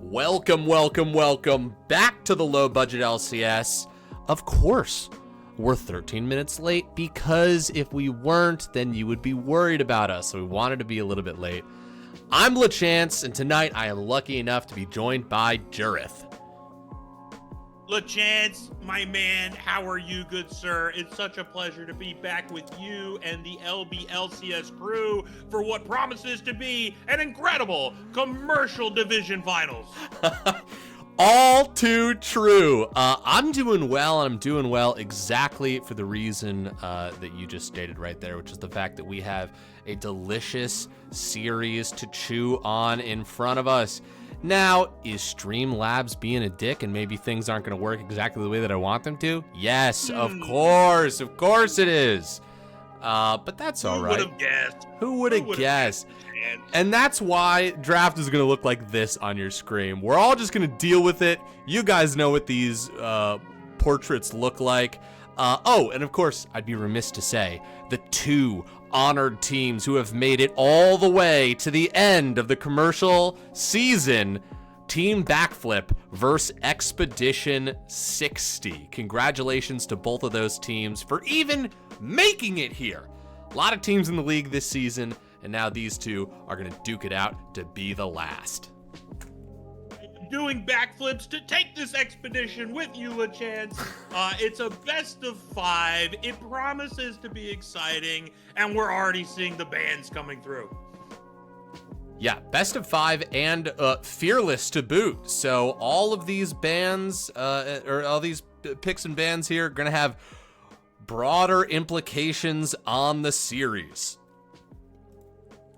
Welcome back to the Low Budget LCS. Of course, we're 13 minutes late because if we weren't, then you would be worried about us. So we wanted to be a little bit late. I'm LaChance, and tonight I am lucky enough to be joined by Jurith. LaChance, my man, how are you, good sir? It's such a pleasure to be back with you and the LBLCS crew for what promises to be an incredible commercial division finals. All too true. I'm doing well, and I'm doing well exactly for the reason that you just stated right there, which is the fact that we have a delicious series to chew on in front of us. Now, is Streamlabs being a dick and maybe things aren't going to work exactly the way that I want them to? Yes, of course it is. But that's all right. Who would have guessed? Who would have guessed? And that's why draft is going to look like this on your screen. We're all just going to deal with it. You guys know what these portraits look like. And of course, I'd be remiss to say the two honored teams who have made it all the way to the end of the commercial season. Team Backflip versus Expedition 60. Congratulations to both of those teams for even making it here. A lot of teams in the league this season, and now these two are going to duke it out to be the last. Doing backflips to take this expedition with you, LaChance. It's a best of 5. It promises to be exciting, and we're already seeing the bands coming through. Yeah, best of 5 and fearless to boot. So all of these bands, or all these picks and bans here, are going to have broader implications on the series.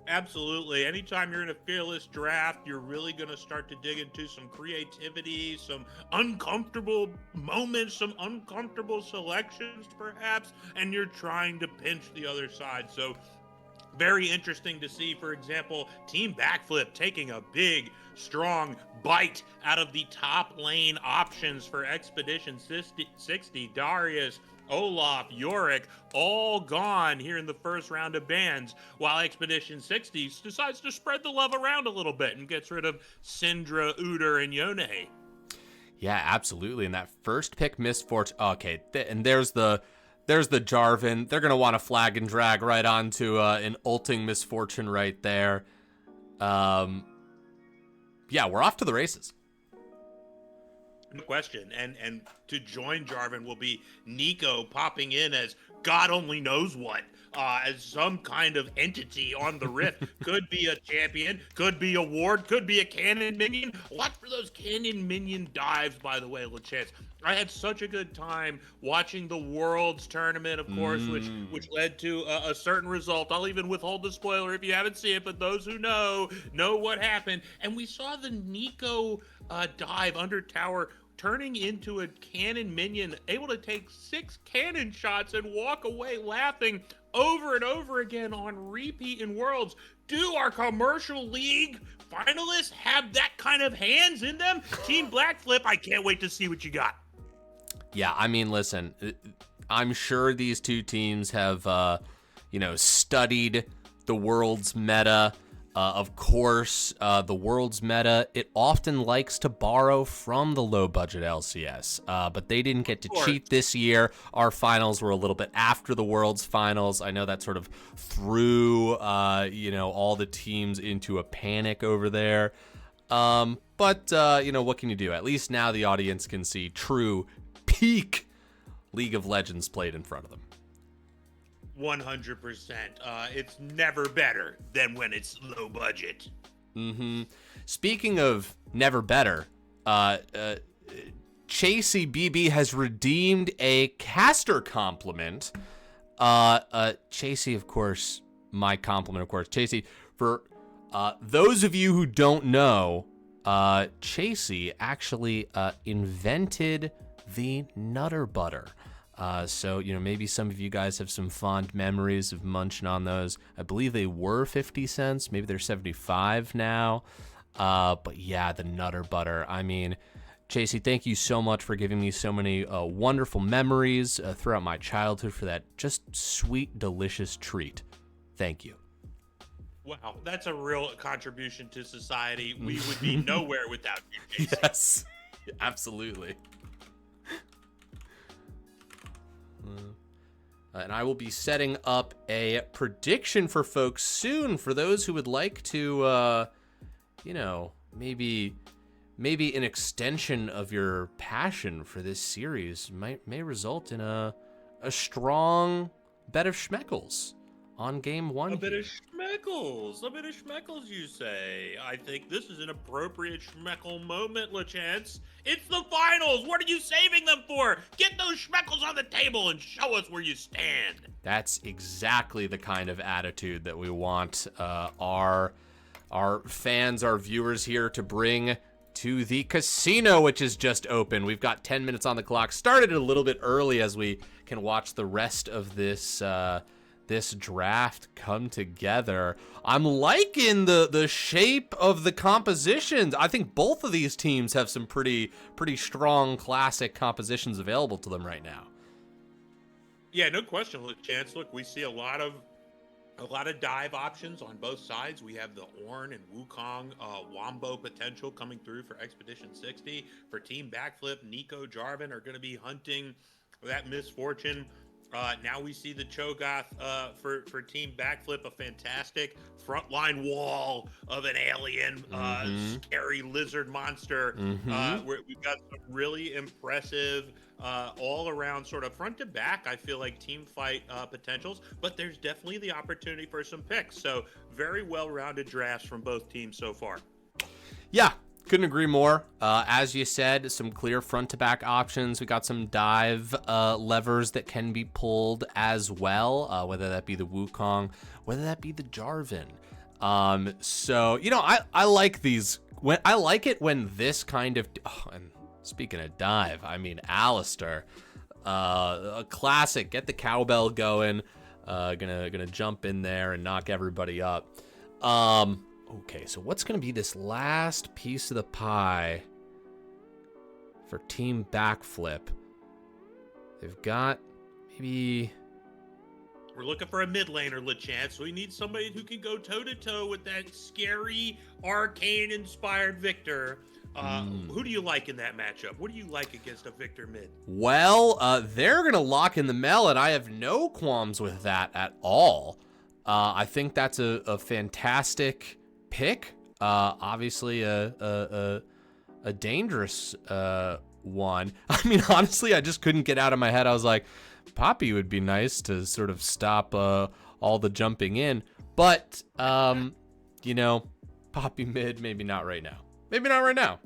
Absolutely. Anytime you're in a fearless draft, you're really going to start to dig into some creativity, some uncomfortable moments, some uncomfortable selections, perhaps, and you're trying to pinch the other side. So very interesting to see, for example, Team Backflip taking a big, strong bite out of the top lane options for Expedition 60. Darius, Olaf, Yorick, all gone here in the first round of bans, while Expedition 60 decides to spread the love around a little bit and gets rid of Syndra, Udyr, and Yone. Yeah, absolutely. And that first pick, Misfortune. Okay, and there's the Jarvan. They're going to want to flag and drag right onto an ulting Misfortune right there. Yeah, we're off to the races. No question. And to join Jarvan will be Nico popping in as God only knows what, as some kind of entity on the Rift. Could be a champion, could be a ward, could be a cannon minion. Watch for those cannon minion dives, by the way, LaChance. I had such a good time watching the Worlds tournament, of course, which led to a certain result. I'll even withhold the spoiler if you haven't seen it, but those who know what happened. And we saw the Nico dive under tower, turning into a cannon minion, able to take 6 cannon shots and walk away laughing over and over again on repeat in Worlds. Do our commercial league finalists have that kind of hands in them? Team Backflip, I can't wait to see what you got. Yeah, I mean, listen, I'm sure these two teams have, studied the World's meta. Of course, the World's meta, it often likes to borrow from the low-budget LCS, but they didn't get to cheat this year. Our finals were a little bit after the World's finals. I know that sort of threw, all the teams into a panic over there. But what can you do? At least now the audience can see true peak League of Legends played in front of them. 100%. It's never better than when it's low budget. Speaking of never better, Chasey BB has redeemed a caster compliment. Chasey, of course, my compliment, of course. Chasey, for those of you who don't know, Chasey actually invented the Nutter Butter. So, maybe some of you guys have some fond memories of munching on those. I believe they were 50 cents. Maybe they're 75 now. But yeah, the Nutter Butter. I mean, Chasey, thank you so much for giving me so many wonderful memories throughout my childhood for that just sweet, delicious treat. Thank you. Wow, that's a real contribution to society. We would be nowhere without you, Casey. Yes, absolutely. And I will be setting up a prediction for folks soon for those who would like to, maybe an extension of your passion for this series may result in a strong bet of schmeckles on game one. A bit of schmeckles, you say. I think this is an appropriate schmeckle moment, LaChance. It's the finals. What are you saving them for? Get those schmeckles on the table and show us where you stand. That's exactly the kind of attitude that we want our fans, our viewers here to bring to the casino, which is just open. We've got 10 minutes on the clock. Started a little bit early as we can watch the rest of this draft come together. I'm liking the shape of the compositions. I think both of these teams have some pretty strong classic compositions available to them right now. Yeah, no question, Chance. Look, we see a lot of dive options on both sides. We have the Ornn and Wukong Wombo potential coming through for Expedition 60. For Team Backflip, Nico, Jarvan are going to be hunting that misfortune. Now we see the Cho'Gath for Team Backflip, a fantastic frontline wall of an alien, scary lizard monster. Where we've got some really impressive all-around sort of front to back, I feel like, team fight potentials, but there's definitely the opportunity for some picks. So very well-rounded drafts from both teams so far. Yeah, couldn't agree more. As you said, some clear front-to-back options. We got some dive levers that can be pulled as well, whether that be the Wukong, whether that be the Jarvan. So, I like these. I like it when this kind of... and speaking of dive, I mean, Alistair, a classic. Get the cowbell going. Gonna jump in there and knock everybody up. Okay, so what's going to be this last piece of the pie for Team Backflip? They've got maybe... We're looking for a mid laner, LaChance. We need somebody who can go toe-to-toe with that scary, arcane-inspired Victor. Who do you like in that matchup? What do you like against a Victor mid? Well, they're going to lock in the Mel, and I have no qualms with that at all. I think that's a fantastic pick. Obviously a dangerous one. I mean, honestly, I just couldn't get out of my head. I was like, Poppy would be nice to sort of stop all the jumping in, but Poppy mid, maybe not right now. Maybe not right now.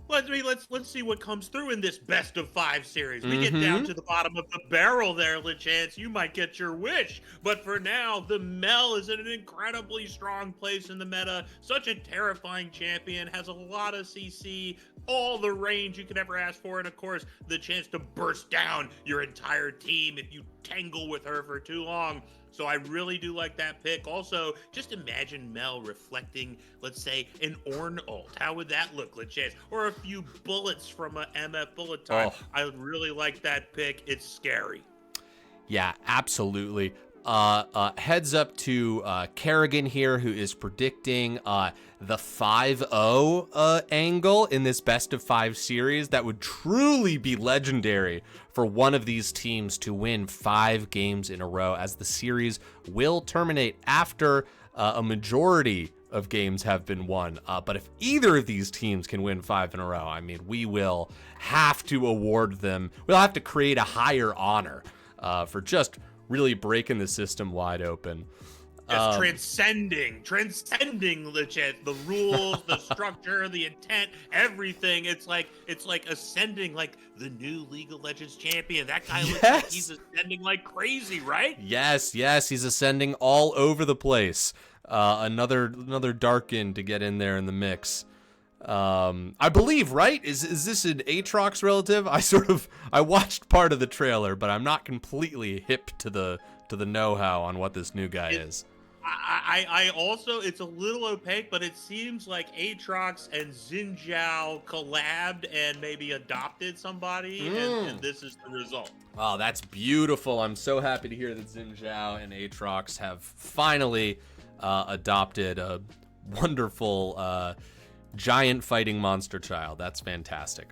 Let's see what comes through in this best of 5 series. We get down to the bottom of the barrel there, LaChance. You might get your wish. But for now, the Mel is in an incredibly strong place in the meta. Such a terrifying champion, has a lot of CC, all the range you could ever ask for, and of course, the chance to burst down your entire team if you tangle with her for too long. So I really do like that pick. Also, just imagine Mel reflecting, let's say, an Ornn ult. How would that look, LaChance? Or a few bullets from a MF bullet time. Oh. I would really like that pick. It's scary. Yeah, absolutely. Heads up to Kerrigan here, who is predicting the 5-0 angle in this best of 5 series. That would truly be legendary for one of these teams to win 5 games in a row, as the series will terminate after a majority of games have been won. But if either of these teams can win 5 in a row, I mean, we will have to award them. We'll have to create a higher honor for just really breaking the system wide open. Just transcending the rules, the structure, the intent, everything. It's like ascending like the new League of Legends champion. That guy looks like he's ascending like crazy, right? Yes, he's ascending all over the place. Another Darkin to get in there in the mix. I believe, right? Is this an Aatrox relative? I watched part of the trailer, but I'm not completely hip to the know-how on what this new guy is. I also, it's a little opaque, but it seems like Aatrox and Xin Zhao collabed and maybe adopted somebody, and this is the result. Oh, that's beautiful. I'm so happy to hear that Xin Zhao and Aatrox have finally adopted a wonderful giant fighting monster child. That's fantastic.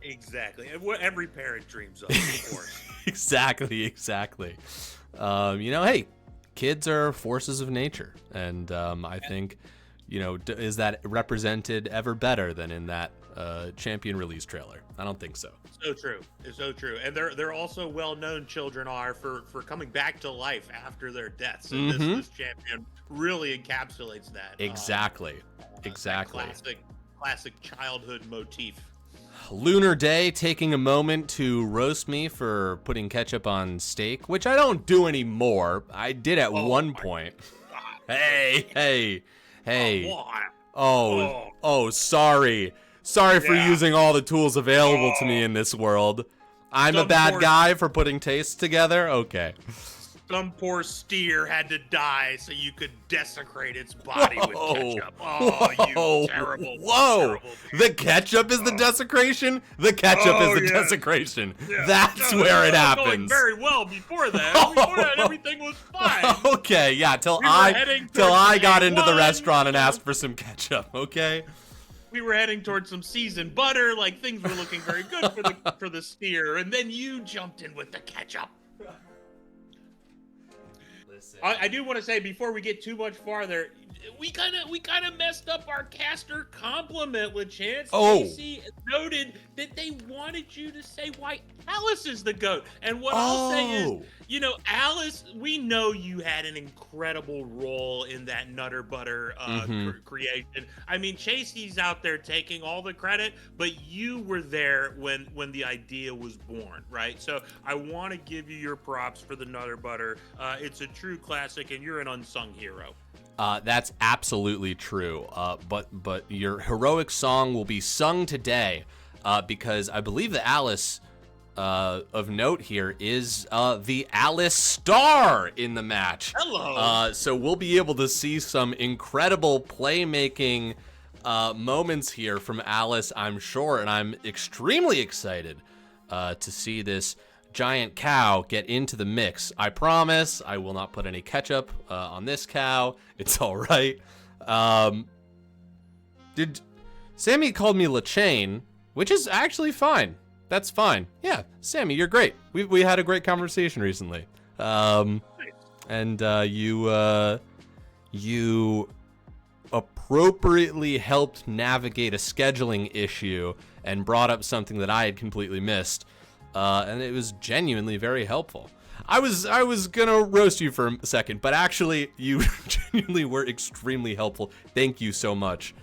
Exactly. And what every parent dreams of course. Exactly. Hey, kids are forces of nature. And I think, is that represented ever better than in that Champion release trailer? I don't think so. So true. It's so true. And they're also well-known, children are, for coming back to life after their deaths. And this Champion really encapsulates that. Exactly. Classic childhood motif. Lunar Day taking a moment to roast me for putting ketchup on steak, which I don't do anymore. I did at one point. God. Hey. Oh, sorry. Sorry for using all the tools available to me in this world. I'm a bad guy for putting tastes together? Okay. Some poor steer had to die so you could desecrate its body with ketchup. You terrible. Whoa. The ketchup is the desecration? The ketchup is the desecration. Yeah. That's where it happens. Going very well before that. Before that, everything was fine. Okay, yeah, till I got into the restaurant and asked for some ketchup, okay? We were heading towards some seasoned butter, like things were looking very good for the steer, and then you jumped in with the ketchup. I do want to say, before we get too much farther, we kind of messed up our caster compliment with Chance. DC noted that they wanted you to say why Alice is the GOAT. And what I'll say is, Alice, we know you had an incredible role in that Nutter Butter creation. I mean, Chasey's out there taking all the credit, but you were there when the idea was born, right? So I want to give you your props for the Nutter Butter. It's a true classic, and you're an unsung hero. That's absolutely true. But your heroic song will be sung today because I believe the Alice of note here is the Alice star in the match. Hello. So we'll be able to see some incredible playmaking moments here from Alice, I'm sure, and I'm extremely excited to see this giant cow get into the mix. I promise I will not put any ketchup on this cow. It's all right. Did Sammy called me LaChain, which is actually fine. That's fine. Yeah, Sammy, you're great. We had a great conversation recently. And you appropriately helped navigate a scheduling issue and brought up something that I had completely missed. And it was genuinely very helpful. I was gonna roast you for a second, but actually you genuinely were extremely helpful. Thank you so much.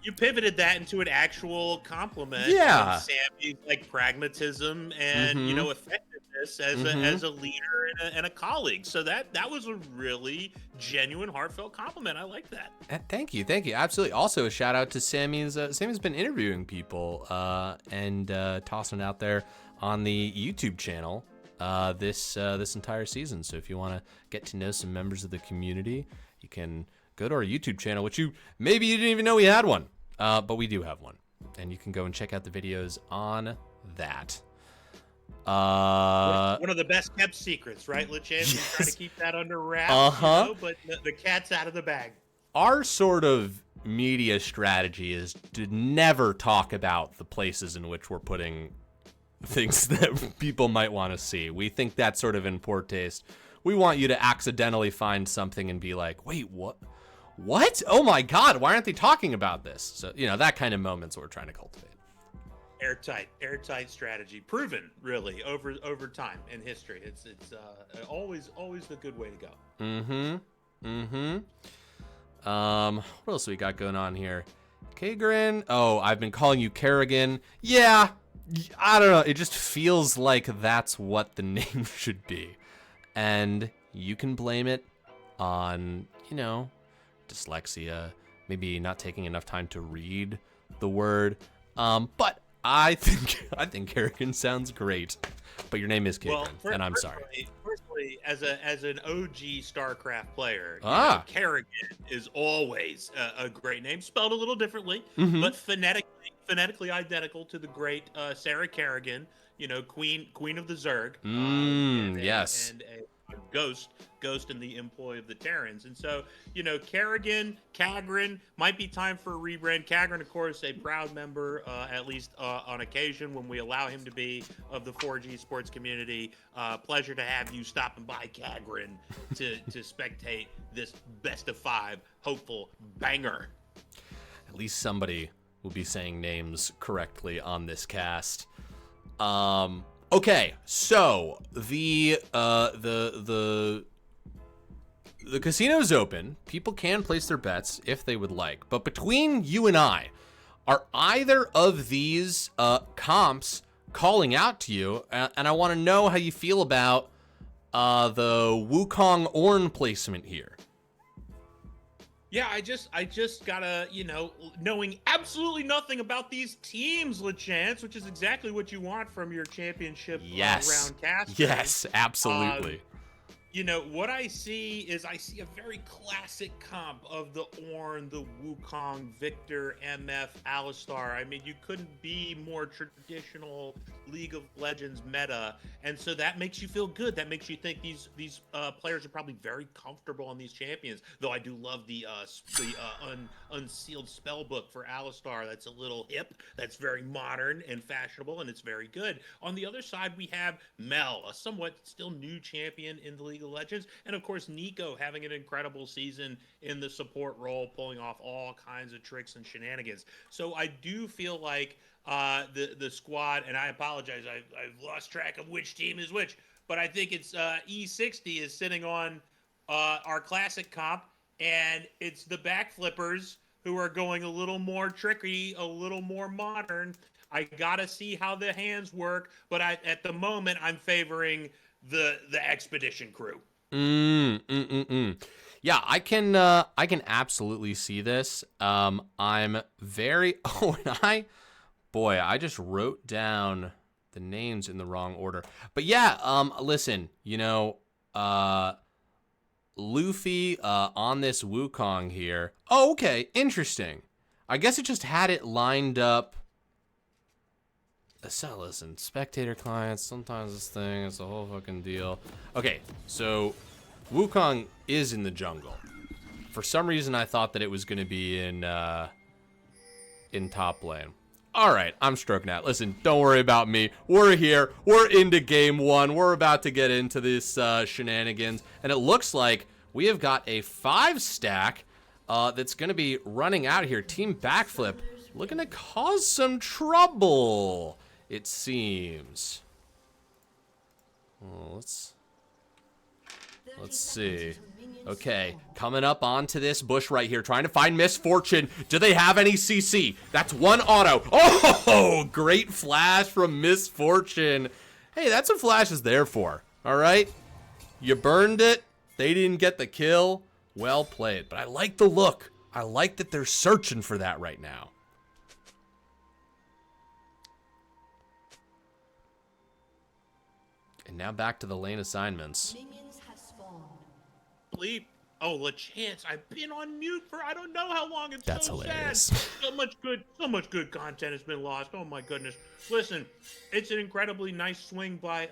You pivoted that into an actual compliment. Yeah. Sammy's pragmatism and effectiveness as a leader and a colleague. So that was a really genuine, heartfelt compliment. I like that. Thank you. Absolutely. Also, a shout out to Sammy's. Sammy's been interviewing people and tossing it out there on the YouTube channel this entire season. So if you want to get to know some members of the community, you can go to our YouTube channel, which maybe you didn't even know we had one. But we do have one, and you can go and check out the videos on that. One of the best kept secrets, right, LeChan? Yes. We try to keep that under wraps, but the cat's out of the bag. Our sort of media strategy is to never talk about the places in which we're putting things that people might want to see. We think that's sort of in poor taste. We want you to accidentally find something and be like, wait, what? What? Oh my God, why aren't they talking about this? So, that kind of moments we're trying to cultivate. Airtight strategy. Proven, really, over time in history. It's always the good way to go. What else we got going on here? Kagrin. Oh, I've been calling you Kerrigan. Yeah, I don't know. It just feels like that's what the name should be. And you can blame it on, dyslexia, maybe not taking enough time to read the word. But I think Kerrigan sounds great. But your name is Kagrin, and I'm sorry. Personally, as an OG StarCraft player, Kerrigan is always a great name, spelled a little differently, but phonetically identical to the great Sarah Kerrigan, Queen of the Zerg. Yes. And a Ghost in the employ of the Terrans. And so, Kerrigan, Kagrin, might be time for a rebrand. Kagrin, of course, a proud member, at least on occasion when we allow him to be, of the 4G sports community. Pleasure to have you stopping by, Kagrin, to spectate this best of 5 hopeful banger. At least somebody will be saying names correctly on this cast. Okay, so the casino's open. People can place their bets if they would like. But between you and I, are either of these comps calling out to you? And I want to know how you feel about the Wukong Ornn placement here. Yeah, I just gotta, knowing absolutely nothing about these teams, LeChance, which is exactly what you want from your championship round cast. Yes, absolutely. What I see is I see a very classic comp of the Ornn, the Wukong, Victor, MF, Alistar. I mean, you couldn't be more traditional League of Legends meta, and so that makes you feel good. That makes you think these players are probably very comfortable on these champions. Though I do love the unsealed spell book for Alistar. That's a little hip. That's very modern and fashionable, and it's very good. On the other side, we have Mel, a somewhat still new champion in the League of Legends, and of course Nico having an incredible season in the support role, pulling off all kinds of tricks and shenanigans. So I do feel like the squad, and I apologize, I've lost track of which team is which, but I think it's E60 is sitting on our classic comp, and it's the Backflippers who are going a little more tricky, a little more modern. I gotta see how the hands work, but at the moment I'm favoring the Expedition crew. Yeah, I can absolutely see this. I'm very I just wrote down the names in the wrong order. But yeah, listen, Luffy on this Wukong here. Oh, okay, interesting. I guess it just had it lined up. So listen, spectator clients, sometimes this thing, it's a whole fucking deal. Okay, so Wukong is in the jungle. For some reason, I thought that it was going to be in top lane. All right, I'm stroking out. Listen, don't worry about me. We're here. We're into game 1. We're about to get into this shenanigans. And it looks like we have got a 5-stack that's going to be running out here. Team Backflip looking to cause some trouble, it seems. Well, let's see. Okay, coming up onto this bush right here, trying to find Misfortune. Do they have any CC? That's one auto. Oh, great flash from Misfortune. Hey, that's what Flash is there for, all right? You burned it. They didn't get the kill. Well played. But I like the look. I like that they're searching for that right now. And now back to the lane assignments. Bleep. Oh, LeChance, I've been on mute for I don't know how long. It's That's so hilarious. sad. So much good content has been lost. Oh my goodness. Listen, it's an incredibly nice swing by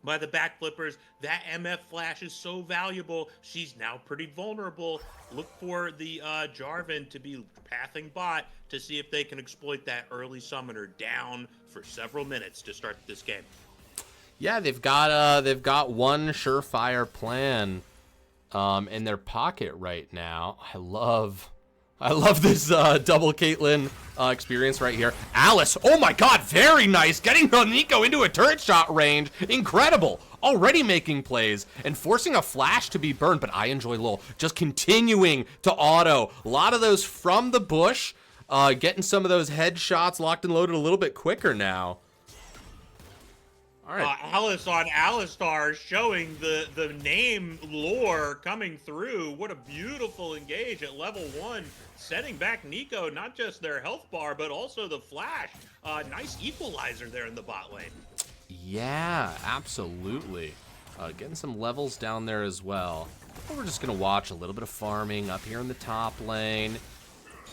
the Backflippers. That MF flash is so valuable. She's now pretty vulnerable. Look for the Jarvan to be pathing bot to see if they can exploit that early summoner down for several minutes to start this game. Yeah, they've got one surefire plan in their pocket right now. I love this double Caitlyn experience right here. Alice, oh my god, very nice. Getting Nico into a turret shot range. Incredible. Already making plays and forcing a flash to be burned, but I enjoy Lowell just continuing to auto. A lot of those from the bush, getting some of those headshots locked and loaded a little bit quicker now. All right. Alice on Alistar showing the name lore coming through. What a beautiful engage at level 1. Setting back Nico, not just their health bar, but also the flash. Nice equalizer there in the bot lane. Yeah, absolutely. Getting some levels down there as well. We're just going to watch a little bit of farming up here in the top lane.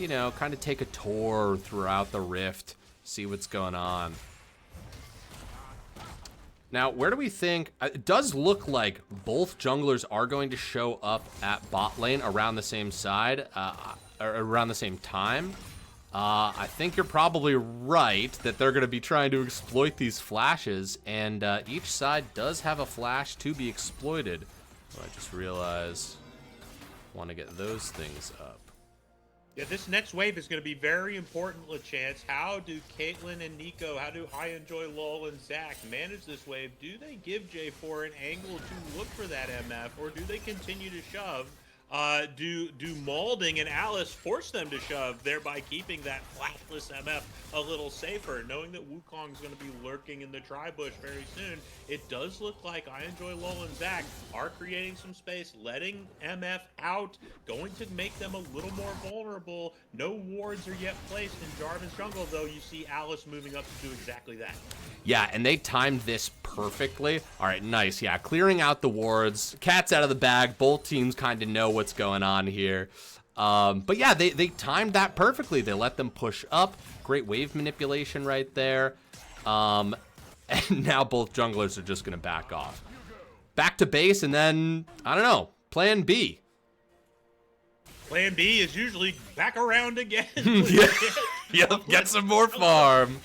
Kind of take a tour throughout the rift, see what's going on. Now, where do we think... It does look like both junglers are going to show up at bot lane around the same side, or around the same time. I think you're probably right that they're going to be trying to exploit these flashes, and each side does have a flash to be exploited. Oh, I just realized I want to get those things up. Yeah, this next wave is going to be very important, LaChance. How do Caitlyn and Nico, how do I Enjoy Lol and Zach manage this wave? Do they give J4 an angle to look for that MF, or do they continue to shove? Do Malding and Alice force them to shove, thereby keeping that flashless MF a little safer, knowing that Wukong's going to be lurking in the tri-bush very soon? It does look like I Enjoy Lol and Zach are creating some space, letting MF out, going to make them a little more vulnerable. No wards are yet placed in Jarvan's jungle, though. You see Alice moving up to do exactly that. Yeah, and they timed this perfectly. All right, nice. Yeah, clearing out the wards. Cat's out of the bag. Both teams kind of know what's going on here. But yeah, they timed that perfectly. They let them push up. Great wave manipulation right there. And now both junglers are just going to back off. Back to base, and then, I don't know, plan B. Plan B is usually back around again. Yep, get some more farm.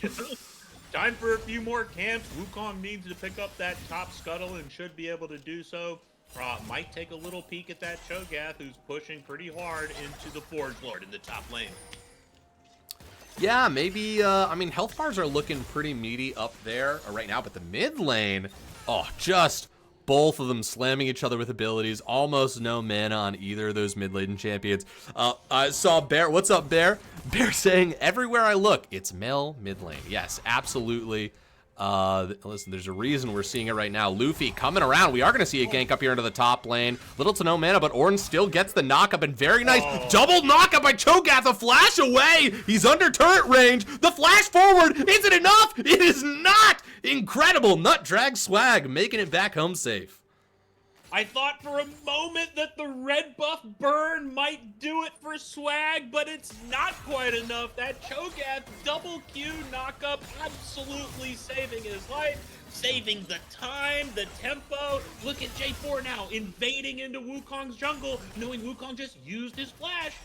Time for a few more camps. Wukong needs to pick up that top scuttle and should be able to do so. Might take a little peek at that Cho'Gath, who's pushing pretty hard into the Forge Lord in the top lane. Yeah, maybe, I mean, health bars are looking pretty meaty up there right now, but the mid lane, oh, just both of them slamming each other with abilities. Almost no mana on either of those mid lane champions. I saw Bear. What's up, Bear? Bear saying, everywhere I look, it's Mel mid lane. Yes, absolutely. Listen, there's a reason we're seeing it right now. Luffy coming around. We are going to see a gank up here into the top lane. Little to no mana, but Ornn still gets the knockup, and very nice double knockup by Cho'Gath. A flash away. He's under turret range. The flash forward. Is it enough? It is not. Incredible. Nut drag swag, making it back home safe. I thought for a moment that the red buff burn might do it for swag, but it's not quite enough. That Cho'Gath double Q knockup absolutely saving his life, saving the time, the tempo. Look at J4 now invading into Wukong's jungle, knowing Wukong just used his flash.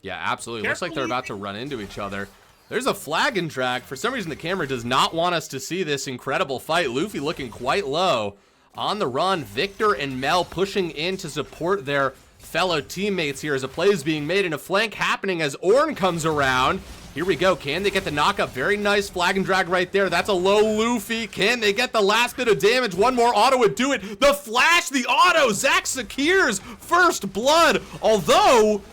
Yeah, absolutely. Looks like they're about to run into each other. There's a flag in track. For some reason, the camera does not want us to see this incredible fight. Luffy looking quite low. On the run, Victor and Mel pushing in to support their fellow teammates here as a play is being made and a flank happening as Ornn comes around. Here we go. Can they get the knockup? Very nice flag and drag right there. That's a low Luffy. Can they get the last bit of damage? One more auto would do it. The flash, the auto. Zach secures first blood. Although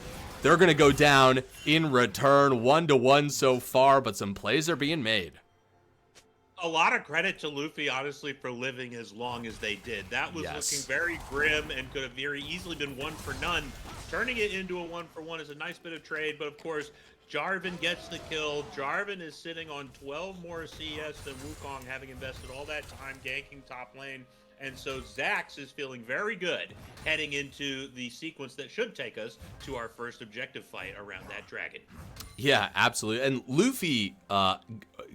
they're going to go down in return. 1-1 so far, but some plays are being made. A lot of credit to Luffy, honestly, for living as long as they did. That was looking very grim and could have very easily been one for none. Turning it into a 1-for-1 is a nice bit of trade, but of course, Jarvan gets the kill. Jarvan is sitting on 12 more CS than Wukong, having invested all that time ganking top lane. And so Zax is feeling very good heading into the sequence that should take us to our first objective fight around that dragon. Yeah, absolutely. And Luffy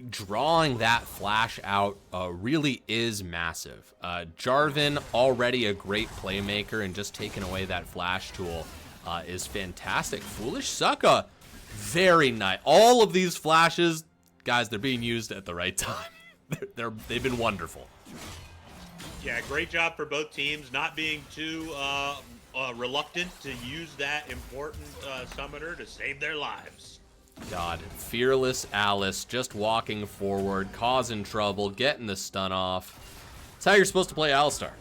drawing that flash out really is massive. Jarvan, already a great playmaker, and just taking away that flash tool is fantastic. Foolish Sucka, very nice. All of these flashes, guys, they're being used at the right time. They've been wonderful. Yeah, great job for both teams, not being too reluctant to use that important summoner to save their lives. God, fearless Alice just walking forward, causing trouble, getting the stun off. That's how you're supposed to play Alistar.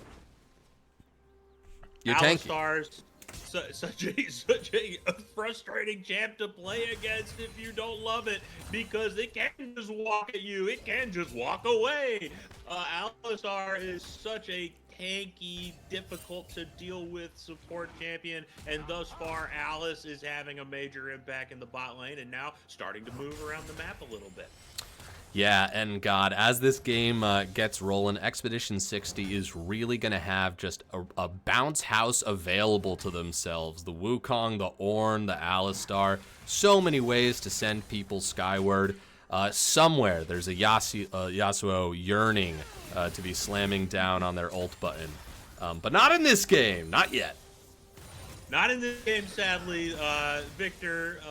You're tanky. Alistar's such a frustrating champ to play against if you don't love it, because it can just walk at you, it can just walk away. Alistar is such a tanky, difficult to deal with support champion, and thus far Alice is having a major impact in the bot lane and now starting to move around the map a little bit. Yeah, and God, as this game gets rolling, Expedition 60 is really going to have just a bounce house available to themselves. The Wukong, the Ornn, the Alistar, so many ways to send people skyward. Somewhere there's a Yasuo yearning to be slamming down on their ult button. But not in this game, not yet. Not in this game, sadly. Victor,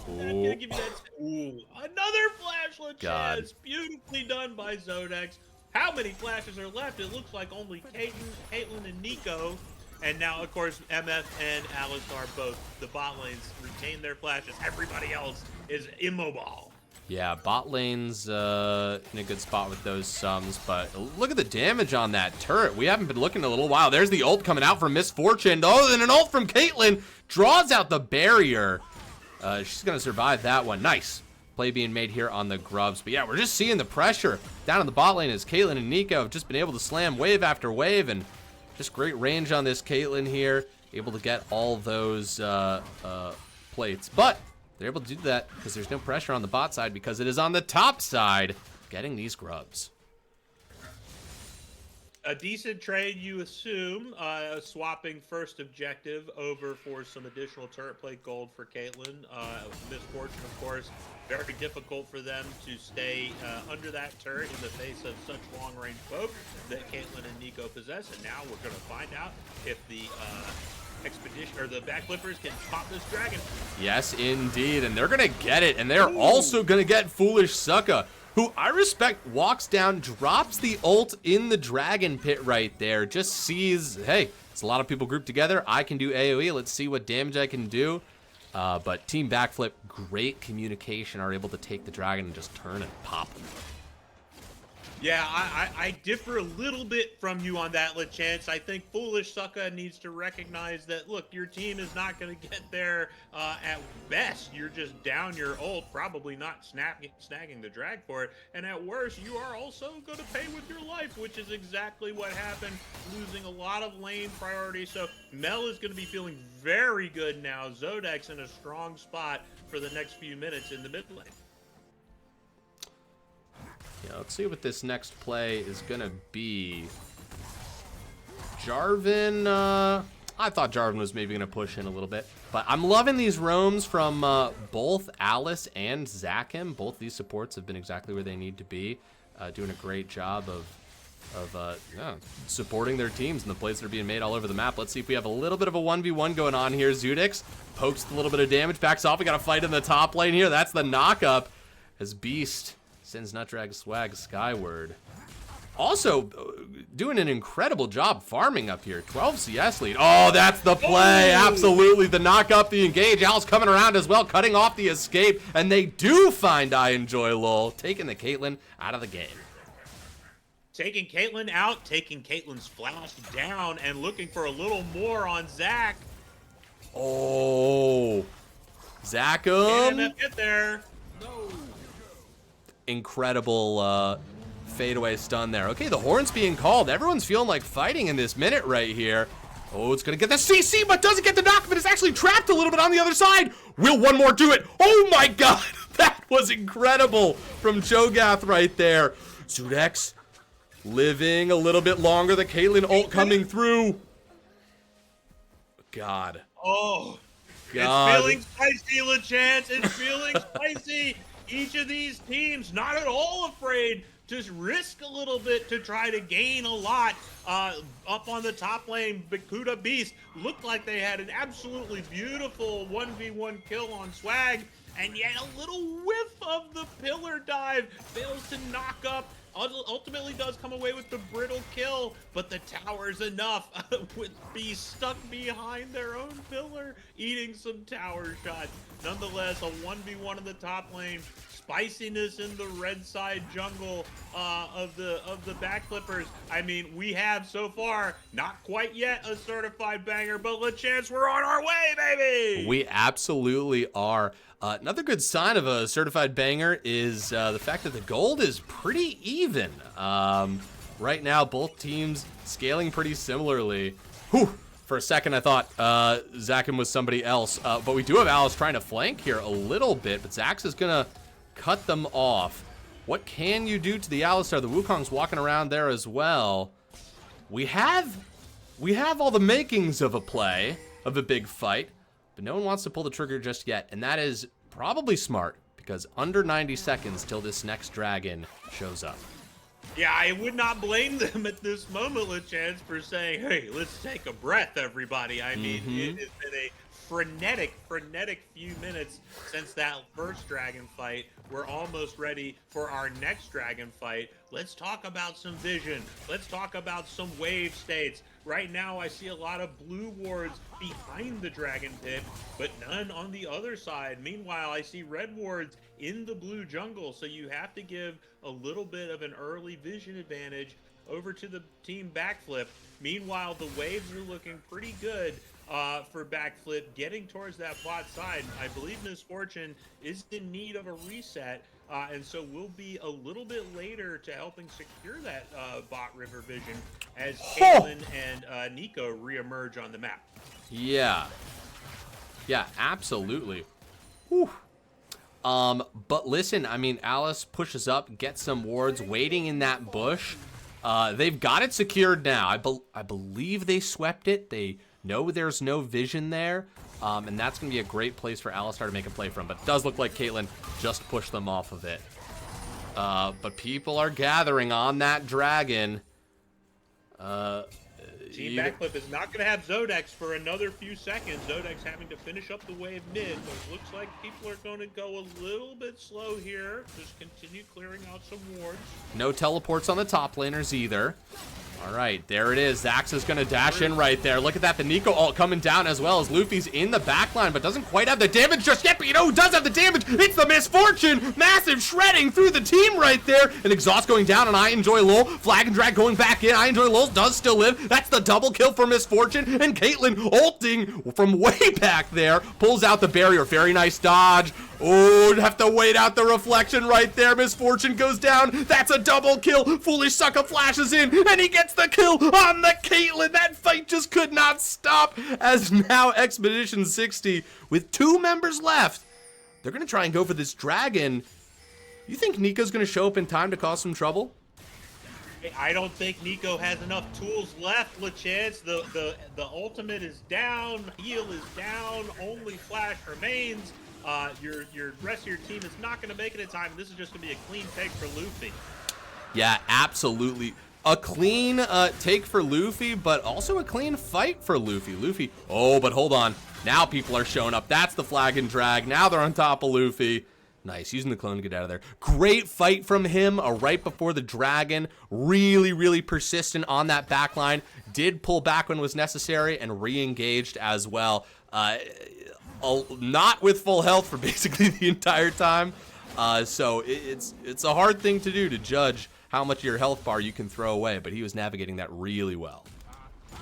I'm gonna give you that. Ooh, another flashlet chance. Beautifully done by Zodex. How many flashes are left? It looks like only Caitlyn, and Nico. And now, of course, MF and Alistar both. The bot lanes retain their flashes. Everybody else is immobile. Yeah, bot lane's in a good spot with those sums, but look at the damage on that turret. We haven't been looking in a little while. There's the ult coming out from Misfortune. Oh, and an ult from Caitlyn draws out the barrier. She's going to survive that one. Nice play being made here on the Grubs. But yeah, we're just seeing the pressure down in the bot lane as Caitlyn and Nico have just been able to slam wave after wave, and just great range on this Caitlyn here, able to get all those plates. But they're able to do that because there's no pressure on the bot side because it is on the top side getting these Grubs. A decent trade, you assume, swapping first objective over for some additional turret plate gold for Caitlyn. Misfortune, of course, very difficult for them to stay under that turret in the face of such long-range poke that Caitlyn and Nico possess. And now we're going to find out if the expedition or the backflippers can pop this dragon. Yes, indeed, and they're going to get it, and they're also going to get Foolish Sucka, who I respect, walks down, drops the ult in the dragon pit right there, just sees, hey, it's a lot of people grouped together. I can do AoE. Let's see what damage I can do. But Team Backflip, great communication, are able to take the dragon and just turn and pop them. Yeah, I differ a little bit from you on that, LeChance. I think Foolish Sucka needs to recognize that, look, your team is not going to get there at best. You're just down your ult, probably not snagging the drag for it. And at worst, you are also going to pay with your life, which is exactly what happened, losing a lot of lane priority. So Mel is going to be feeling very good now. Zodex in a strong spot for the next few minutes in the mid lane. Yeah, let's see what this next play is gonna be. Jarvan, I thought Jarvan was maybe gonna push in a little bit, but I'm loving these roams from both Alice and Zakim. Both these supports have been exactly where they need to be, doing a great job of supporting their teams and the plays that are being made all over the map. Let's see if we have a little bit of a 1v1 going on here. Zudix pokes a little bit of damage, backs off. We got a fight in the top lane here. That's the knock-up as Beast sends Nutdrag Swag skyward. Also, doing an incredible job farming up here. 12 CS lead. Oh, that's the play. Absolutely. The knock up, the engage. Al's coming around as well, cutting off the escape. And they do find I Enjoy Lol, taking the Caitlyn out of the game. Taking Caitlyn out, taking Caitlyn's flash down, and looking for a little more on Zach. Oh. Zakim. Get there. No. Incredible fadeaway stun there. Okay, the horn's being called. Everyone's feeling like fighting in this minute right here. Oh, it's gonna get the CC, but doesn't get the knock, but it's actually trapped a little bit on the other side. Will one more do it? Oh my god, that was incredible from Cho'Gath right there. Zudex living a little bit longer. The Caitlyn ult coming through. God. Oh, God. It's feeling spicy, LeChance. It's feeling spicy. Each of these teams not at all afraid to risk a little bit to try to gain a lot. Up on the top lane, Bakuda Beast looked like they had an absolutely beautiful 1v1 kill on Swag, and yet a little whiff of the pillar dive fails to knock up. Ultimately does come away with the brittle kill, but the tower's enough with Beast stuck behind their own pillar, eating some tower shots. Nonetheless, a 1v1 in the top lane. Spiciness in the red side jungle of the backflippers. I mean, we have so far, not quite yet a certified banger, but LeChance, we're on our way, baby! We absolutely are. Another good sign of a certified banger is the fact that the gold is pretty even. Right now, both teams scaling pretty similarly. Whew. For a second, I thought Zakim was somebody else. But we do have Alice trying to flank here a little bit, but Zax is going to cut them off. What can you do to the Alistar? The Wukong's walking around there as well. We have all the makings of a play, of a big fight, but no one wants to pull the trigger just yet, and that is probably smart, because under 90 seconds till this next dragon shows up. Yeah, I would not blame them at this moment, LeChance, for saying, hey, let's take a breath, everybody. I mean, it has been a frenetic few minutes since that first dragon fight. We're almost ready for our next dragon fight. Let's talk about some vision. Let's talk about some wave states. Right now, I see a lot of blue wards behind the dragon pit, but none on the other side. Meanwhile, I see red wards in the blue jungle, so you have to give a little bit of an early vision advantage over to the team Backflip. Meanwhile, the waves are looking pretty good for Backflip, getting towards that bot side. I believe Misfortune is in need of a reset, and so we'll be a little bit later to helping secure that bot river vision as Caitlyn and Nico reemerge on the map. Yeah. Yeah, absolutely. Whew. But listen, I mean, Alice pushes up, gets some wards, waiting in that bush. They've got it secured now. I believe they swept it. They know there's no vision there. And that's going to be a great place for Alistar to make a play from. But it does look like Caitlyn just pushed them off of it. But people are gathering on that dragon. Team Backflip is not going to have Zodex for another few seconds. Zodex having to finish up the wave mid, but it looks like people are going to go a little bit slow here. Just continue clearing out some wards. No teleports on the top laners either. All right, there it is. Zax is going to dash in right there. Look at that. The Nico ult coming down as well as Luffy's in the backline, but doesn't quite have the damage just yet. But you know who does have the damage? It's the Misfortune. Massive shredding through the team right there. And Exhaust going down, and I Enjoy Lol. Flag and Drag going back in. I Enjoy Lol does still live. That's the double kill for Misfortune. And Caitlyn ulting from way back there. Pulls out the barrier. Very nice dodge. Oh, have to wait out the reflection right there. Misfortune goes down. That's a double kill. Foolish Sucker flashes in, and he gets the kill on the Caitlyn. That fight just could not stop, as now Expedition 60, with 2 members left, they're going to try and go for this dragon. You think Nico's going to show up in time to cause some trouble? I don't think Nico has enough tools left, LeChance. The ultimate is down. Heal is down. Only flash remains. Your rest of your team is not going to make it in time. This is just going to be a clean take for Luffy. Yeah, absolutely. A clean take for Luffy, but also a clean fight for Luffy. Oh, but hold on. Now people are showing up. That's the flag and drag. Now they're on top of Luffy. Nice, using the clone to get out of there. Great fight from him right before the dragon. Really persistent on that back line. Did pull back when was necessary and re-engaged as well. Not with full health for basically the entire time. So it's a hard thing to do, to judge how much of your health bar you can throw away, but he was navigating that really well.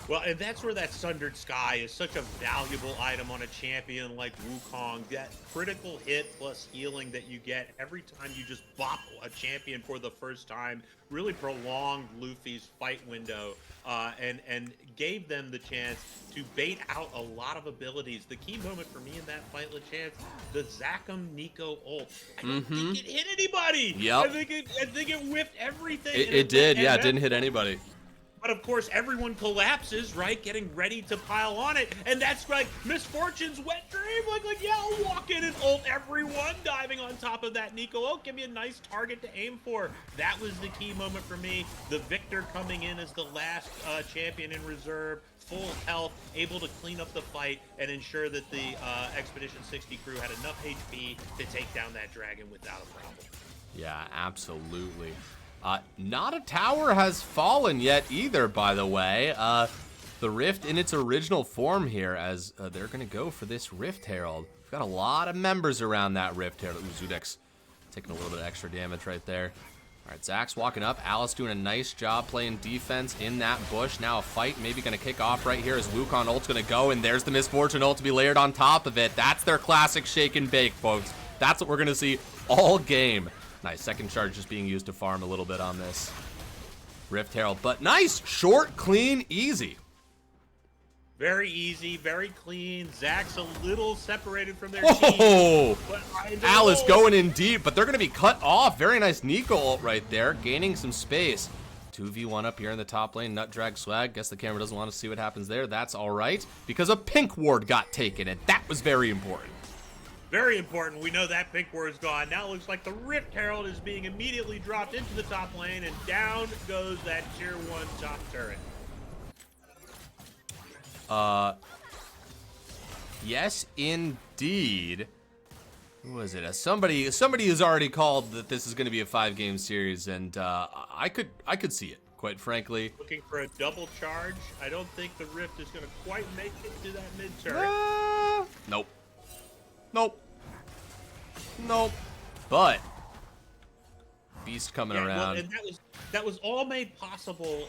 Well, and that's where that Sundered Sky is such a valuable item on a champion like Wukong. That critical hit plus healing that you get every time you just bop a champion for the first time really prolonged Luffy's fight window and gave them the chance to bait out a lot of abilities. The key moment for me in that fight, LeChance, the Zakum Nico ult. I don't think it hit anybody. Yep. I think it whiffed everything. It did, yeah, it didn't hit anybody. But of course, everyone collapses, right? Getting ready to pile on it. And that's like Misfortune's wet dream. Like, yeah, I'll walk in and ult everyone diving on top of that Nico. Oh, give me a nice target to aim for. That was the key moment for me. The Victor coming in as the last champion in reserve, full health, able to clean up the fight and ensure that the Expedition 60 crew had enough HP to take down that dragon without a problem. Yeah, absolutely. Not a tower has fallen yet either, by the way. The Rift in its original form here, as they're going to go for this Rift Herald. We've got a lot of members around that Rift Herald. Ooh, Zudex taking a little bit of extra damage right there. All right, Zax's walking up. Alice doing a nice job playing defense in that bush. Now a fight maybe going to kick off right here as Wukong ult's going to go, and there's the Misfortune ult to be layered on top of it. That's their classic shake and bake, folks. That's what we're going to see all game. Nice, second charge just being used to farm a little bit on this Rift Herald. But nice, short, clean, easy. Very easy, very clean. Zach's a little separated from their team. But Alice going in deep, but they're going to be cut off. Very nice Nico ult right there, gaining some space. 2v1 up here in the top lane, Nut Drag Swag. Guess the camera doesn't want to see what happens there. That's all right, because a pink ward got taken, and that was very important. Very important. We know that pink ward's gone. Now it looks like the Rift Herald is being immediately dropped into the top lane, and down goes that tier 1 top turret. Yes, indeed. Who was it? Somebody has already called that this is going to be a 5-game series, and I could see it, quite frankly. Looking for a double charge. I don't think the Rift is going to quite make it to that mid turret. Nope. But Beast coming around. Well, and that was all made possible,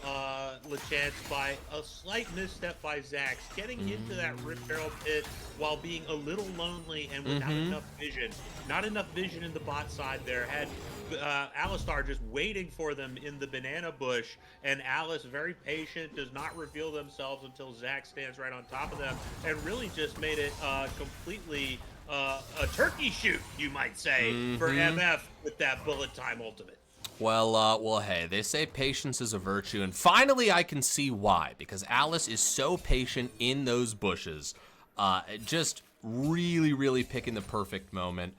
LeChance, by a slight misstep by Zax, getting into that Rift Herald pit while being a little lonely and without enough vision. Not enough vision in the bot side there. Had Alistar just waiting for them in the banana bush, and Alice, very patient, does not reveal themselves until Zax stands right on top of them, and really just made it completely a turkey shoot, you might say, for MF with that bullet time ultimate. Well, hey, they say patience is a virtue, and finally I can see why, because Alice is so patient in those bushes, just really picking the perfect moment.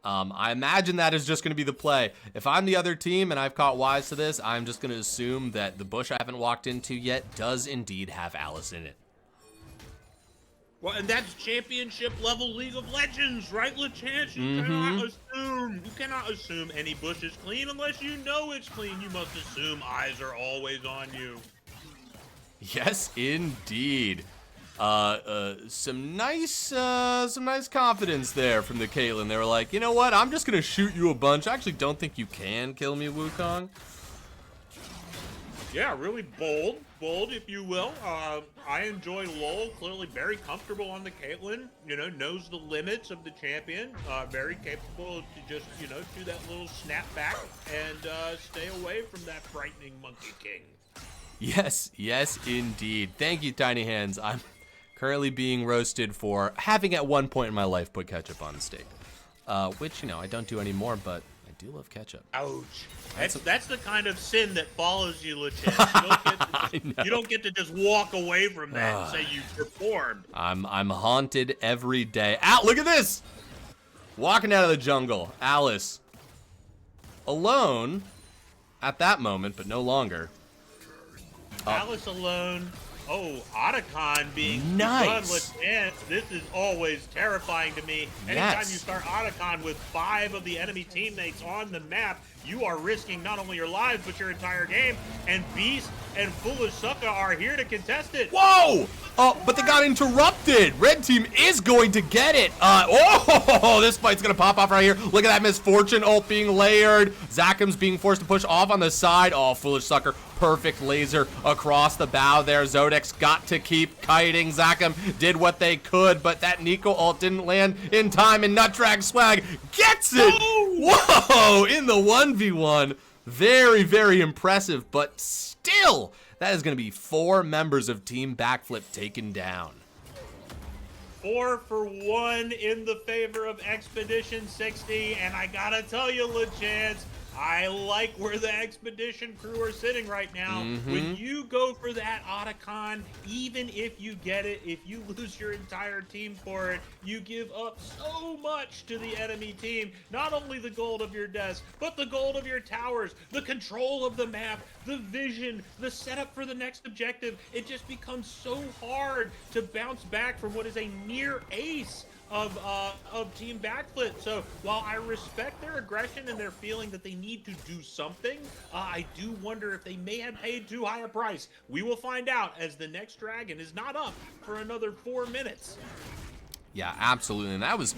I imagine that is just going to be the play. If I'm the other team and I've caught wise to this, I'm just going to assume that the bush I haven't walked into yet does indeed have Alice in it. Well, and that's championship level League of Legends, right, LeChance? You cannot assume any bush is clean unless you know it's clean. You must assume eyes are always on you. Yes, indeed. Some nice confidence there from the Caitlyn. They were like, you know what? I'm just gonna shoot you a bunch. I actually don't think you can kill me, Wukong. Yeah, really bold, if you will. I enjoy Lowell, clearly very comfortable on the Caitlyn, knows the limits of the champion, very capable to just, do that little snap back and stay away from that frightening Monkey King. Yes, indeed. Thank you, Tiny Hands. I'm currently being roasted for having at one point in my life put ketchup on the steak, which, I don't do anymore, but I do love ketchup. Ouch. That's the kind of sin that follows you, LeChance. You don't get to just walk away from that and say you performed. I'm haunted every day. Look at this! Walking out of the jungle, Alice. Alone at that moment, but no longer. Alice alone. Oh, Otacon being nice. LeChance. This is always terrifying to me. Anytime you start Otacon with 5 of the enemy teammates on the map, you are risking not only your lives, but your entire game. And Beast and Foolish Sucka are here to contest it. Whoa! But they got interrupted. Red team is going to get it. This fight's going to pop off right here. Look at that Misfortune ult being layered. Zakham's being forced to push off on the side. Oh, Foolish Sucker. Perfect laser across the bow there. Zodek's got to keep kiting. Zakham did what they could, but that Nico ult didn't land in time, and Nutdrag Swag gets it! Whoa! In the 1v1. Very impressive, but still, that is going to be 4 members of Team Backflip taken down. 4 for 1 in the favor of Expedition 60, and I gotta tell you, LeChance, I like where the Expedition crew are sitting right now. When you go for that Otacon, even if you get it, if you lose your entire team for it, you give up so much to the enemy team. Not only the gold of your desk, but the gold of your towers, the control of the map, the vision, the setup for the next objective. It just becomes so hard to bounce back from what is a near ace of Team Backflip. So while I respect their aggression and their feeling that they need to do something, I do wonder if they may have paid too high a price. We will find out as the next dragon is not up for another 4 minutes. Yeah, absolutely. And that was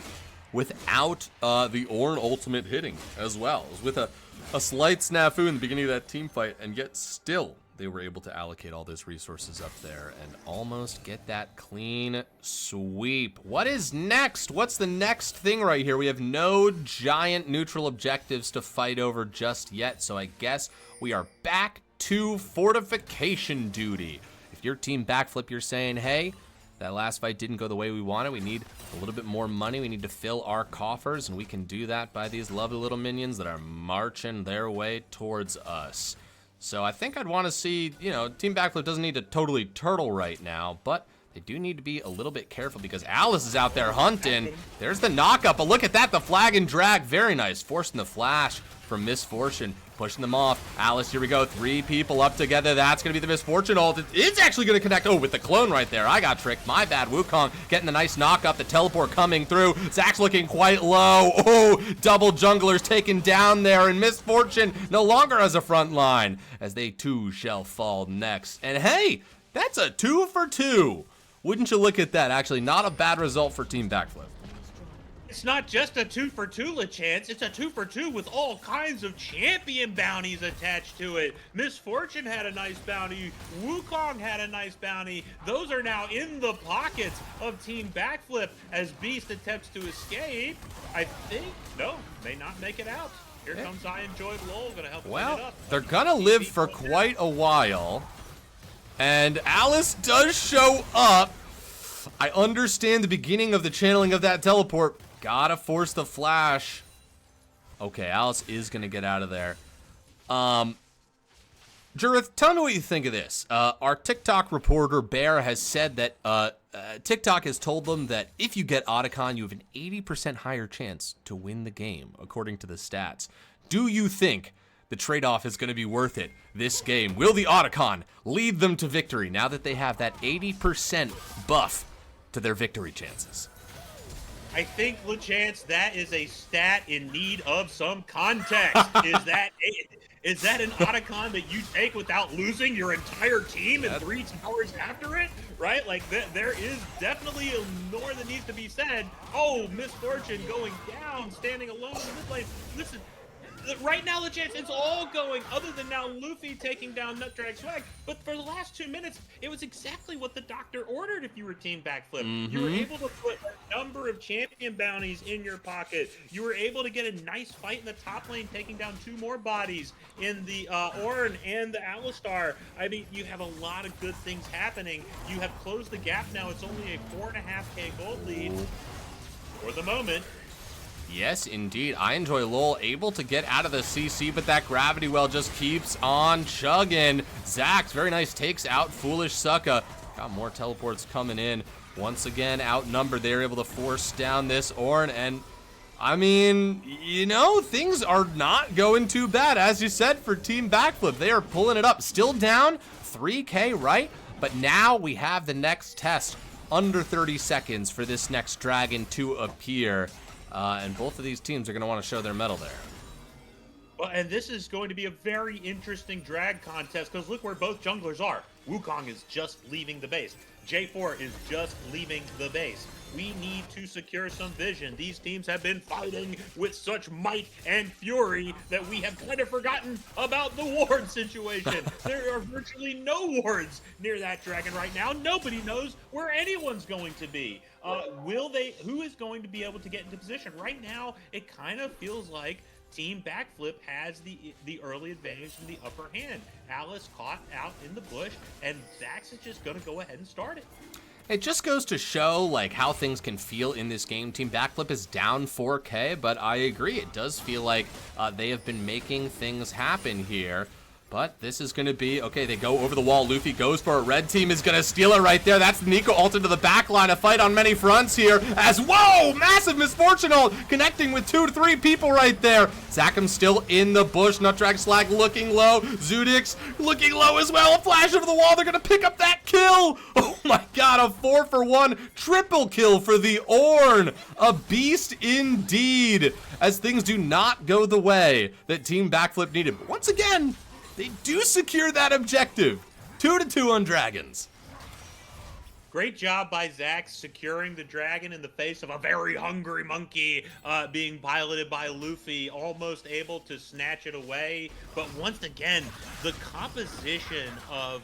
without the Ornn ultimate hitting as well. It was with a slight snafu in the beginning of that team fight, and yet still they were able to allocate all those resources up there and almost get that clean sweep. What is next? What's the next thing right here? We have no giant neutral objectives to fight over just yet, so I guess we are back to fortification duty. If you're Team Backflip, you're saying, hey, that last fight didn't go the way we wanted. We need a little bit more money. We need to fill our coffers, and we can do that by these lovely little minions that are marching their way towards us. So I think I'd want to see, Team Backflip doesn't need to totally turtle right now, but they do need to be a little bit careful because Alice is out there hunting. There's the knockup, but look at that, the flag and drag. Very nice, forcing the flash from Misfortune, pushing them off. Alice, here we go, 3 people up together. That's going to be the Misfortune ult. It's actually going to connect. Oh, with the clone right there. I got tricked. My bad. Wukong getting the nice knockup. The teleport coming through. Zach's looking quite low. Oh, double junglers taken down there, and Misfortune no longer has a front line as they too shall fall next. And hey, that's a 2 for 2. Wouldn't you look at that? Actually, not a bad result for Team Backflip. It's not just a 2 for 2, LeChance. It's a 2 for 2 with all kinds of champion bounties attached to it. Misfortune had a nice bounty. Wukong had a nice bounty. Those are now in the pockets of Team Backflip as Beast attempts to escape. I think, no, may not make it out. Here comes I Enjoyed LOL, gonna help clean it up. They're gonna live for quite a while. And Alice does show up. I understand the beginning of the channeling of that teleport. Gotta force the flash. Okay, Alice is gonna get out of there. Jurith, tell me what you think of this. Our TikTok reporter, Bear, has said that TikTok has told them that if you get Otacon, you have an 80% higher chance to win the game, according to the stats. Do you think the trade-off is going to be worth it this game? Will the Otacon lead them to victory now that they have that 80% buff to their victory chances? I think, LeChance, that is a stat in need of some context. Is that an Otacon that you take without losing your entire team and 3 towers after it? Right? Like, there is definitely more that needs to be said. Oh, Misfortune going down, standing alone in the mid lane. Listen, right now, LeChance, it's all going, other than now Luffy taking down Nutdrag Swag. But for the last 2 minutes, it was exactly what the doctor ordered if you were Team Backflip. You were able to put a number of champion bounties in your pocket. You were able to get a nice fight in the top lane, taking down 2 more bodies in the Ornn and the Alistar. I mean, you have a lot of good things happening. You have closed the gap now. It's only a 4.5k gold lead for the moment. Yes, indeed. I Enjoy LOL able to get out of the CC, but that gravity well just keeps on chugging. Zax, very nice, takes out Foolish Sucka. Got more teleports coming in. Once again, outnumbered. They're able to force down this Ornn, and I mean, you know, things are not going too bad, as you said, for Team Backflip. They are pulling it up. Still down 3K, right? But now we have the next test. Under 30 seconds for this next dragon to appear. And both of these teams are going to want to show their mettle there. Well, and this is going to be a very interesting drag contest because look where both junglers are. Wukong is just leaving the base. J4 is just leaving the base. We need to secure some vision. These teams have been fighting with such might and fury that we have kind of forgotten about the ward situation. There are virtually no wards near that dragon right now. Nobody knows where anyone's going to be. Who is going to be able to get into position? Right now, it kind of feels like Team Backflip has the early advantage in the upper hand. Alice caught out in the bush, and Zax is just going to go ahead and start it. It just goes to show like how things can feel in this game. Team Backflip is down 4K, but I agree. It does feel like they have been making things happen here. But this is going to be, okay, they go over the wall. Luffy goes for it. Red team is going to steal it right there. That's Nico ult into the back line. A fight on many fronts here as, whoa, massive Misfortune ult connecting with 2 to 3 people right there. Zakum still in the bush. Nutdrag Slag looking low. Zudix looking low as well. A flash over the wall. They're going to pick up that kill. Oh my God, a 4-for-1 triple kill for the Ornn. A beast indeed, as things do not go the way that Team Backflip needed. But once again, they do secure that objective. 2 to 2 on dragons. Great job by Zax securing the dragon in the face of a very hungry monkey being piloted by Luffy, almost able to snatch it away. But once again, the composition of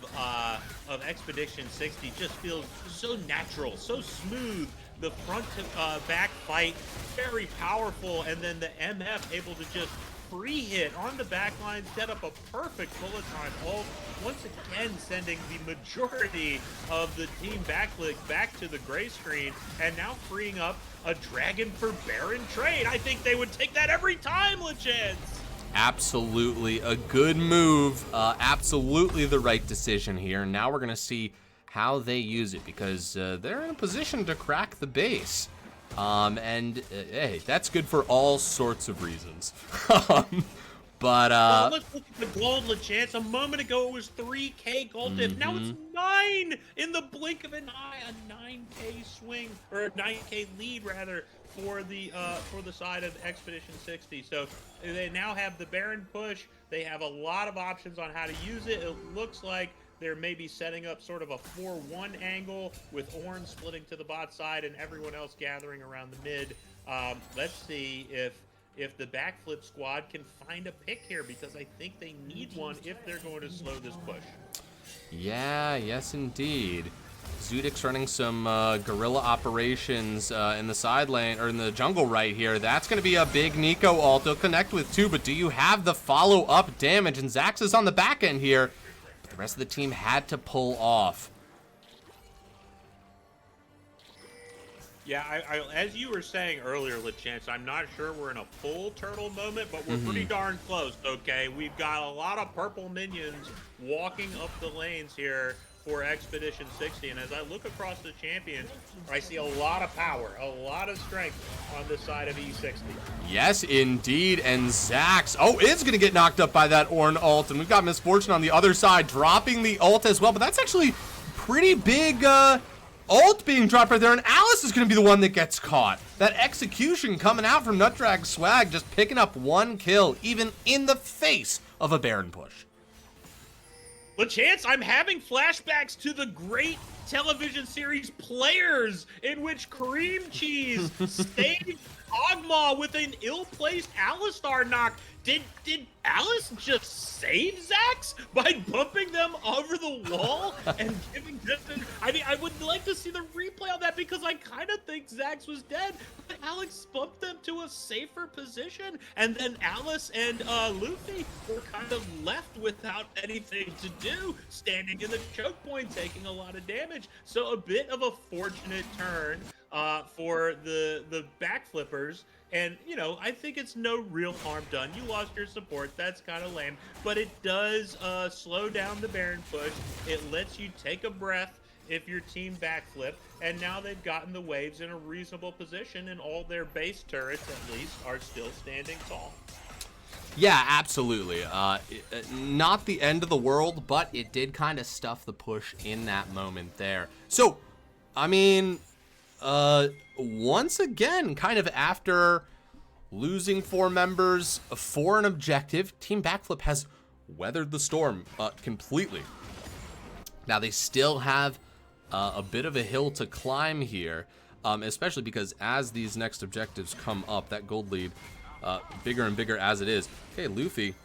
Expedition 60 just feels so natural, so smooth. The front to back fight, very powerful, and then the MF able to just free hit on the back line, set up a perfect bullet time ult, once again sending the majority of the Team Backflip back to the gray screen, and now freeing up a dragon for Baron trade. I think they would take that every time, LeChance. Absolutely a good move. Absolutely the right decision here. Now we're going to see how they use it, because they're in a position to crack the base. Hey, that's good for all sorts of reasons. Well, let's look at the gold, LeChance. A moment ago, it was 3K gold diff. Now it's 9 in the blink of an eye. A 9K swing, or a 9K lead, rather, for the side of Expedition 60. So they now have the Baron push. They have a lot of options on how to use it. It looks like they're maybe setting up sort of a 4-1 angle with Ornn splitting to the bot side and everyone else gathering around the mid. Let's see if the Backflip squad can find a pick here, because I think they need one if they're going to slow this push. Yeah, yes indeed. Zudik's running some guerrilla operations in the side lane, or in the jungle right here. That's going to be a big Nico ult. They'll connect with 2, but do you have the follow-up damage? And Zax is on the back end here, but the rest of the team had to pull off. Yeah, as you were saying earlier, LeChance, I'm not sure we're in a full turtle moment, but we're pretty darn close, okay? We've got a lot of purple minions walking up the lanes here for Expedition 60, and as I look across the champions, I see a lot of power, a lot of strength on the side of E60. Yes, indeed, and Zax, is going to get knocked up by that Ornn ult, and we've got Misfortune on the other side, dropping the ult as well, but that's actually pretty big, ult being dropped right there, and Alice is going to be the one that gets caught. That execution coming out from Nutdrag Swag, just picking up 1 kill, even in the face of a Baron push. LeChance, I'm having flashbacks to the great television series Players, in which Cream Cheese saved Ogma with an ill-placed Alistar knock. Did Alice just save Zax by bumping them over the wall and giving them? I mean, I would like to see the replay on that, because I kind of think Zax was dead, but Alex bumped them to a safer position, and then Alice and Luffy were kind of left without anything to do, standing in the choke point, taking a lot of damage. So a bit of a fortunate turn for the Backflippers. And, you know, I think it's no real harm done. You lost your support. That's kind of lame. But it does slow down the Baron push. It lets you take a breath if your team backflip. And now they've gotten the waves in a reasonable position, and all their base turrets, at least, are still standing tall. Yeah, absolutely. Not the end of the world, but it did kind of stuff the push in that moment there. So, I mean, once again, kind of after losing 4 members for an objective, Team Backflip has weathered the storm completely. Now, they still have a bit of a hill to climb here, especially because as these next objectives come up, that gold lead bigger and bigger as it is. Okay, Luffy.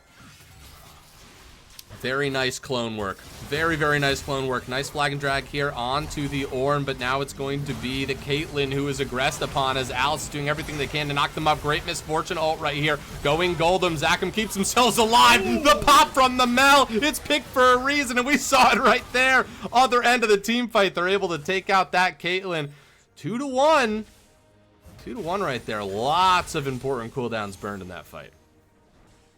Very nice clone work. Very, very nice clone work. Nice flag and drag here onto the Ornn, but now it's going to be the Caitlyn who is aggressed upon, as Alice is doing everything they can to knock them up. Great Misfortune ult right here. Going Goldem. Zakum keeps themselves alive. The pop from the Mel. It's picked for a reason, and we saw it right there. Other end of the team fight. They're able to take out that Caitlyn. 2-1. 2-1 right there. Lots of important cooldowns burned in that fight.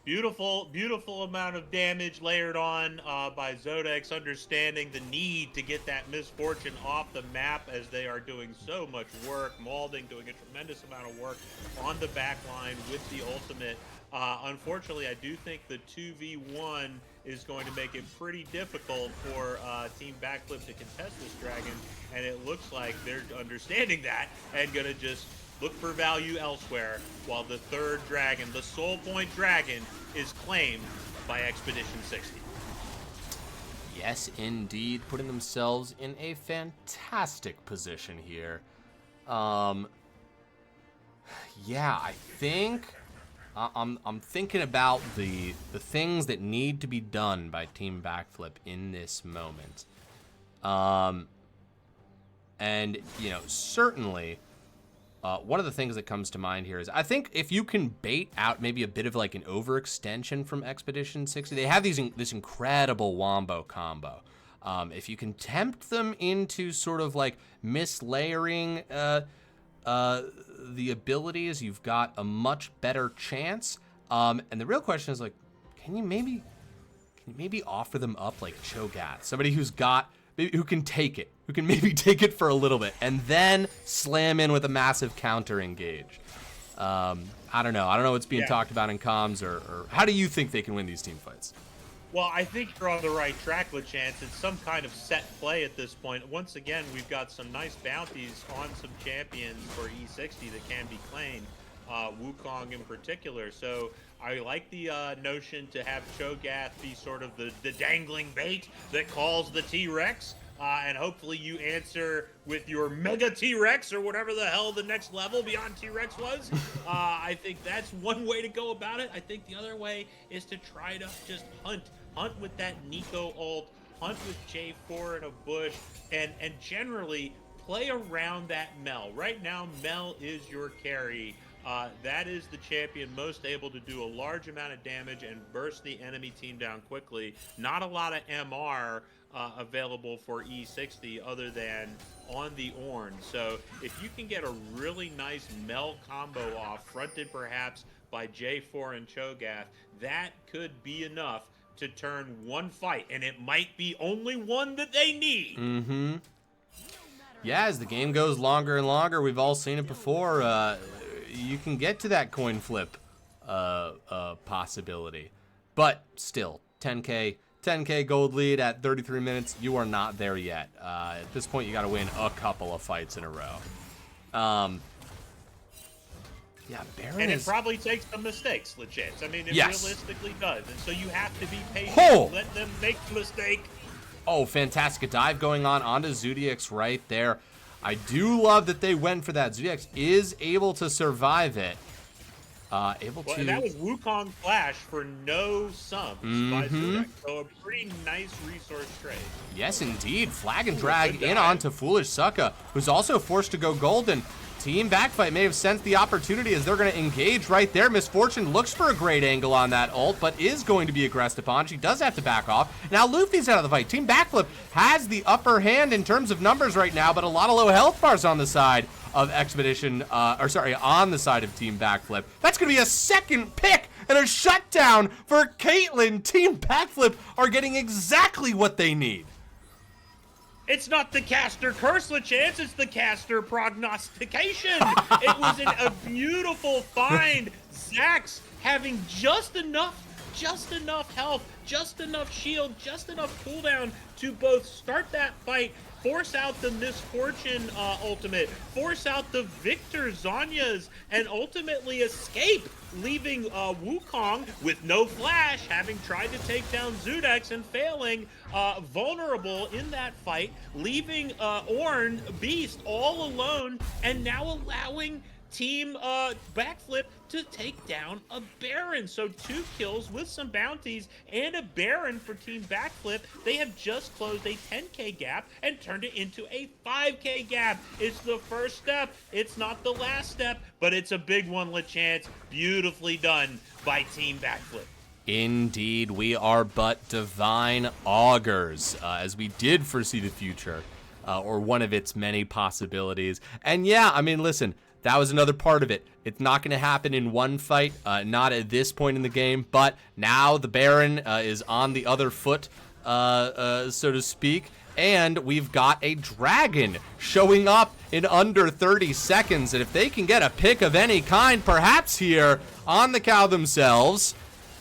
Beautiful, beautiful amount of damage layered on by Zodex, understanding the need to get that Misfortune off the map, as they are doing so much work. Malding doing a tremendous amount of work on the back line with the ultimate. Unfortunately, I do think the 2v1 is going to make it pretty difficult for Team Backflip to contest this dragon, and it looks like they're understanding that and going to just look for value elsewhere, while the third dragon, the Soul Point dragon, is claimed by Expedition 60. Yes, indeed, putting themselves in a fantastic position here. Yeah, I think I'm thinking about the things that need to be done by Team Backflip in this moment. And you know, certainly. One of the things that comes to mind here is, I think if you can bait out maybe a bit of like an overextension from Expedition 60, they have this incredible wombo combo. If you can tempt them into sort of like mislayering the abilities, you've got a much better chance. And the real question is like, can you maybe offer them up like Cho'Gath, somebody who's got who can take it, who can maybe take it for a little bit, and then slam in with a massive counter engage. I don't know. I don't know what's being talked about in comms, or how do you think they can win these team fights? Well, I think you're on the right track, LeChance. It's some kind of set play at this point. Once again, we've got some nice bounties on some champions for E60 that can be claimed, Wukong in particular. So I like the notion to have Cho'Gath be sort of the dangling bait that calls the T-Rex. And hopefully you answer with your Mega T-Rex or whatever the hell the next level beyond T-Rex was. I think that's one way to go about it. I think the other way is to try to just hunt with that Nico ult, hunt with J4 in a bush, and generally play around that Mel. Right now, Mel is your carry. That is the champion most able to do a large amount of damage and burst the enemy team down quickly. Not a lot of MR available for E60 other than on the Ornn. So if you can get a really nice Mel combo off, fronted perhaps by J4 and Cho'Gath, that could be enough to turn one fight, and it might be only one that they need. Mm-hmm. Yeah, as the game goes longer and longer, we've all seen it before, you can get to that coin flip possibility. But still, 10K gold lead at 33 minutes, you are not there yet. At this point, you got to win a couple of fights in a row. Yeah, Baron and it probably takes some mistakes, LeChance. I mean, it realistically does. And so you have to be patient. Let them make the mistake. Oh, fantastic dive going on onto Zodiacs right there. I do love that they went for that. Zodiacs is able to survive it. And that was Wukong Flash for no subs by Zodiacs. So a pretty nice resource trade. Yes, indeed. Flag and drag in onto Foolish Sucka, who's also forced to go golden. Team Backfight may have sensed the opportunity as they're going to engage right there. Misfortune looks for a great angle on that ult, but is going to be aggressed upon. She does have to back off. Now Luffy's out of the fight. Team Backflip has the upper hand in terms of numbers right now, but a lot of low health bars on the side of Expedition, on the side of Team Backflip. That's going to be a second pick and a shutdown for Caitlyn. Team Backflip are getting exactly what they need. It's not the caster curse, LeChance, it's the caster prognostication. It was a beautiful find. Zax having just enough health, just enough shield, just enough cooldown to both start that fight, force out the Misfortune ultimate, force out the Victor Zhonya's, and ultimately escape, leaving Wukong with no flash, having tried to take down Zodiacs and failing, vulnerable in that fight, leaving Ornn Beast all alone, and now allowing Team Backflip to take down a Baron. So 2 kills with some bounties and a Baron for Team Backflip. They have just closed a 10K gap and turned it into a 5K gap. It's the first step. It's not the last step, but it's a big one, LeChance. Beautifully done by Team Backflip. Indeed, we are but divine augurs, as we did foresee the future, or one of its many possibilities. And yeah, I mean, listen, that was another part of it. It's not going to happen in one fight, not at this point in the game, but now the Baron is on the other foot, so to speak, and we've got a dragon showing up in under 30 seconds, and if they can get a pick of any kind, perhaps here on the cow themselves,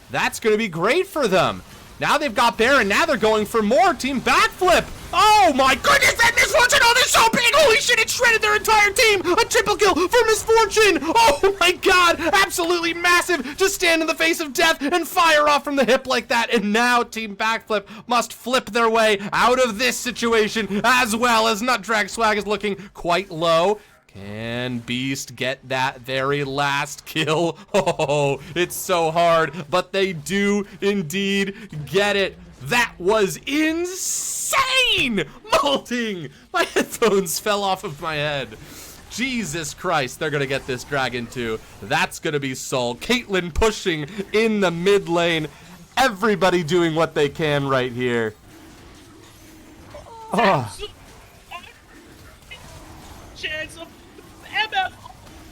that's going to be great for them. Now they've got Baron, now they're going for more. Team Backflip. Oh my goodness, that Misfortune ult is so big. Holy shit, it shredded their entire team. A triple kill for Misfortune. Oh my god, absolutely massive. Just stand in the face of death and fire off from the hip like that. And now Team Backflip must flip their way out of this situation, as well as Nut Drag Swag is looking quite low. Can Beast get that very last kill? Oh, it's so hard, but they do indeed get it. That was insane! Molting! My headphones fell off of my head. Jesus Christ, they're gonna get this dragon too. That's gonna be Soul. Caitlyn pushing in the mid lane. Everybody doing what they can right here. Chance of MF,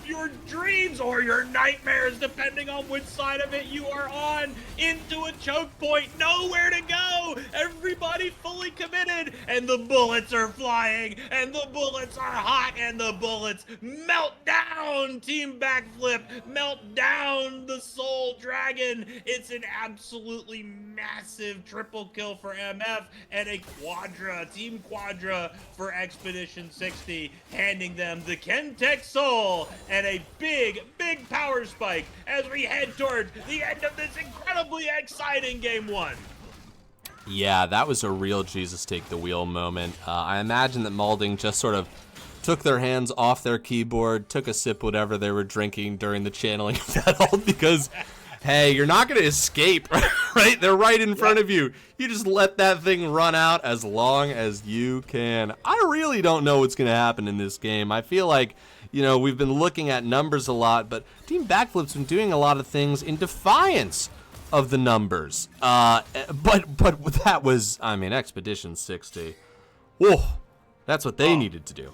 your dreams or your nightmares, depending on which side of it you are on, into a choke point, nowhere to go. Everybody fully committed, and the bullets are flying, and the bullets are hot, and the bullets melt down. Team Backflip, melt down the Soul Dragon. It's an absolutely massive triple kill for MF and a team quadra for Expedition 60, handing them the Kentech Soul and a big power spike as we head towards the end of this incredibly exciting Game 1. Yeah, that was a real Jesus take the wheel moment. I imagine that Malding just sort of took their hands off their keyboard, took a sip whatever they were drinking during the channeling of that ult, because hey, you're not going to escape, right? They're right in front of you. You just let that thing run out as long as you can. I really don't know what's going to happen in this game. I feel like, you know, we've been looking at numbers a lot, but Team Backflip's been doing a lot of things in defiance of the numbers. But that was, I mean, Expedition 60. Whoa, that's what they needed to do.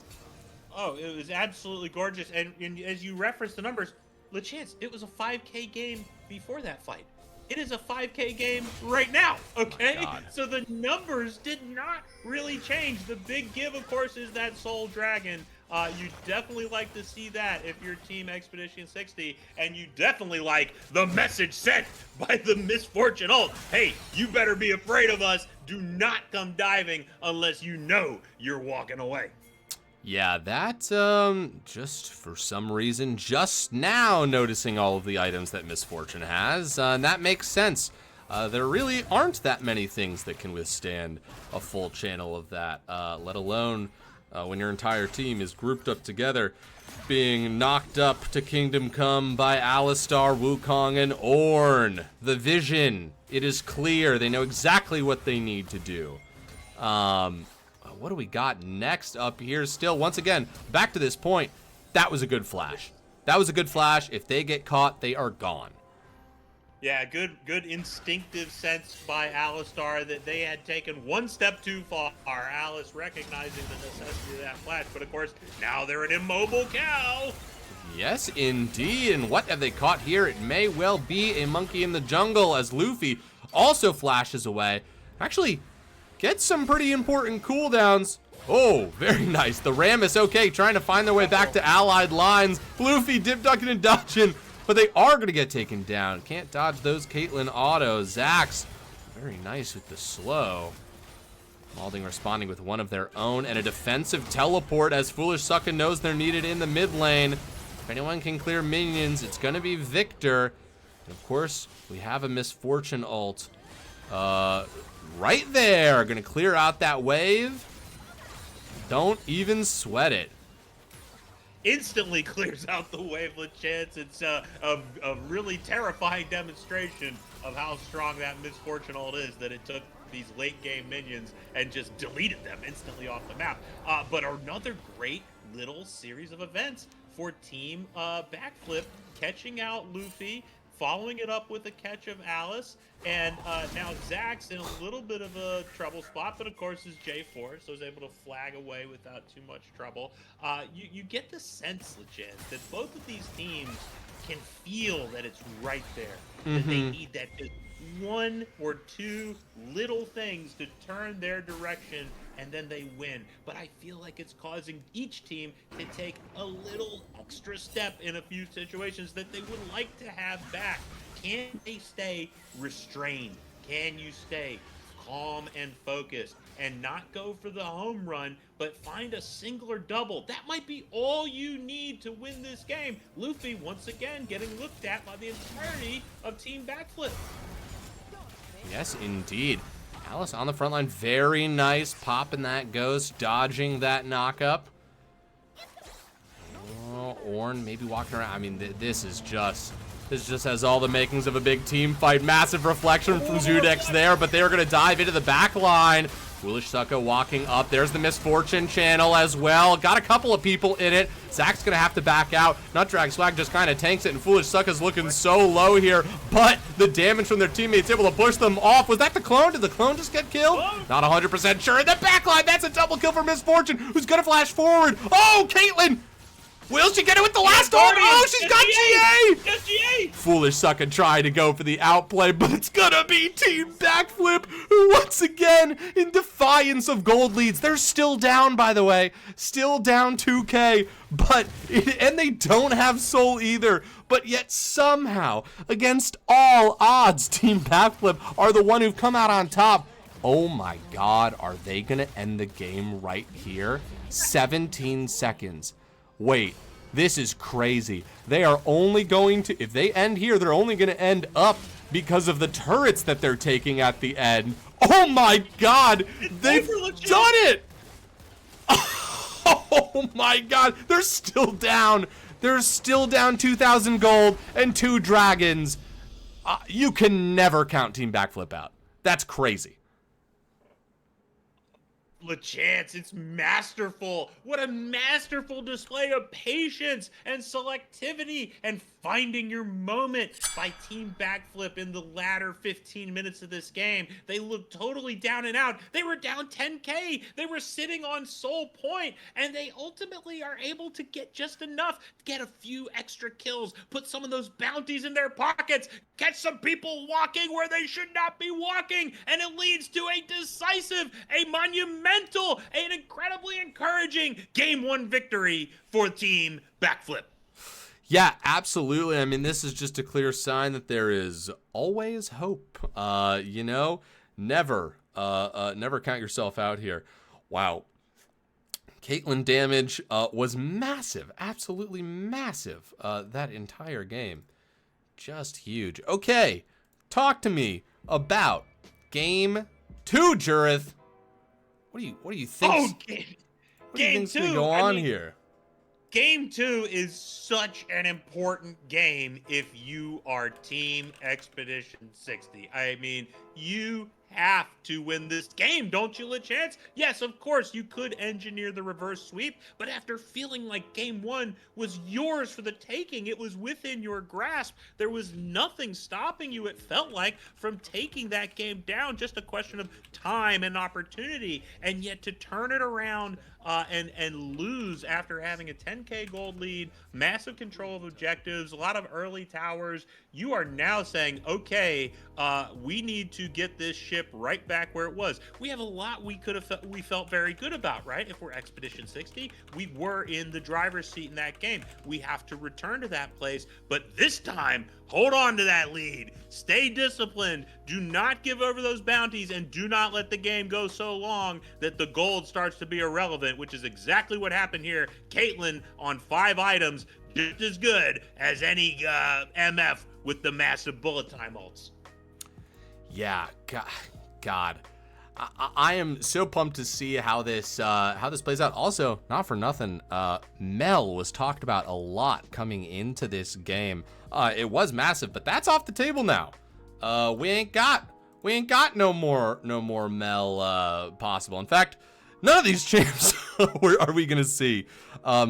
Oh, it was absolutely gorgeous. And as you referenced the numbers, LeChance, it was a 5K game before that fight. It is a 5K game right now, okay? So the numbers did not really change. The big give, of course, is that Soul Dragon. You definitely like to see that if you're Team Expedition 60, and you definitely like the message sent by the Misfortune ult. Hey, you better be afraid of us. Do not come diving unless you know you're walking away. Yeah, that, just for some reason, just now noticing all of the items that Misfortune has, and that makes sense. There really aren't that many things that can withstand a full channel of that, let alone when your entire team is grouped up together, being knocked up to Kingdom Come by Alistar, Wukong, and Ornn. The vision, it is clear. They know exactly what they need to do. What do we got next up here still? Once again, back to this point, that was a good flash. That was a good flash. If they get caught, they are gone. Yeah, good instinctive sense by Alistar that they had taken one step too far. Alice recognizing the necessity of that flash, but of course, now they're an immobile cow. Yes, indeed. And what have they caught here? It may well be a monkey in the jungle, as Luffy also flashes away. Actually, gets some pretty important cooldowns. Oh, very nice. The Ram is okay, trying to find their way back to allied lines. Luffy dip ducking and dodging, but they are going to get taken down. Can't dodge those Caitlyn autos. Zax, very nice with the slow. Malding responding with one of their own and a defensive teleport, as Foolish Sucka knows they're needed in the mid lane. If anyone can clear minions, it's going to be Victor. And of course, we have a Misfortune ult. Right there, gonna clear out that wave. Don't even sweat it. Instantly clears out the wave, LeChance. It's a really terrifying demonstration of how strong that Misfortune ult is, that it took these late game minions and just deleted them instantly off the map. But another great little series of events for Team Backflip, catching out Luffy, following it up with a catch of Alice, and now Zax in a little bit of a trouble spot, but of course is J4, so is able to flag away without too much trouble. You get the sense, LeChance, that both of these teams can feel that it's right there, that they need that just one or two little things to turn their direction, and then they win. But I feel like it's causing each team to take a little extra step in a few situations that they would like to have back. Can they stay restrained? Can you stay calm and focused and not go for the home run, but find a single or double? That might be all you need to win this game. Luffy, once again, getting looked at by the entirety of Team Backflip. Yes, indeed. Alice on the front line, very nice. Popping that ghost, dodging that knockup. Oh, Ornn maybe walking around. I mean, this just has all the makings of a big team fight. Massive reflection from Zudex there, but they're going to dive into the back line. Foolish Sucka walking up. There's the Misfortune channel as well. Got a couple of people in it. Zach's going to have to back out. Nut Drag Swag just kind of tanks it, and Foolish Sucka's looking so low here, but the damage from their teammates able to push them off. Was that the clone? Did the clone just get killed? Not 100% sure. In the back line, that's a double kill for Misfortune, who's going to flash forward. Oh, Caitlyn! Will she get it with the last ult? Oh, she's got GA! Yes, GA! Foolish sucker trying to go for the outplay, but it's gonna be Team Backflip, who once again, in defiance of gold leads, they're still down, by the way, still down 2K, and they don't have soul either, but yet somehow, against all odds, Team Backflip are the one who've come out on top. Oh my God, are they gonna end the game right here? 17 seconds. Wait, this is crazy. They are only going to, if they end here, they're only going to end up because of the turrets that they're taking at the end. Oh my God, they've done it. Oh my God, they're still down. They're still down 2,000 gold and 2 dragons. You can never count Team Backflip out. That's crazy. LeChance, it's masterful. What a masterful display of patience and selectivity and finding your moment by Team Backflip in the latter 15 minutes of this game. They looked totally down and out. They were down 10K. They were sitting on soul point, and they ultimately are able to get just enough, get a few extra kills, put some of those bounties in their pockets, catch some people walking where they should not be walking, and it leads to a decisive, a monumental, an incredibly encouraging Game 1 victory for Team Backflip. Yeah, absolutely. I mean, this is just a clear sign that there is always hope. You know, never count yourself out here. Wow. Caitlyn damage was massive, absolutely massive. That entire game, just huge. Okay, talk to me about Game 2, Jurith. What do you think? Oh, what do you Game think's 2. gonna go on here? Game 2 is such an important game if you are Team Expedition 60. I mean, you have to win this game, don't you, LeChance? Yes, of course, you could engineer the reverse sweep, but after feeling like Game 1 was yours for the taking, it was within your grasp, there was nothing stopping you, it felt like, from taking that game down, just a question of time and opportunity, and yet to turn it around and lose after having a 10K gold lead, massive control of objectives, a lot of early towers, you are now saying, okay, we need to get this ship right back where it was. We have a lot we felt very good about, right? If we're Expedition 60, we were in the driver's seat in that game. We have to return to that place, but this time, hold on to that lead. Stay disciplined. Do not give over those bounties, and do not let the game go so long that the gold starts to be irrelevant, which is exactly what happened here. Caitlyn on 5 items, just as good as any MF with the massive bullet time ults. Yeah, God. I am so pumped to see how this plays out. Also, not for nothing, Mel was talked about a lot coming into this game. It was massive, but that's off the table now. We ain't got no more Mel possible. In fact, none of these champs are we gonna see.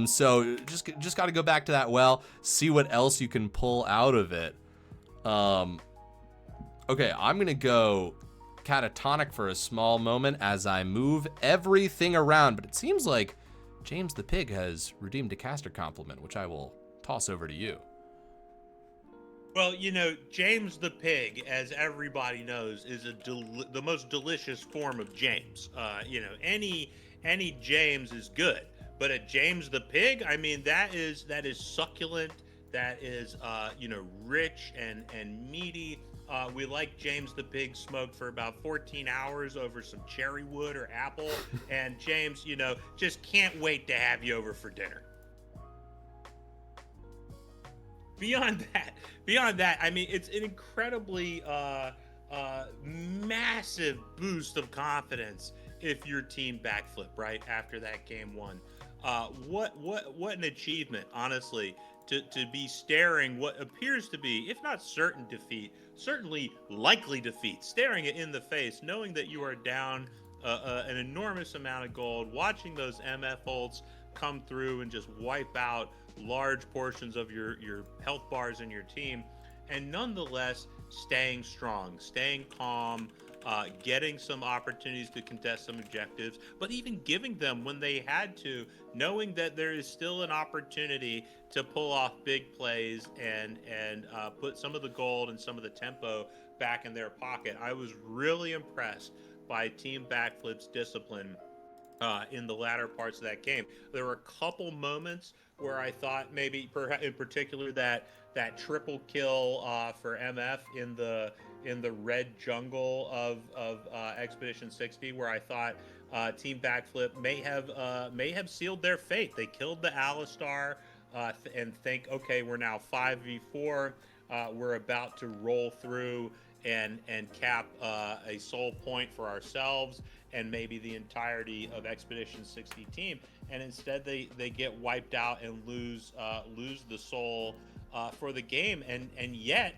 So just got to go back to that well, see what else you can pull out of it. Okay, I'm gonna go catatonic for a small moment as I move everything around, but it seems like James the Pig has redeemed a caster compliment, which I will toss over to you. Well, you know, James the Pig, as everybody knows, is the most delicious form of James. You know, any James is good, but a James the Pig, I mean, that is succulent, that is you know, rich and meaty. We like James the Pig smoked for about 14 hours over some cherry wood or apple. And James, you know, just can't wait to have you over for dinner. Beyond that, I mean, it's an incredibly massive boost of confidence if you're Team Backflip, right? After that Game 1. What an achievement, honestly, to be staring what appears to be, if not certain defeat, certainly likely defeat, staring it in the face, knowing that you are down an enormous amount of gold, watching those MF ults come through and just wipe out large portions of your health bars in your team, and nonetheless staying strong, staying calm, getting some opportunities to contest some objectives, but even giving them when they had to, knowing that there is still an opportunity to pull off big plays and put some of the gold and some of the tempo back in their pocket. I was really impressed by Team Backflip's discipline in the latter parts of that game. There were a couple moments where I thought maybe, in particular, that triple kill for MF in the red jungle of Expedition 60, where I thought Team Backflip may have sealed their fate. They killed the Alistar and think, okay, we're now 5v4. We're about to roll through and cap a soul point for ourselves and maybe the entirety of Expedition 60 team. And instead they get wiped out and lose the soul for the game. And yet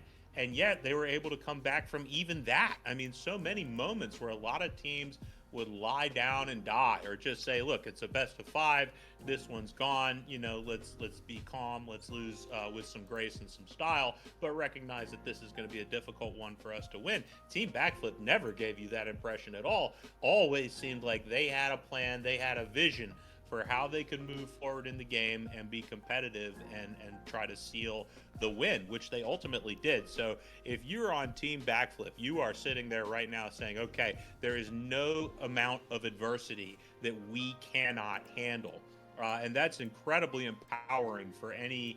they were able to come back from even that. I mean, so many moments where a lot of teams would lie down and die, or just say, look, it's a best of 5, this one's gone, let's be calm, let's lose with some grace and some style, but recognize that this is going to be a difficult one for us to win. Team Backflip never gave you that impression at all. Always seemed like they had a plan, they had a vision for how they could move forward in the game and be competitive and try to seal the win, which they ultimately did. So if you're on Team Backflip, you are sitting there right now saying, okay, there is no amount of adversity that we cannot handle. And that's incredibly empowering for any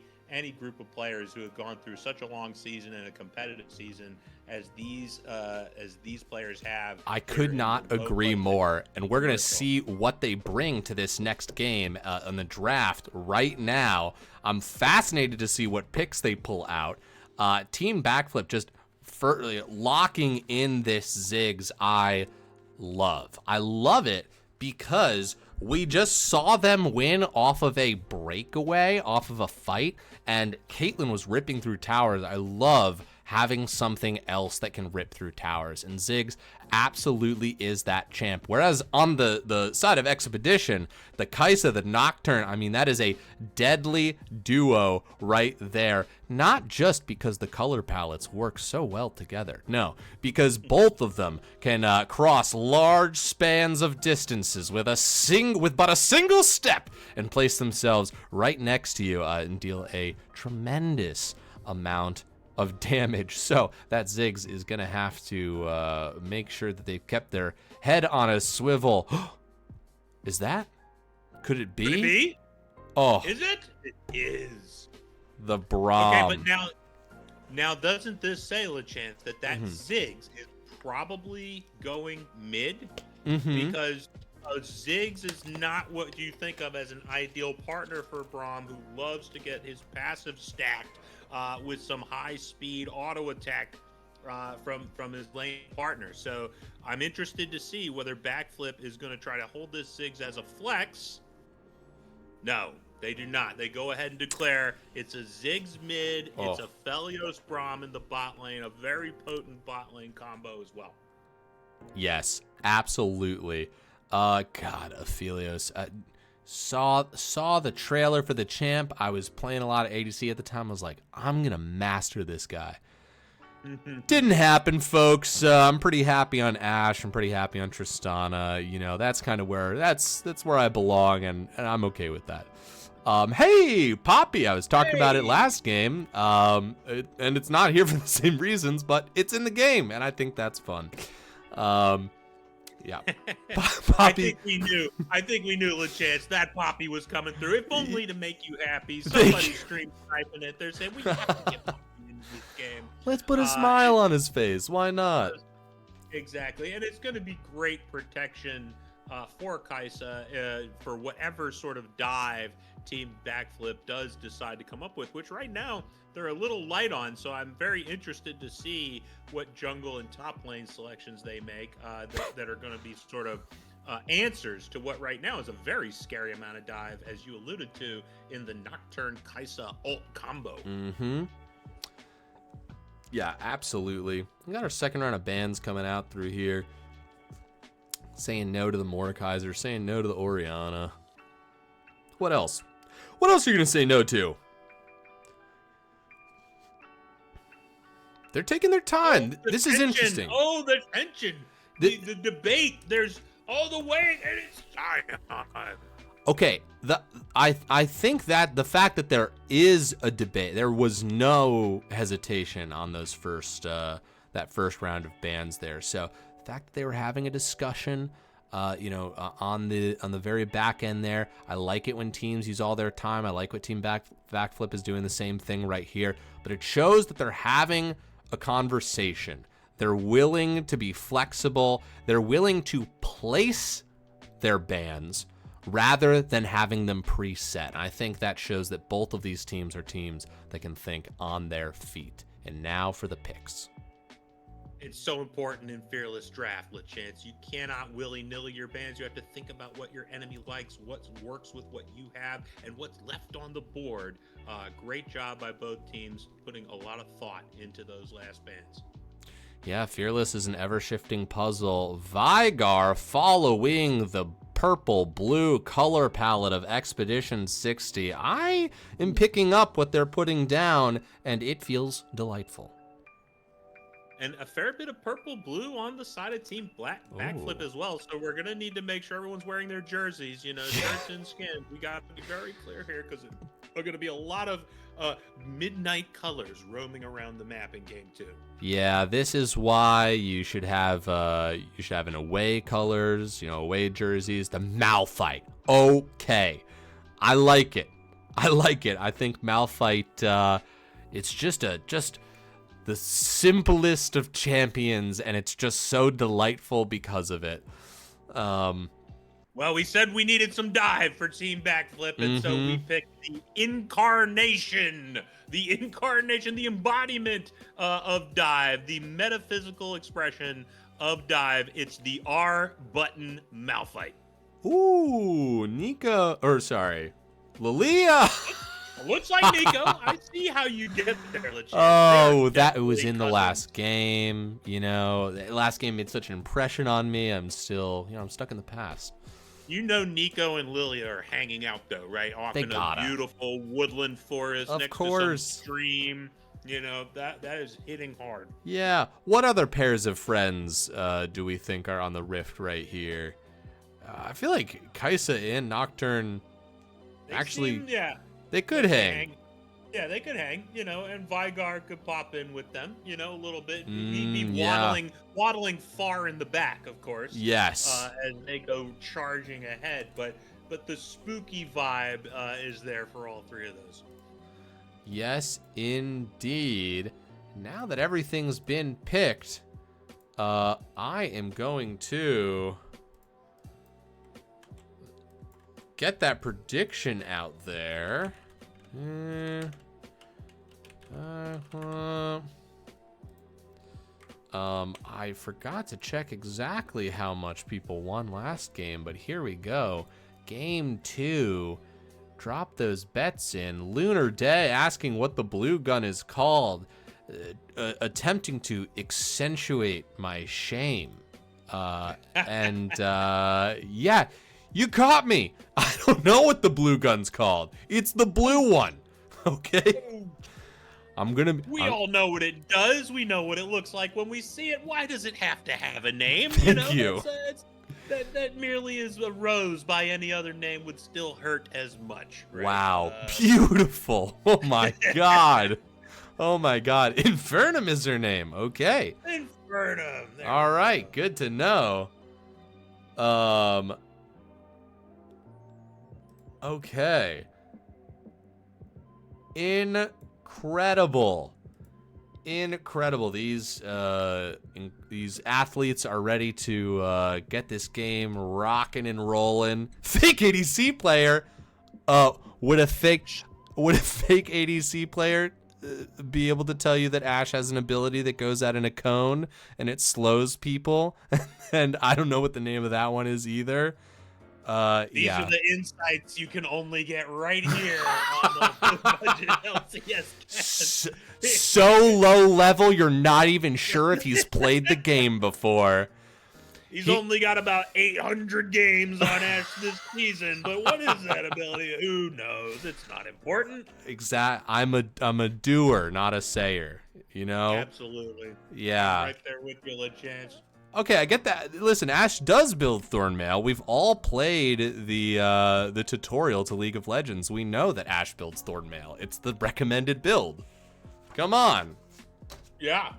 group of players who have gone through such a long season and a competitive season as these players have. I could not agree more. And we're going to see what they bring to this next game in the draft right now. I'm fascinated to see what picks they pull out. Team Backflip just locking in this Ziggs. I love it because we just saw them win off of a breakaway, off of a fight, and Caitlyn was ripping through towers. I love having something else that can rip through towers, and Ziggs absolutely is that champ. Whereas on the side of Expedition, the Kaisa, the Nocturne, I mean, that is a deadly duo right there. Not just because the color palettes work so well together, no, because both of them can cross large spans of distances with but a single step and place themselves right next to you and deal a tremendous amount of damage. So that Ziggs is gonna have to make sure that they've kept their head on a swivel. Is that? Could it be? Could it be? Oh, is it? It is. The Braum. Okay, but now doesn't this say, LeChance, that Ziggs is probably going mid? Because Ziggs is not what you think of as an ideal partner for Braum, who loves to get his passive stacked with some high-speed auto attack from his lane partner. So I'm interested to see whether Backflip is going to try to hold this Ziggs as a flex. No, they do not. They go ahead and declare it's a Ziggs mid, it's a Felios Braum in the bot lane, a very potent bot lane combo as well. Yes, absolutely. God, Aphelios. Saw the trailer for the champ. I was playing a lot of ADC at the time. I was like, I'm gonna master this guy. Didn't happen, folks. I'm pretty happy on Ashe. I'm pretty happy on Tristana. That's kind of where that's where I belong, and I'm okay with that. Hey, Poppy, I was talking about it last game, and it's not here for the same reasons, but it's in the game, and I think that's fun. Yeah. Poppy. I think we knew, LeChance, that Poppy was coming through. If only to make you happy. Somebody stream sniping it. They're saying, we have to get Poppy into this game. Let's put a smile on his face. Why not? Exactly. And it's going to be great protection for Kaisa for whatever sort of dive Team Backflip does decide to come up with, which right now they're a little light on. So I'm very interested to see what jungle and top lane selections they make that are going to be sort of answers to what right now is a very scary amount of dive, as you alluded to in the Nocturne Kaisa ult combo. Yeah, absolutely. We got our second round of bans coming out through here. Saying no to the Mordekaiser, saying no to the Orianna. What else? What else are you going to say no to? They're taking their time. This is interesting. Oh, the tension. the debate. There's all the way, and it's time. Okay, I think that the fact that there is a debate, there was no hesitation on those that first round of bans there. So the fact that they were having a discussion, on the very back end there, I like it when teams use all their time. I like what Team Backflip is doing the same thing right here. But it shows that they're having a conversation. They're willing to be flexible. They're willing to place their bans rather than having them preset. And I think that shows that both of these teams are teams that can think on their feet. And now for the picks. It's so important in Fearless Draft, LeChance. You cannot willy-nilly your bans. You have to think about what your enemy likes, what works with what you have, and what's left on the board. Great job by both teams putting a lot of thought into those last bans. Yeah, Fearless is an ever-shifting puzzle. Vigar following the purple-blue color palette of Expedition 60. I am picking up what they're putting down, and it feels delightful. And a fair bit of purple-blue on the side of Team Backflip as well. So we're going to need to make sure everyone's wearing their jerseys, shirts and skins. We got to be very clear here because there are going to be a lot of midnight colors roaming around the map in Game 2. Yeah, this is why you should have an away colors, away jerseys. The Malphite. Okay. I like it. I think Malphite, it's just the simplest of champions, and it's just so delightful because of it. Well, we said we needed some dive for Team Backflip, and so we picked the incarnation, the embodiment of dive, the metaphysical expression of dive. It's the R button Malphite. Ooh, Lilia. Looks like Nico. I see how you get there, LeChance. Oh, that was in the last game. The last game made such an impression on me. I'm still, I'm stuck in the past. Nico and Lilia are hanging out though, right? Off in a beautiful woodland forest next to some stream. That is hitting hard. Yeah. What other pairs of friends do we think are on the Rift right here? I feel like Kaisa and Nocturne they could hang. Yeah, they could hang, and Vigar could pop in with them, a little bit. He'd be waddling far in the back, of course. Yes. As they go charging ahead. But the spooky vibe is there for all three of those. Yes, indeed. Now that everything's been picked, I am going to get that prediction out there. I forgot to check exactly how much people won last game, but here we go. Game 2. Drop those bets in. Lunar Day asking what the blue gun is called. Attempting to accentuate my shame. Yeah, you caught me. I don't know what the blue gun's called. It's the blue one. Okay? We all know what it does. We know what it looks like when we see it. Why does it have to have a name? Thank you. That merely is a rose by any other name would still hurt as much. Right? Wow. Beautiful. Oh my God. Oh my God. Infernum is her name. Okay. Infernum. All right. Good to know. Okay. Incredible. These athletes are ready to get this game rocking and rolling. Fake ADC player. Would a fake ADC player be able to tell you that Ashe has an ability that goes out in a cone and it slows people? And I don't know what the name of that one is either. These are the insights you can only get right here on the Budget LCS cast. So low level, you're not even sure if he's played the game before. He's only got about 800 games on Ashe this season, but what is that ability? Who knows? It's not important. I'm a doer, not a sayer. Absolutely. Yeah. Right there with you, LeChance. Okay, I get that. Listen, Ash does build Thornmail. We've all played the tutorial to League of Legends. We know that Ash builds Thornmail. It's the recommended build. Come on. Yeah.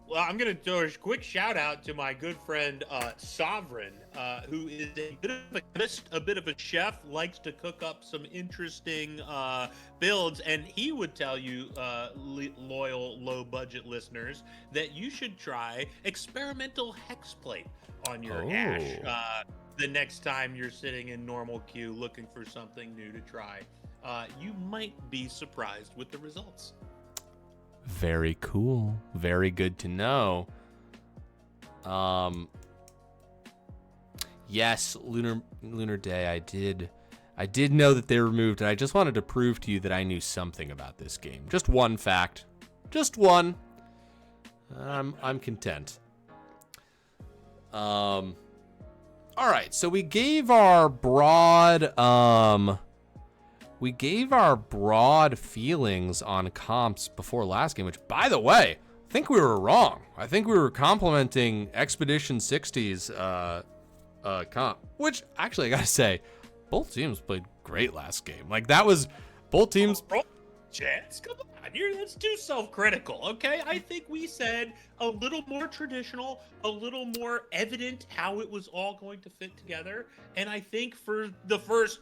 Well, I'm going to do a quick shout out to my good friend Sovereign, who is a bit of a chemist, a bit of a chef, likes to cook up some interesting builds, and he would tell you, loyal, low-budget listeners, that you should try experimental hexplate on your Ash the next time you're sitting in normal queue looking for something new to try. You might be surprised with the results. Very cool. Very good to know. Yes, Lunar Day. I did know that they were removed, and I just wanted to prove to you that I knew something about this game. Just one fact. Just one. I'm content. All right, so we gave our broad feelings on comps before last game, which, by the way, I think we were wrong. I think we were complimenting Expedition 60's comp, which actually I gotta say, both teams played great last game. Like, that was both teams. Chance, come on, that's too self-critical, okay? I think we said a little more traditional, a little more evident how it was all going to fit together, and I think for the first,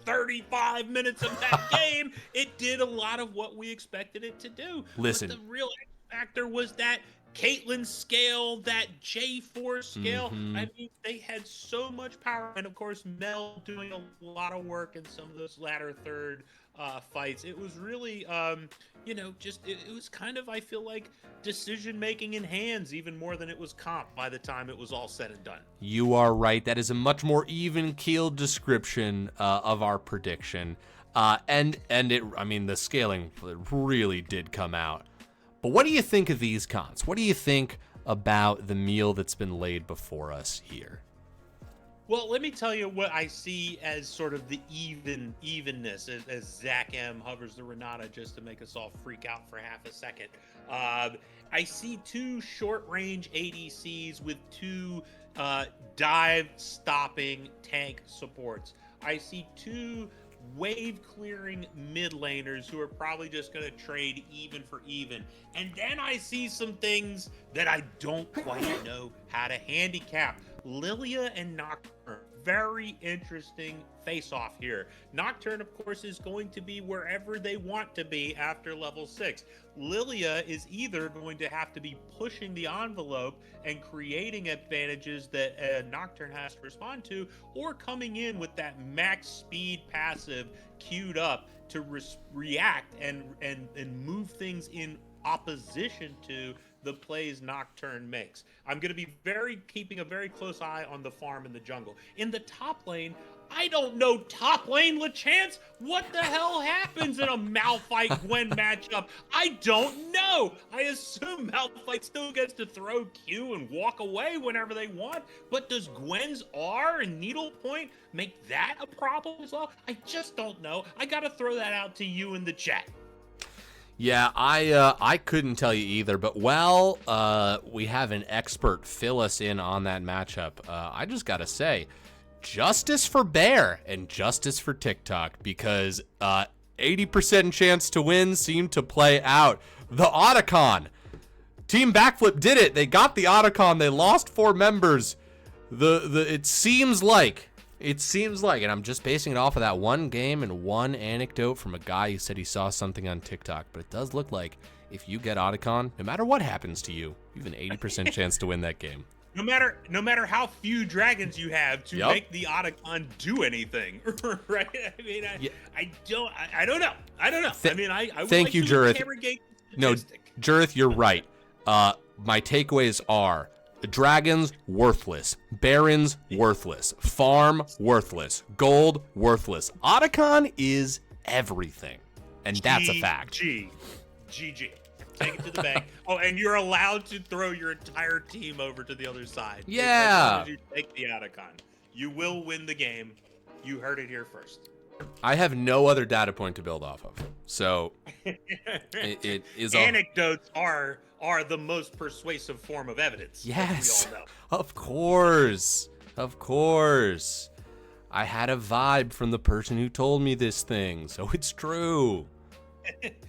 35 minutes of that game, it did a lot of what we expected it to do. Listen. But the real X factor was that Caitlyn scale, that J4 scale. Mm-hmm. I mean, they had so much power, and of course, Mel doing a lot of work in some of those latter third fights. It was really, it was kind of, I feel like, decision-making in hands even more than it was comp by the time it was all said and done. You are right. That is a much more even-keeled description of our prediction. And the scaling really did come out. But what do you think of these cons? What do you think about the meal that's been laid before us here? Well, let me tell you what I see as sort of the evenness as Zach M hovers the Renata just to make us all freak out for half a second. I see two short-range ADCs with two dive-stopping tank supports. I see two wave-clearing mid laners who are probably just going to trade even for even. And then I see some things that I don't quite know how to handicap. Lilia and Nocturne, very interesting face-off here. Nocturne, of course, is going to be wherever they want to be after level 6. Lilia is either going to have to be pushing the envelope and creating advantages that Nocturne has to respond to, or coming in with that max speed passive queued up to react and move things in opposition to the plays Nocturne makes. I'm going to be keeping a very close eye on the farm in the jungle. In the top lane, I don't know top lane LeChance. What the hell happens in a Malphite Gwen matchup? I don't know. I assume Malphite still gets to throw Q and walk away whenever they want, but does Gwen's R and Needlepoint make that a problem as well? I just don't know. I got to throw that out to you in the chat. Yeah, I couldn't tell you either, but we have an expert fill us in on that matchup. I just gotta say, justice for Bear and justice for TikTok, because 80% chance to win seemed to play out. The Otacon, Team Backflip did it. They got the Otacon. They lost 4 members. It seems like, and I'm just basing it off of that one game and one anecdote from a guy who said he saw something on TikTok, but it does look like if you get Otacon, no matter what happens to you, you have an 80% chance to win that game. No matter how few dragons you have to make the Otacon do anything, right? I mean, I don't know. I would thank like you, to Jurith. interrogate the No, statistic. Jurith, you're right. My takeaways are: the dragons, worthless. Barons, worthless. Farm, worthless. Gold, worthless. Otacon is everything. And that's a fact. GG. Take it to the bank. Oh, and you're allowed to throw your entire team over to the other side. Yeah. As long as you take the Otacon. You will win the game. You heard it here first. I have no other data point to build off of. So it is anecdotes are are the most persuasive form of evidence. Yes, as we all know. of course. Of course. I had a vibe from the person who told me this thing, so it's true.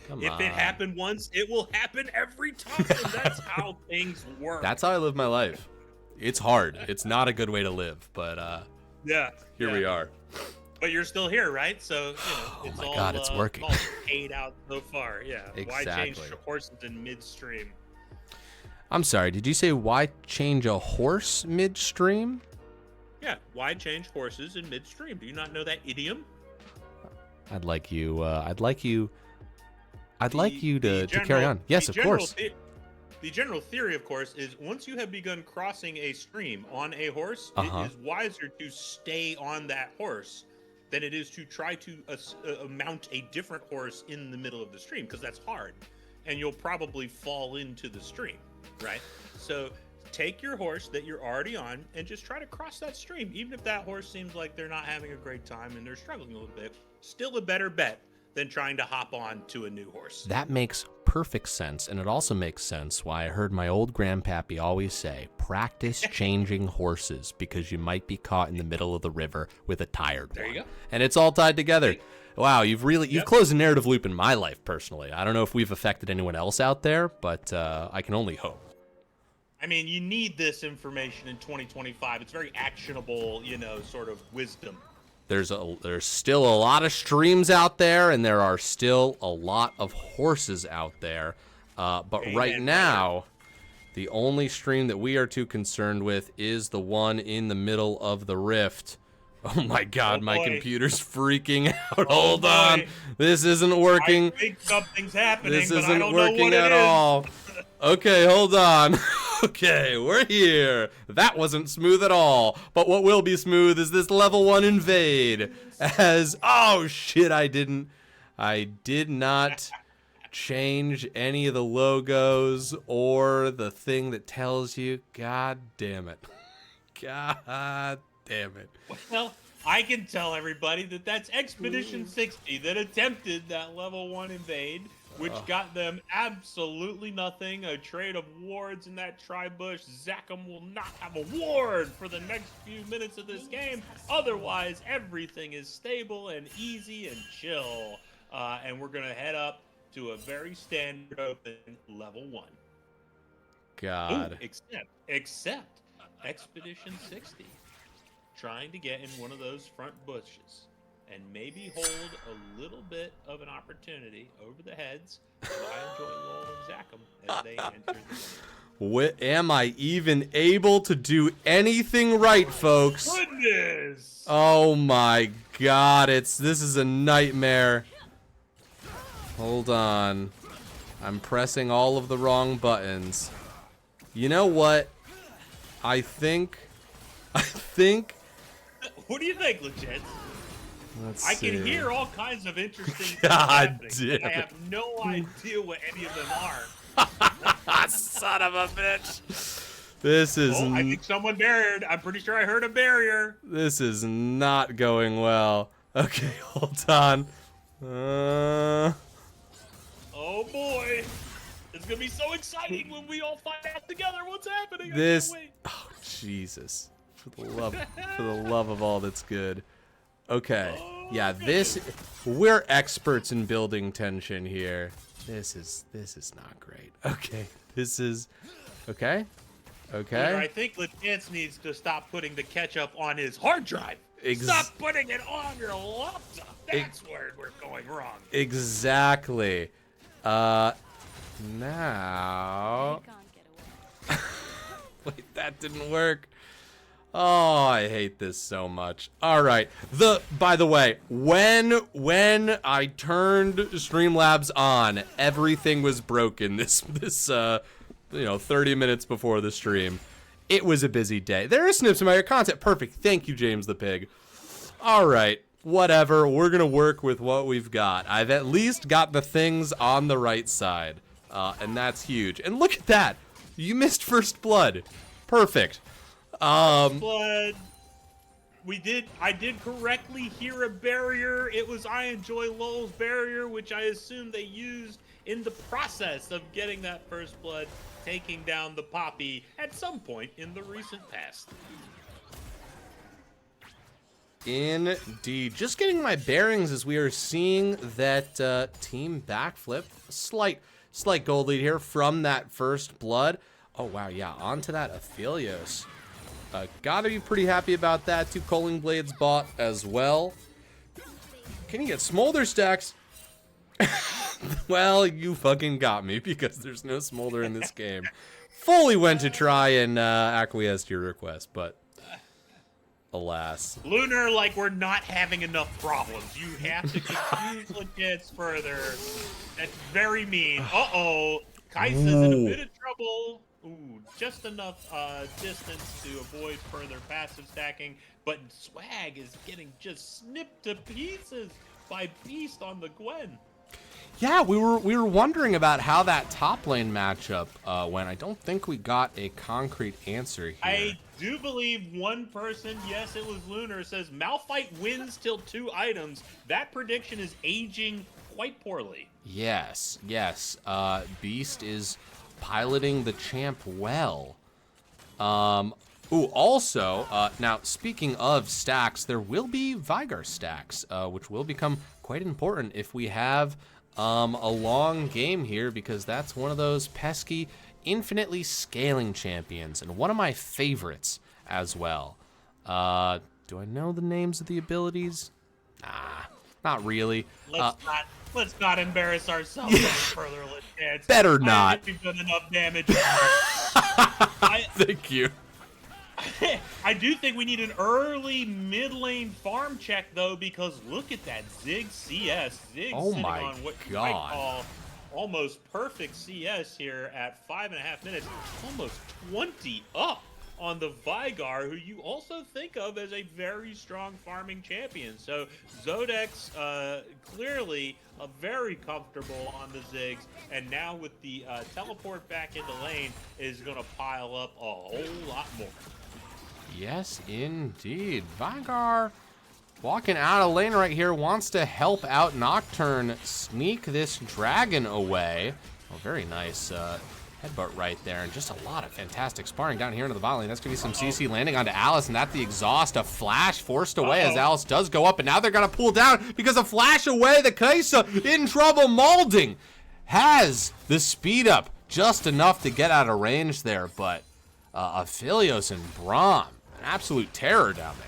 Come If on. it happened once, it will happen every time. And that's how things work. That's how I live my life. It's hard. It's not a good way to live, but here we are. But you're still here, right? So, it's my God, it's working. all paid out so far. Yeah. Why change Exactly. horses in midstream? I'm sorry, did you say why change a horse midstream? Yeah. Why change horses in midstream? Do you not know that idiom? I'd like you to carry on. Yes, of course. The general theory, of course, is once you have begun crossing a stream on a horse, it is wiser to stay on that horse than it is to try to mount a different horse in the middle of the stream, because that's hard, and you'll probably fall into the stream, right? So take your horse that you're already on and just try to cross that stream, even if that horse seems like they're not having a great time and they're struggling a little bit. Still a better bet than trying to hop on to a new horse. That makes perfect sense, and it also makes sense why I heard my old grandpappy always say, practice changing horses because you might be caught in the middle of the river with a tired one. There you go. And it's all tied together. Wow, you've closed a narrative loop in my life personally. I don't know if we've affected anyone else out there, but I can only hope. I mean, you need this information in 2025. It's very actionable, sort of wisdom. There's still a lot of streams out there, and there are still a lot of horses out there. But right now, the only stream that we are too concerned with is the one in the middle of the rift. Oh my God, my computer's freaking out. Hold on. This isn't working. I think something's happening, This but I isn't don't know working what it at is. all. Okay, hold on. Okay, we're here. That wasn't smooth at all. But what will be smooth is this level 1 invade. Oh shit, I did not change any of the logos or the thing that tells you. God damn it. God damn it. Well, I can tell everybody that that's Expedition 60 that attempted that level 1 invade, which got them absolutely nothing. A trade of wards in that tri-bush. Zachem will not have a ward for the next few minutes of this game. Otherwise, everything is stable and easy and chill. And we're going to head up to a very standard open level 1. God. Ooh, except Expedition 60. Trying to get in one of those front bushes and maybe hold a little bit of an opportunity over the heads of I Enjoy Lowell and Zachem as they enter the game. Am I even able to do anything right, folks? Goodness! Oh my God, this is a nightmare. Hold on. I'm pressing all of the wrong buttons. You know what? I think What do you think, Legit? I can hear all kinds of interesting things God happening. damn I it. have no idea what any of them are. Son of a bitch. This is. I think someone barriered. I'm pretty sure I heard a barrier. This is not going well. Okay, hold on. Oh boy. It's going to be so exciting when we all find out together what's happening. This. I can't wait. Oh Jesus! For the love of all that's good. Okay. Yeah, we're experts in building tension here. This is not great. Okay. Okay. Peter, I think Lachance needs to stop putting the ketchup on his hard drive. Stop putting it on your laptop. That's where we're going wrong. Exactly. Now. Wait, that didn't work. Oh, I hate this so much. All right. By the way, when I turned Streamlabs on, everything was broken. This 30 minutes before the stream. It was a busy day. There are snips about your content. Perfect. Thank you, James the Pig. All right. Whatever. We're going to work with what we've got. I've at least got the things on the right side. And that's huge. And look at that. You missed First Blood. Perfect. Blood. I did correctly hear a barrier. It was I Enjoy Lowell's barrier, which I assume they used in the process of getting that first blood, taking down the Poppy at some point in the recent past. Indeed. Just getting my bearings as we are seeing that Team Backflip, slight gold lead here from that first blood. Oh, wow, yeah, onto that Aphelios. Gotta be pretty happy about that. 2 Culling Blades bought as well. Can you get Smolder stacks? Well, you fucking got me because there's no Smolder in this game. Fully went to try and acquiesce to your request, but alas. Lunar, like, we're not having enough problems. You have to confuse legits further. That's very mean. Uh-oh. Kaisa's in a bit of trouble. Ooh, just enough distance to avoid further passive stacking, but Swag is getting just snipped to pieces by Beast on the Gwen. Yeah, we were wondering about how that top lane matchup went. I don't think we got a concrete answer here. I do believe one person, yes, it was Lunar, says Malphite wins till 2 items. That prediction is aging quite poorly. Yes. Beast is piloting the champ well. Also, now speaking of stacks, there will be Vigar stacks, which will become quite important if we have a long game here, because that's one of those pesky, infinitely scaling champions, and one of my favorites as well. Do I know the names of the abilities? Nah, not really. Let's not embarrass ourselves any further. Better not. We've done enough damage. Thank you. I do think we need an early mid lane farm check though, because look at that Zig CS. Zig sitting on what you might call almost perfect CS here at 5.5 minutes, almost 20 up on the Vigar, who you also think of as a very strong farming champion. So Zodex clearly very comfortable on the Ziggs, and now with the teleport back into lane is going to pile up a whole lot more. Yes, indeed. Vigar walking out of lane right here, wants to help out Nocturne sneak this dragon away. Oh, very nice headbutt right there, and just a lot of fantastic sparring down here into the bot lane. That's going to be some CC landing onto Alice, and that's the exhaust. A flash forced away as Alice does go up, and now they're going to pull down because a flash away. The Kaisa in trouble. Malding has the speed up just enough to get out of range there, but Aphelios and Braum, an absolute terror down there.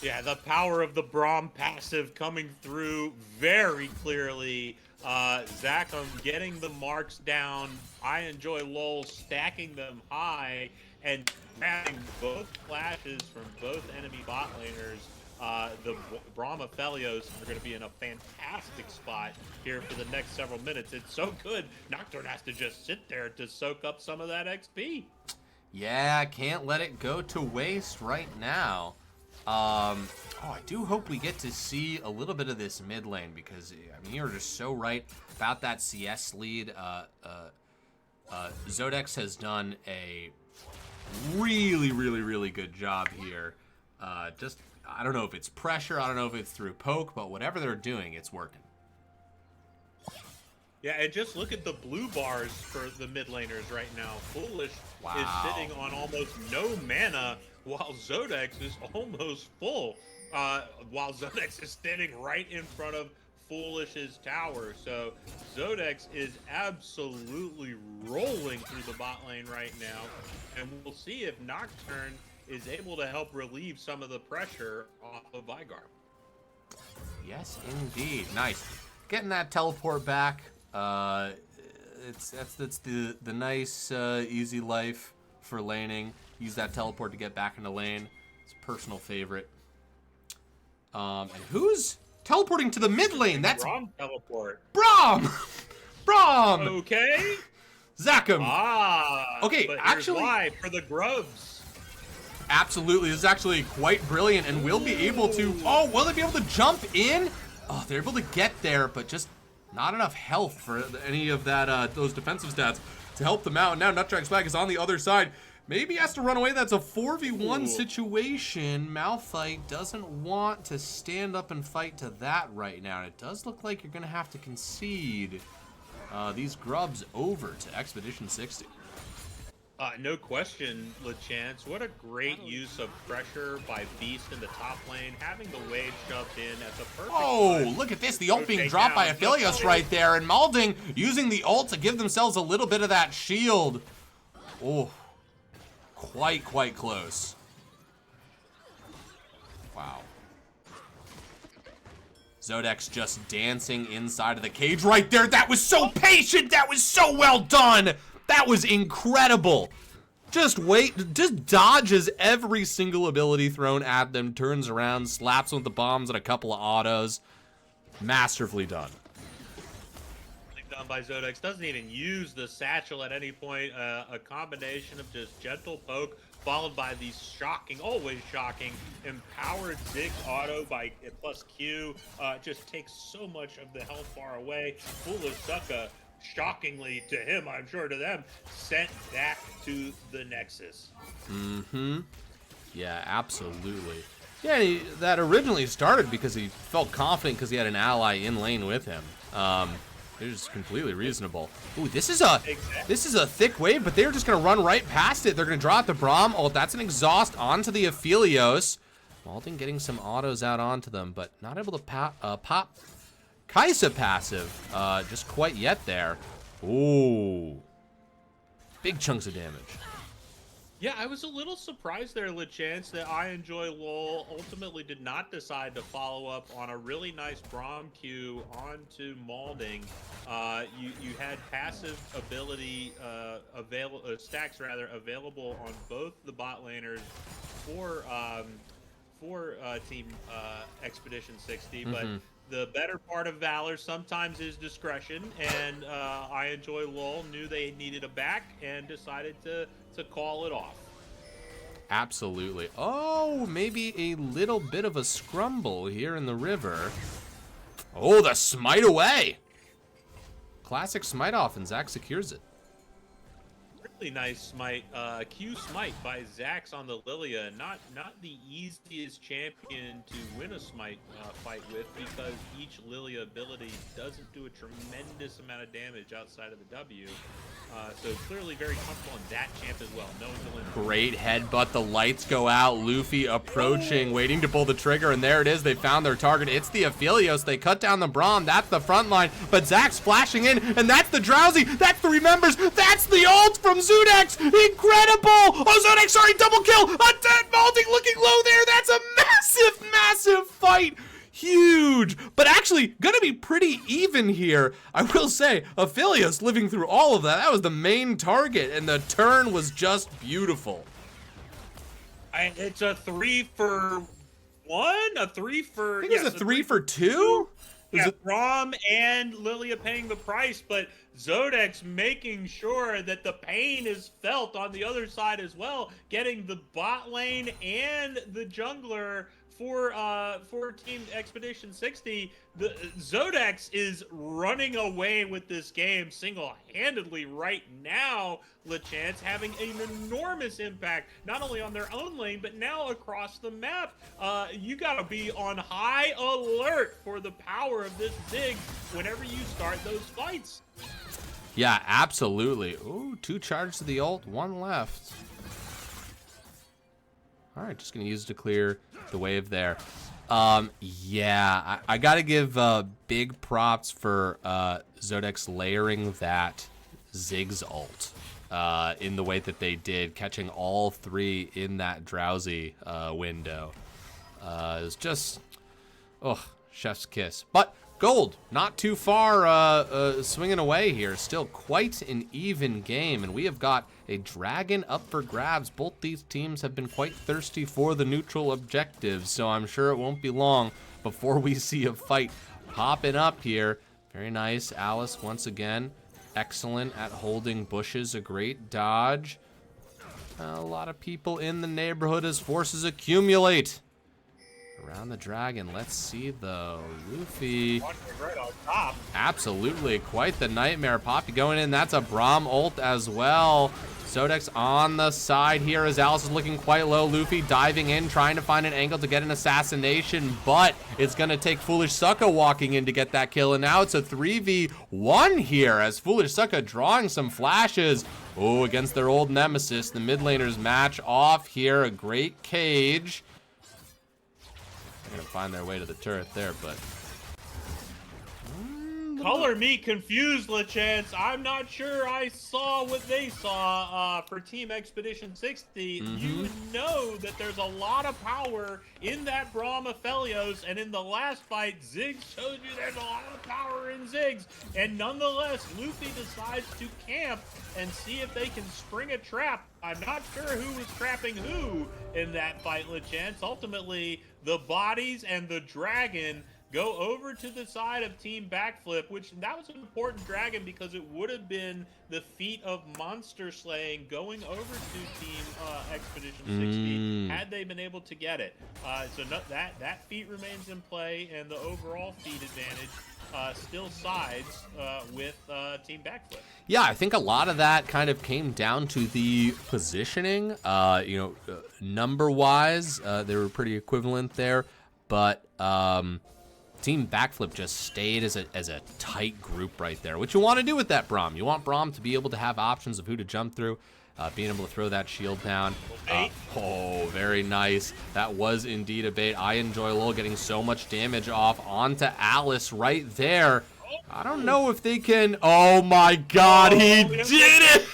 Yeah, the power of the Braum passive coming through very clearly. Zakum getting the marks down. I enjoy LOL stacking them high and having both flashes from both enemy bot laners. The Braum Aphelios are going to be in a fantastic spot here for the next several minutes. It's so good, Nocturne has to just sit there to soak up some of that XP. Yeah, can't let it go to waste right now. I do hope we get to see a little bit of this mid lane, because I mean, you're just so right about that CS lead. Zodex has done a really good job here. Just, I don't know if it's pressure, I don't know if it's through poke, but whatever they're doing, it's working. Yeah, and just look at the blue bars for the mid laners right now. Foolish is sitting on almost no mana, while Zodex is almost full. While Zodex is standing right in front of Foolish's tower. So Zodex is absolutely rolling through the bot lane right now. And we'll see if Nocturne is able to help relieve some of the pressure off of Vigar. Yes, indeed. Nice. Getting that teleport back. That's the nice, easy life for laning. Use that teleport to get back into lane. It's a personal favorite. And who's teleporting to the mid lane? That's Braum teleport. Braum! Braum! Okay. Zakum. Okay, but actually, why? For the grubs. Absolutely. This is actually quite brilliant, and we'll be able to... Oh, will they be able to jump in? Oh, they're able to get there, but just not enough health for any of that those defensive stats to help them out. And now Nutdrag's Swag is on the other side. Maybe he has to run away. That's a 4v1 Ooh. situation. Malphite doesn't want to stand up and fight to that right now. And it does look like you're going to have to concede these grubs over to Expedition 60. No question, LeChance. What a great use of pressure by Beast in the top lane, having the wave shoved in at the perfect time. Look at this. The ult being dropped by Aphelios right there. And Malding using the ult to give themselves a little bit of that shield. Oh, quite close. Wow. Zodex just dancing inside of the cage right there. That was so patient. That was so well done. That was incredible. Just dodges every single ability thrown at them, turns around, slaps them with the bombs and a couple of autos. Masterfully done. Done by Zodex. Doesn't even use the satchel at any point. A combination of just gentle poke followed by these shocking, always shocking, empowered Ziggs auto by plus Q. Just takes so much of the health bar away. Fulasaka, shockingly to him, I'm sure to them, sent back to the Nexus. Yeah, absolutely. Yeah, that originally started because he felt confident because he had an ally in lane with him. It was completely reasonable. Ooh, this is a thick wave, but they're just gonna run right past it. They're gonna draw out the Braum. Oh, that's an exhaust onto the Aphelios. Malding getting some autos out onto them, but not able to pop Kai'Sa passive just quite yet there. Ooh, big chunks of damage. Yeah, I was a little surprised there, LeChance, that I Enjoy LOL ultimately did not decide to follow up on a really nice Braum Q onto Malding. You had passive ability stacks available on both the bot laners for Team Expedition 60, but the better part of Valor sometimes is discretion, and I Enjoy LOL knew they needed a back and decided to call it off. Absolutely. Oh, maybe a little bit of a scrumble here in the river. Oh, the smite away. Classic smite off, and Zac secures it. Really nice smite, Q smite by Zax on the Lilia. Not the easiest champion to win a smite fight with, because each Lilia ability doesn't do a tremendous amount of damage outside of the W. So clearly very comfortable in that champ as well. Knowing the limit. Great headbutt. The lights go out. Luffy approaching, waiting to pull the trigger, and there it is. They found their target. It's the Aphelios. They cut down the Braum. That's the front line, but Zax's flashing in, and that's the Drowsy. That's the Remembers. That's the ult from Zudex. Incredible. Oh, Zudex, sorry, double kill. A dead Malding looking low there. That's a massive fight. Huge, but actually gonna be pretty even here. I will say, Aphelios living through all of that. That was the main target, and the turn was just beautiful. It's a 3-for-1, a 3-for. I think it's a 3-for-2. Yeah, Braum and Lilia paying the price, but Zodex making sure that the pain is felt on the other side as well, getting the bot lane and the jungler for Team Expedition 60. The Zodex is running away with this game single-handedly right now, LeChance, having an enormous impact, not only on their own lane, but now across the map. You gotta be on high alert for the power of this Ziggs whenever you start those fights. Yeah, absolutely. Ooh, 2 charges to the ult, 1 left. All right, just gonna use it to clear the wave there. Yeah, I gotta give big props for Zodex layering that Ziggs ult in the way that they did, catching all 3 in that Drowsy window. It's just, chef's kiss. But gold, not too far swinging away here. Still quite an even game, and we have got a dragon up for grabs. Both these teams have been quite thirsty for the neutral objectives, so I'm sure it won't be long before we see a fight popping up here. Very nice, Alice once again. Excellent at holding bushes, a great dodge. A lot of people in the neighborhood as forces accumulate around the dragon. Let's see though. Luffy. Right on top. Absolutely. Quite the nightmare. Poppy going in. That's a Braum ult as well. Zodex on the side here as Alice is looking quite low. Luffy diving in, trying to find an angle to get an assassination, but it's going to take Foolish Sucka walking in to get that kill. And now it's a 3v1 here as Foolish Sucka drawing some flashes. Oh, against their old nemesis. The mid laners match off here. A great cage. They're going to find their way to the turret there, but... Color me confused, LeChance. I'm not sure I saw what they saw for Team Expedition 60. You know that there's a lot of power in that Braum Aphelios, and in the last fight, Ziggs showed you there's a lot of power in Ziggs. And nonetheless, Luffy decides to camp and see if they can spring a trap. I'm not sure who was trapping who in that fight, LeChance. Ultimately, the bodies and the dragon go over to the side of Team Backflip, which that was an important dragon because it would have been the feat of monster slaying going over to Team Expedition 60 had they been able to get it. So that feat remains in play, and the overall feat advantage still sides with Team Backflip. Yeah, I think a lot of that kind of came down to the positioning. Number-wise, they were pretty equivalent there, but Team Backflip just stayed as a tight group right there, which you want to do with that Braum. You want Braum to be able to have options of who to jump through, being able to throw that shield down. Oh, very nice. That was indeed a bait. I enjoy Lowell getting so much damage off onto Alice right there. I don't know if they can... Oh my god, he did it!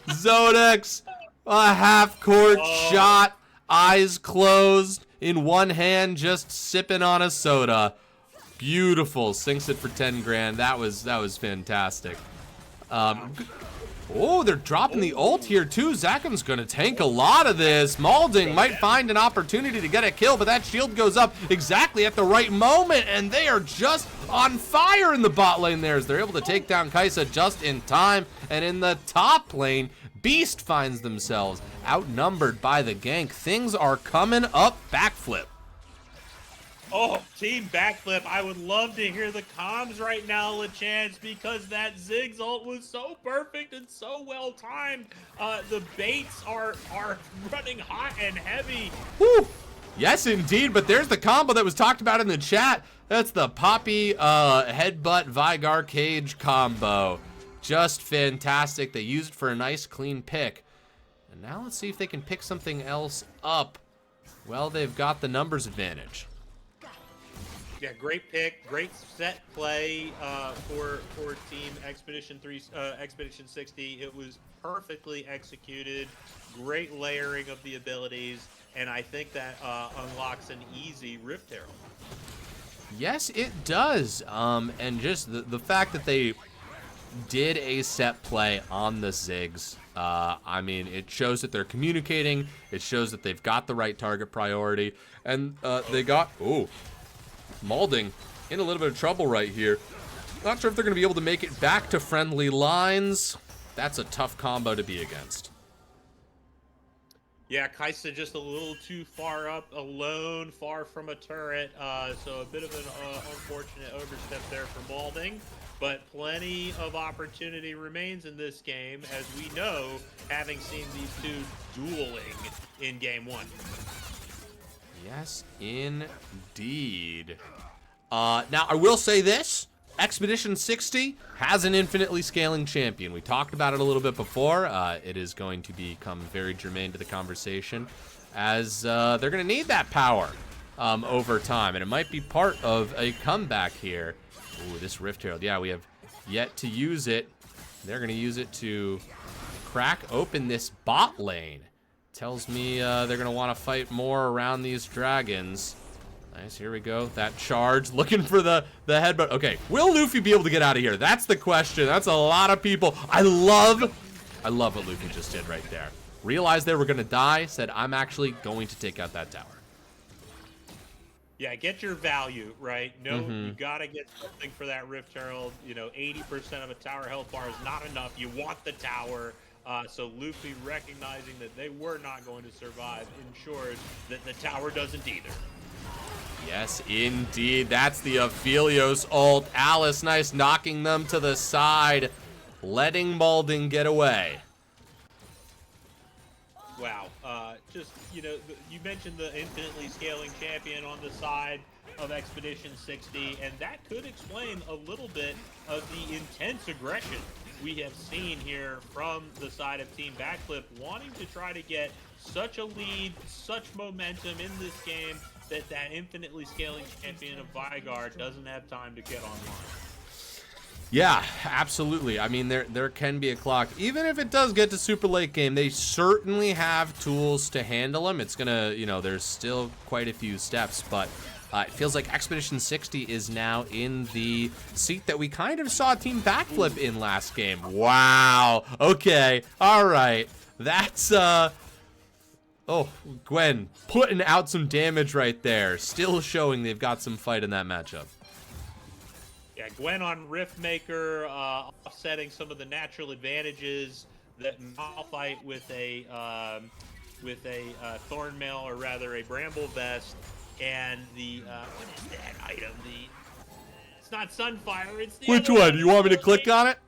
Zodex, a half-court shot, eyes closed. In one hand, just sipping on a soda. Beautiful. Sinks it for 10 grand. That was fantastic. Oh, they're dropping the ult here too. Zakum's gonna tank a lot of this. Malding might find an opportunity to get a kill, but that shield goes up exactly at the right moment, and they are just on fire in the bot lane there as they're able to take down Kaisa just in time. And in the top lane, Beast finds themselves outnumbered by the gank. Things are coming up Backflip. Oh, Team Backflip, I would love to hear the comms right now, LeChance, because that Ziggs ult was so perfect and so well timed. The baits are running hot and heavy. Woo! Yes, indeed, but there's the combo that was talked about in the chat. That's the Poppy Headbutt Vigar Cage combo. Just fantastic. They used it for a nice clean pick. And now let's see if they can pick something else up. Well, they've got the numbers advantage. Yeah, great pick, great set play for Team Expedition 60. It was perfectly executed, great layering of the abilities, and I think that unlocks an easy Rift Herald. Yes, it does. And just the fact that they did a set play on the Ziggs. I mean, it shows that they're communicating. It shows that they've got the right target priority. And they got... Oh, Malding in a little bit of trouble right here. Not sure if they're going to be able to make it back to friendly lines. That's a tough combo to be against. Yeah, Kaisa just a little too far up, alone, far from a turret. So a bit of an unfortunate overstep there for Malding. But plenty of opportunity remains in this game, as we know, having seen these two dueling in game one. Yes, indeed. Now, I will say this. Expedition 60 has an infinitely scaling champion. We talked about it a little bit before. It is going to become very germane to the conversation, as they're going to need that power over time. And it might be part of a comeback here. Ooh, this Rift Herald. Yeah, we have yet to use it. They're going to use it to crack open this bot lane. Tells me they're going to want to fight more around these dragons. Nice, here we go. That charge, looking for the headbutt. Okay, will Luffy be able to get out of here? That's the question. That's a lot of people. I love what Luffy just did right there. Realized they were going to die, said, I'm actually going to take out that tower. Yeah, get your value, right? No, you gotta get something for that Rift Herald. You know, 80% of a tower health bar is not enough. You want the tower. So Luffy, recognizing that they were not going to survive, ensures that the tower doesn't either. Yes, indeed. That's the Aphelios ult. Alice, nice, knocking them to the side. letting Balding get away. Wow. Just, you know, you mentioned the infinitely scaling champion on the side of Expedition 60, and that could explain a little bit of the intense aggression we have seen here from the side of Team Backflip, wanting to try to get such a lead, such momentum in this game that that infinitely scaling champion of Vigard doesn't have time to get online. Yeah, absolutely. I mean, there can be a clock. Even if it does get to super late game, they certainly have tools to handle them. It's gonna, you know, there's still quite a few steps, but it feels like Expedition 60 is now in the seat that we kind of saw Team Backflip in last game. Wow. Okay. All right. That's, oh, Gwen putting out some damage right there. Still showing they've got some fight in that matchup. Yeah, Gwen on Riftmaker, offsetting some of the natural advantages that Malphite with a Thornmail, or rather a Bramble Vest, and the what is that item? It's not Sunfire. It's the Which other one? You want me to click on it?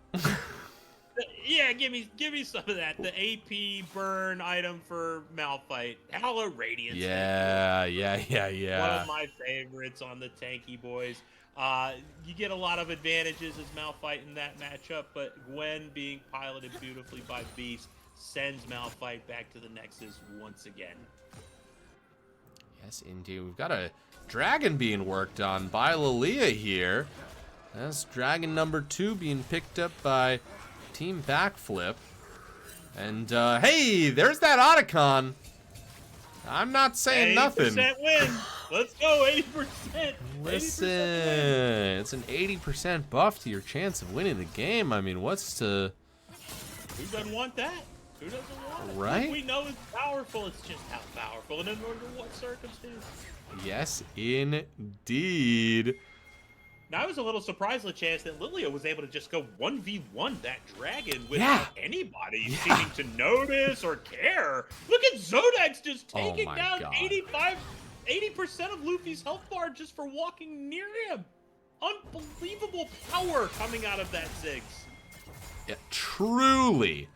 Yeah, give me some of that. The AP burn item for Malphite. Halo Radiance. Yeah. One of my favorites on the tanky boys. You get a lot of advantages as Malphite in that matchup, but Gwen being piloted beautifully by Beast sends Malphite back to the Nexus once again. Yes, indeed. We've got a dragon being worked on by Lilia here. That's dragon number 2 being picked up by Team Backflip. And, hey, there's that Otacon. I'm not saying nothing. 80% win. Let's go, 80%. Listen, 80% it's an 80% buff to your chance of winning the game. I mean, what's to... Who doesn't want that? Who doesn't want it? Right? We know it's powerful. It's just how powerful and under what circumstances. Yes, indeed. Now, I was a little surprised, LeChance, that Lilia was able to just go 1v1 that dragon without anybody seeming to notice or care. Look at Zodex just taking down God. 80% of Luffy's health bar just for walking near him. Unbelievable power coming out of that Ziggs. Yeah, truly.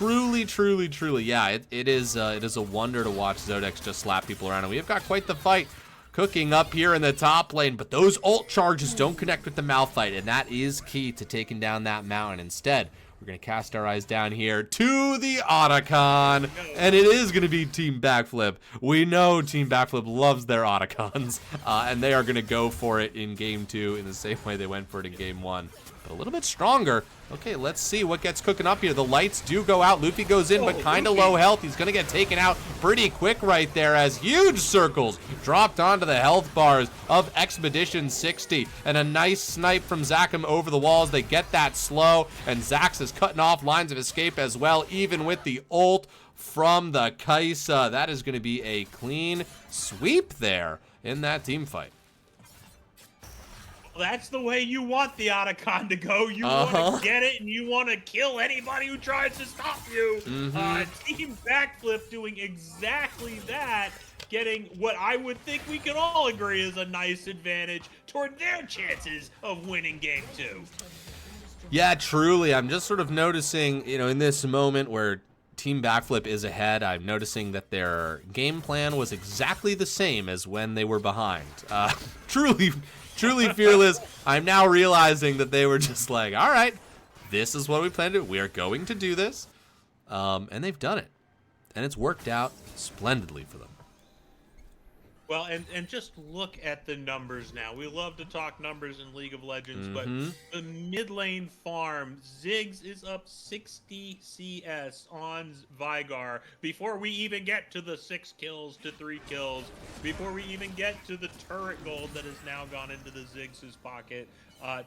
Yeah, it is a wonder to watch Zodex just slap people around. And we have got quite the fight cooking up here in the top lane, but those ult charges don't connect with the Malphite, and that is key to taking down that mountain. Instead, we're going to cast our eyes down here to the Otacon, and it is going to be Team Backflip. We know Team Backflip loves their Otacons, and they are going to go for it in Game 2 in the same way they went for it in Game 1. But a little bit stronger. Okay, let's see what gets cooking up here. The lights do go out. Luffy goes in, but kind of low health. He's going to get taken out pretty quick right there as huge circles dropped onto the health bars of Expedition 60. And a nice snipe from Zakum over the walls. They get that slow, and Zax is cutting off lines of escape as well, even with the ult from the Kaisa. That is going to be a clean sweep there in that team fight. That's the way you want the Otacon to go. You want to get it, and you want to kill anybody who tries to stop you. Team Backflip doing exactly that, getting what I would think we can all agree is a nice advantage toward their chances of winning Game 2. Yeah, truly. I'm just sort of noticing, you know, in this moment where Team Backflip is ahead, I'm noticing that their game plan was exactly the same as when they were behind. Truly fearless. I'm now realizing that they were just like, all right, this is what we planned to do. We are going to do this. And they've done it. And it's worked out splendidly for them. Well, and just look at the numbers now. We love to talk numbers in League of Legends, but the mid lane farm, Ziggs is up 60 CS on Vigar before we even get to the 6 kills to 3 kills, before we even get to the turret gold that has now gone into the Ziggs' pocket.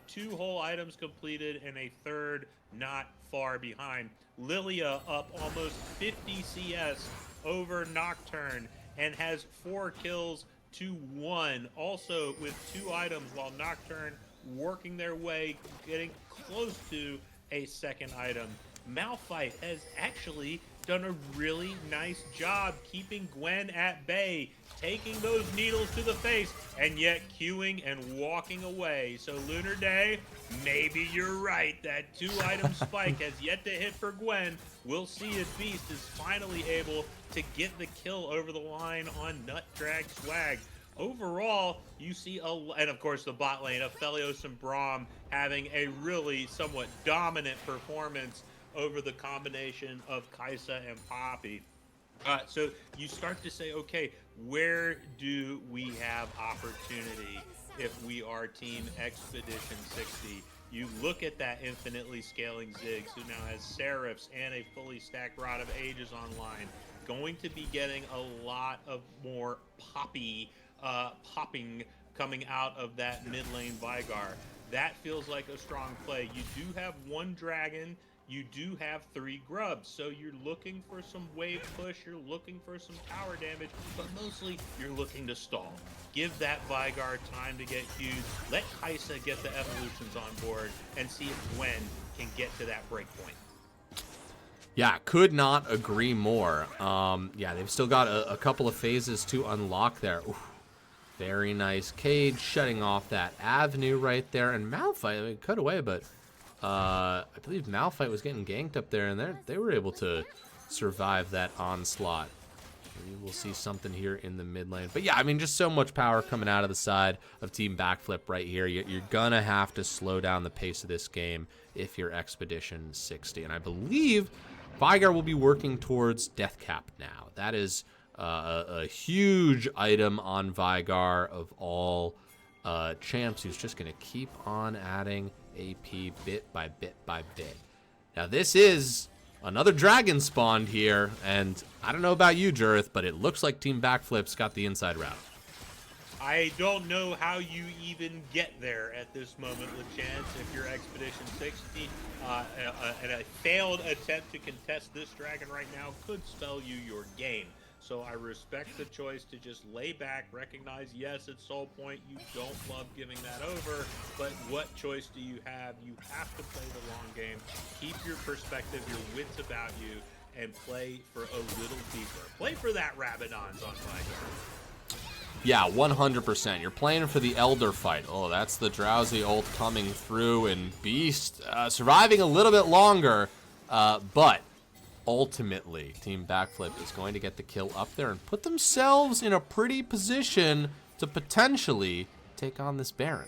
2 whole items completed and a third not far behind. Lilia up almost 50 CS over Nocturne and has 4 kills to 1, also with 2 items, while Nocturne working their way, getting close to a second item. Malphite has actually done a really nice job keeping Gwen at bay, taking those needles to the face, and yet queuing and walking away. So Lunar Day, maybe you're right. That 2-item spike has yet to hit for Gwen. We'll see if Beast is finally able to get the kill over the line on Nut Drag Swag. Overall, you see and of course the bot lane of Felios and Braum having a really somewhat dominant performance over the combination of Kaisa and Poppy. So you start to say, okay, where do we have opportunity if we are Team Expedition 60? You look at that infinitely scaling Ziggs, who now has Seraphs and a fully stacked Rod of Ages online, going to be getting a lot of more popping coming out of that mid lane Vigar. That feels like a strong play. You do have one dragon. You do have 3 grubs, so you're looking for some wave push, you're looking for some tower damage, but mostly you're looking to stall. Give that Vigar time to get huge, let Kaisa get the evolutions on board, and see if Gwen can get to that breakpoint. Yeah, could not agree more. Yeah, they've still got a couple of phases to unlock there. Oof. Very nice cage, shutting off that avenue right there, and Malphite, I mean, cut away, but I believe Malphite was getting ganked up there, and they were able to survive that onslaught. Maybe we'll see something here in the mid lane. But yeah, I mean, just so much power coming out of the side of Team Backflip right here. You're gonna have to slow down the pace of this game if you're Expedition 60. And I believe Vigar will be working towards Death Cap now. That is a huge item on Vigar of all champs, who's just gonna keep on adding AP bit by bit by bit. Now this is another dragon spawned here, and I don't know about you, Jurith, but it looks like Team Backflip's got the inside route. I don't know how you even get there at this moment, LeChance. If you're Expedition 60, and a failed attempt to contest this dragon right now could spell you your game. So I respect the choice to just lay back, recognize, yes, it's Soul Point. You don't love giving that over, but what choice do you have? You have to play the long game. Keep your perspective, your wits about you, and play for a little deeper. Play for that Rabadon's on Vigar. Yeah, 100%. You're playing for the Elder fight. Oh, that's the Drowsy ult coming through, and Beast surviving a little bit longer, but ultimately, Team Backflip is going to get the kill up there and put themselves in a pretty position to potentially take on this Baron.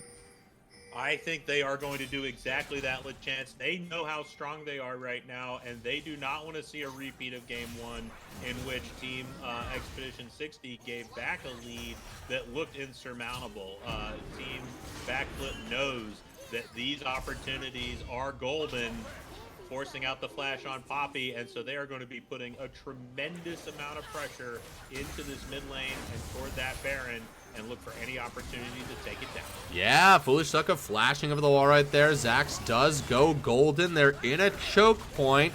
I think they are going to do exactly that, LeChance. They know how strong they are right now, and they do not want to see a repeat of Game 1 in which Team Expedition 60 gave back a lead that looked insurmountable. Team Backflip knows that these opportunities are golden, forcing out the flash on Poppy, and so they are going to be putting a tremendous amount of pressure into this mid lane and toward that Baron, and look for any opportunity to take it down. Yeah, Foolish Sucka flashing over the wall right there. Zax does go golden. They're in a choke point.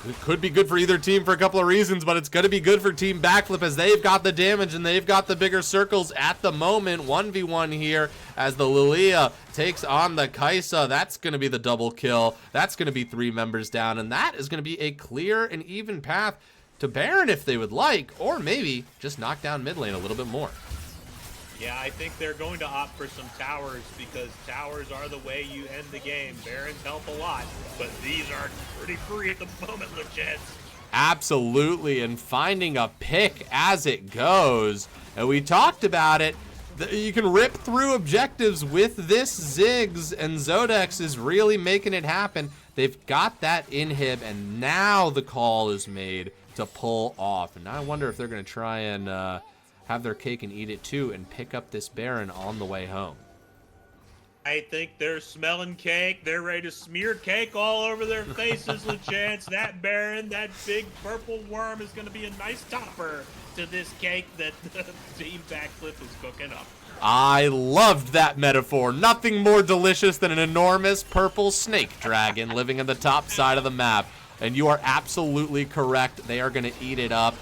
It could be good for either team for a couple of reasons, but it's going to be good for Team Backflip as they've got the damage and they've got the bigger circles at the moment. 1v1 here as the Lilia takes on the Kaisa. That's going to be the double kill. That's going to be 3 members down, and that is going to be a clear and even path to Baron if they would like, or maybe just knock down mid lane a little bit more. Yeah, I think they're going to opt for some towers because towers are the way you end the game. Barons help a lot, but these are pretty free at the moment, LeChance. Absolutely, and finding a pick as it goes. And we talked about it. You can rip through objectives with this Ziggs, and Zodex is really making it happen. They've got that inhib, and now the call is made to pull off. And now I wonder if they're going to try and have their cake and eat it too and pick up this Baron on the way home. I think they're smelling cake. They're ready to smear cake all over their faces, LeChance. That Baron, that big purple worm is going to be a nice topper to this cake that Team Backflip is cooking up. I loved that metaphor. Nothing more delicious than an enormous purple snake dragon living on the top side of the map. And you are absolutely correct. They are going to eat it up.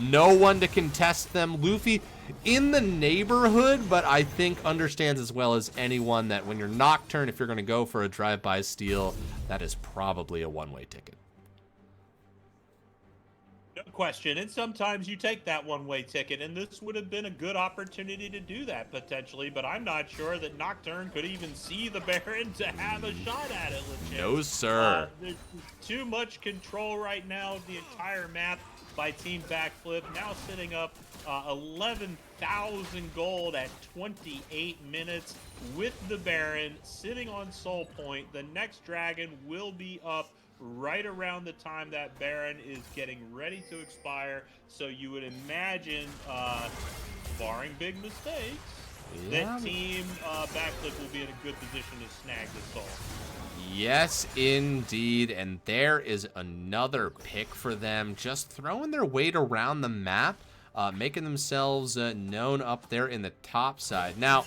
No one to contest them. Luffy in the neighborhood, but I think understands as well as anyone that when you're Nocturne, if you're going to go for a drive-by steal, that is probably a one-way ticket. No question. And sometimes you take that one-way ticket, and this would have been a good opportunity to do that potentially, but I'm not sure that Nocturne could even see the Baron to have a shot at it legit. No, sir. There's too much control right now of the entire map by Team Backflip, now sitting up 11,000 gold at 28 minutes with the Baron sitting on Soul Point. The next dragon will be up right around the time that Baron is getting ready to expire. So you would imagine, barring big mistakes, that Team Backflip will be in a good position to snag the Soul. Yes, indeed. And there is another pick for them, just throwing their weight around the map, making themselves known up there in the top side. Now,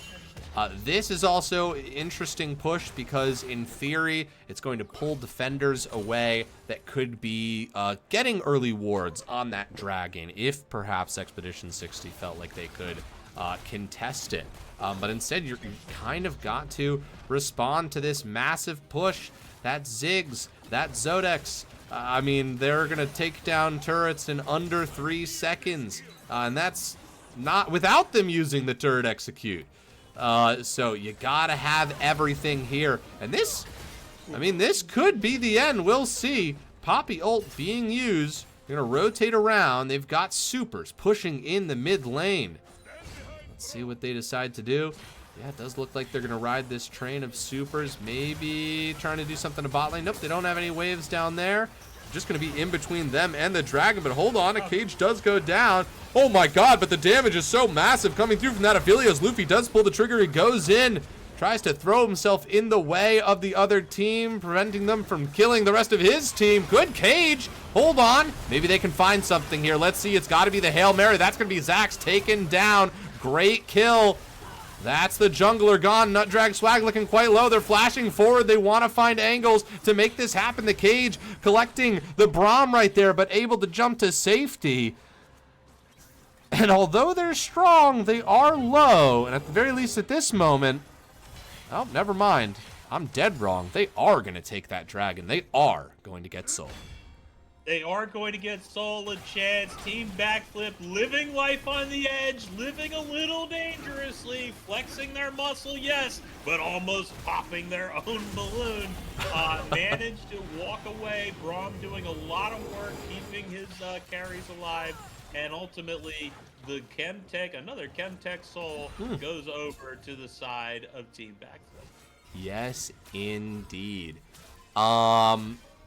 this is also an interesting push because, in theory, it's going to pull defenders away that could be getting early wards on that dragon if perhaps Expedition 60 felt like they could contest it. But instead, you kind of got to respond to this massive push. That Ziggs, that Zodex, I mean, they're going to take down turrets in under 3 seconds. And that's not without them using the turret execute. So you got to have everything here. And this, I mean, this could be the end. We'll see. Poppy ult being used. They're going to rotate around. They've got supers pushing in the mid lane. See what they decide to do. Yeah, it does look like they're gonna ride this train of supers, maybe trying to do something to bot lane. Nope, they don't have any waves down there. Just gonna be in between them and the dragon, but hold on, a cage does go down. Oh my god, but the damage is so massive coming through from that Aphelios. Luffy does pull the trigger, he goes in, tries to throw himself in the way of the other team, preventing them from killing the rest of his team. Good cage. Hold on, maybe they can find something here. Let's see, it's gotta be the Hail Mary. That's gonna be Zax taken down. Great kill. That's the jungler gone. Nutdrag swag looking quite low. They're flashing forward. They want to find angles to make this happen. The cage collecting the Braum right there, but able to jump to safety. And although they're strong, they are low. And at the very least at this moment, oh, never mind. I'm dead wrong. They are going to take that dragon. They are going to get Soul. They are going to get Soul a chance. Team Backflip living life on the edge, living a little dangerously, flexing their muscle, yes, but almost popping their own balloon. Managed to walk away. Braum doing a lot of work, keeping his carries alive, and ultimately the Chemtech, another Chemtech Soul, goes over to the side of Team Backflip. Yes, indeed.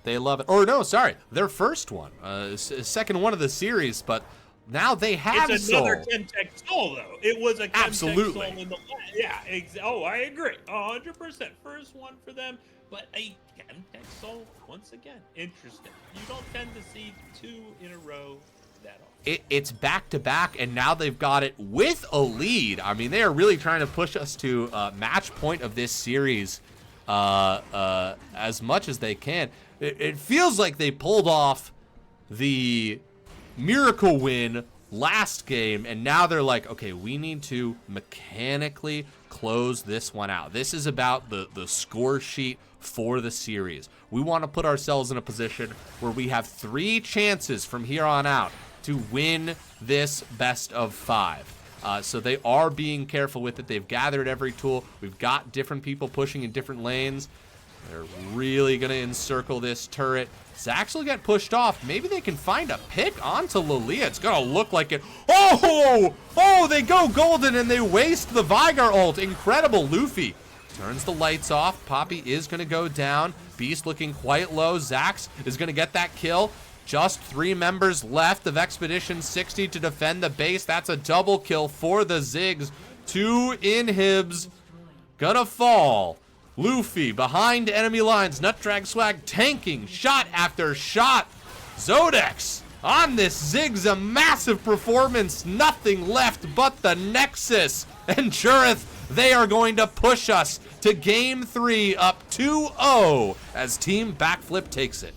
They love it. Or no, sorry, their first one, second one of the series, but now they have it's another Chemtech Soul, though. It was a Chemtech Soul in the yeah. Oh, I agree, 100%. First one for them, but a Chemtech Soul once again. Interesting. You don't tend to see 2 in a row that often. It's back to back, and now they've got it with a lead. I mean, they are really trying to push us to match point of this series as much as they can. It feels like they pulled off the miracle win last game, and now they're like, okay, we need to mechanically close this one out. This is about the score sheet for the series. We want to put ourselves in a position where we have 3 chances from here on out to win this best of 5. So they are being careful with it. They've gathered every tool. We've got different people pushing in different lanes. They're really going to encircle this turret. Zax will get pushed off. Maybe they can find a pick onto Lilia. It's going to look like it. Oh! Oh, they go golden and they waste the Vigar ult. Incredible. Luffy turns the lights off. Poppy is going to go down. Beast looking quite low. Zax is going to get that kill. Just 3 members left of Expedition 60 to defend the base. That's a double kill for the Ziggs. 2 inhibs. Gonna fall. Luffy behind enemy lines. Nutdrag swag tanking shot after shot. Zodex on this Ziggs, a massive performance. Nothing left but the Nexus. And Jurith, they are going to push us to game 3 up 2-0 as Team Backflip takes it.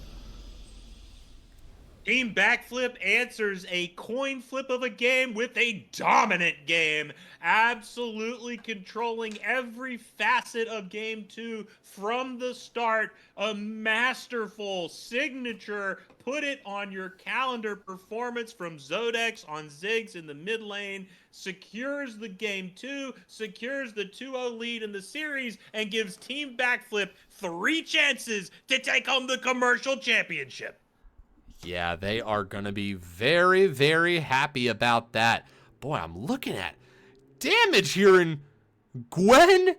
Team Backflip answers a coin flip of a game with a dominant game, absolutely controlling every facet of game 2 from the start. A masterful signature, put it on your calendar performance from Zodex on Ziggs in the mid lane, secures the game 2, secures the 2-0 lead in the series, and gives Team Backflip 3 chances to take home the commercial championship. Yeah, they are going to be very, very happy about that. Boy, I'm looking at damage here, and Gwen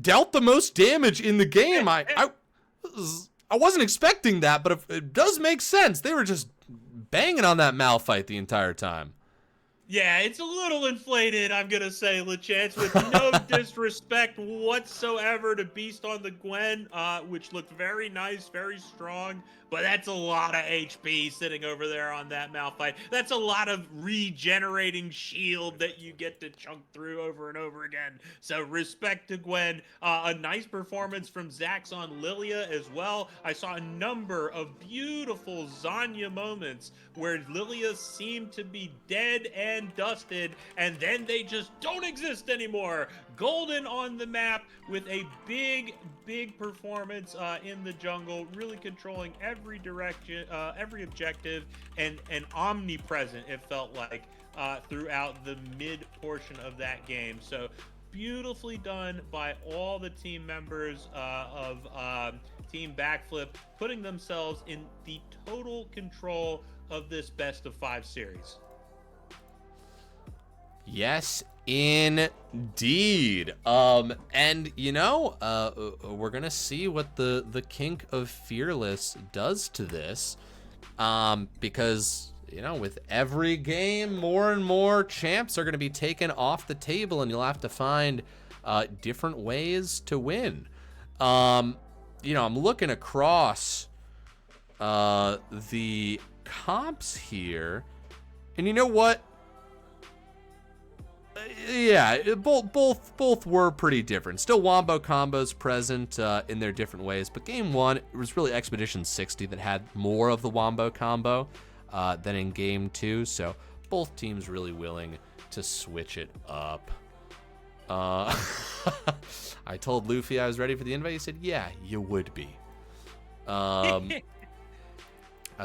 dealt the most damage in the game. I wasn't expecting that, but it does make sense. They were just banging on that Malphite the entire time. Yeah, it's a little inflated, I'm going to say, LeChance, with no disrespect whatsoever to Beast on the Gwen, which looked very nice, very strong, but that's a lot of HP sitting over there on that Malphite. That's a lot of regenerating shield that you get to chunk through over and over again. So respect to Gwen. A nice performance from Zax on Lilia as well. I saw a number of beautiful Zanya moments where Lilia seemed to be dead and dusted, and then they just don't exist anymore. Golden on the map with a big performance in the jungle, really controlling every direction, every objective, and omnipresent, it felt like, throughout the mid portion of that game. So beautifully done by all the team members of Team Backflip, putting themselves in the total control of this best of 5 series. Yes, indeed. And you know, we're gonna see what the kink of Fearless does to this, because you know, with every game, more and more champs are gonna be taken off the table, and you'll have to find different ways to win. You know, I'm looking across the comps here, and you know what? Yeah, both were pretty different. Still wombo combos present in their different ways, but game 1, it was really Expedition 60 that had more of the wombo combo than in game 2, so both teams really willing to switch it up. I told Luffy I was ready for the invite. He said, yeah, you would be. I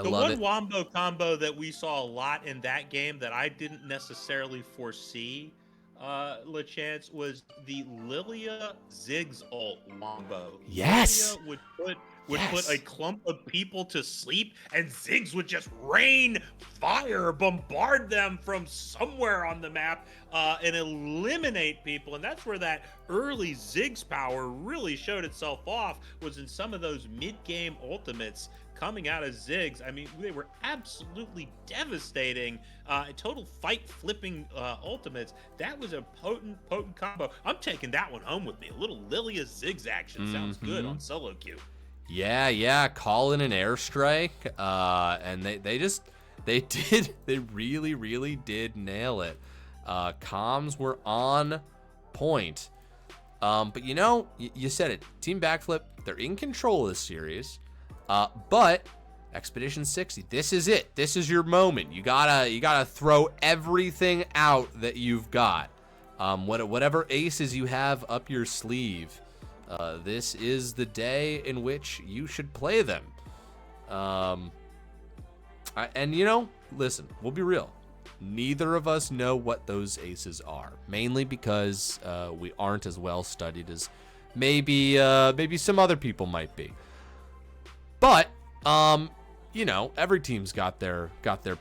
the love one it. wombo combo that we saw a lot in that game that I didn't necessarily foresee, LeChance, was the Lilia Ziggs ult wombo. Yes. Lilia would put a clump of people to sleep, and Ziggs would just rain fire, bombard them from somewhere on the map, and eliminate people. And that's where that early Ziggs power really showed itself off, was in some of those mid-game ultimates coming out of Ziggs. I mean, they were absolutely devastating. Total fight flipping ultimates. That was a potent combo. I'm taking that one home with me. A little Lilia Ziggs action sounds good on solo queue. Yeah, call in an airstrike, and they really did nail it. Comms were on point. But you know, you said it. Team Backflip, they're in control of this series. But Expedition 60, this is it. This is your moment. You gotta throw everything out that you've got. Whatever aces you have up your sleeve, this is the day in which you should play them. And you know, listen, we'll be real. Neither of us know what those aces are, mainly because we aren't as well studied as maybe some other people might be. But you know, every team's got their